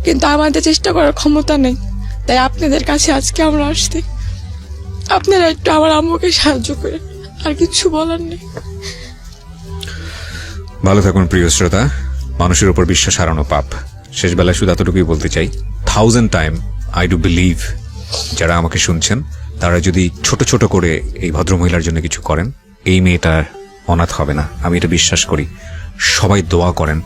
Speaker 3: কিন্তু আমাদের চেষ্টা করার ক্ষমতা নেই। তাই আপনাদের কাছে আজকে আমরা আসছি, আপনারা একটু আমার আম্মুকে সাহায্য করে, আর কিছু বলার নেই।
Speaker 1: ভালো থাকুন প্রিয় শ্রোতা। মানুষের উপর বিশ্বাস হারানো পাপ। শেষ বেলায় শুধু এতটুকুই বলতে চাই, 1000 টাইম আই ডু বিলিভ যারা আমাকে শুনছেন তারা যদি ছোট ছোট করে এই ভদ্রমহিলার জন্য কিছু করেন, এই মেয়েটার অনাথ হবে না। আমি এটা বিশ্বাস করি। সবাই দোয়া করেন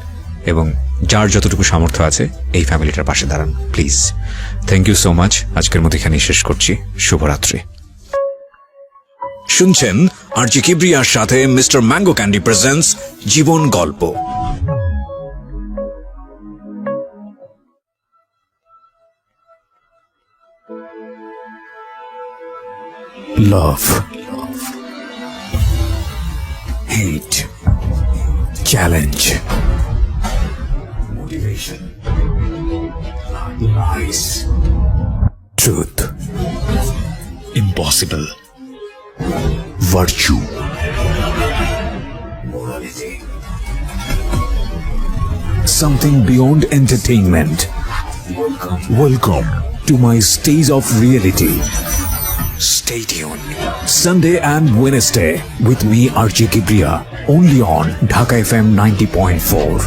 Speaker 1: এবং যার যতটুকু সামর্থ্য আছে এই ফ্যামিলিটার পাশে দাঁড়ান please. Thank you so much. আজকের মতো এখানেই শেষ করছি। শুভরাত্রি। শুনছেন আরজি কিবরিয়ার সাথে মিস্টার ম্যাঙ্গো ক্যান্ডি প্রেজেন্টস জীবন গল্প।
Speaker 4: Love, hate, challenge, motivation, lies, truth, impossible, virtue, morality, something beyond entertainment. Welcome to my stage of reality. Stay tuned. Sunday and Wednesday with me, Archie Kibriya, only on Dhaka FM 90.4.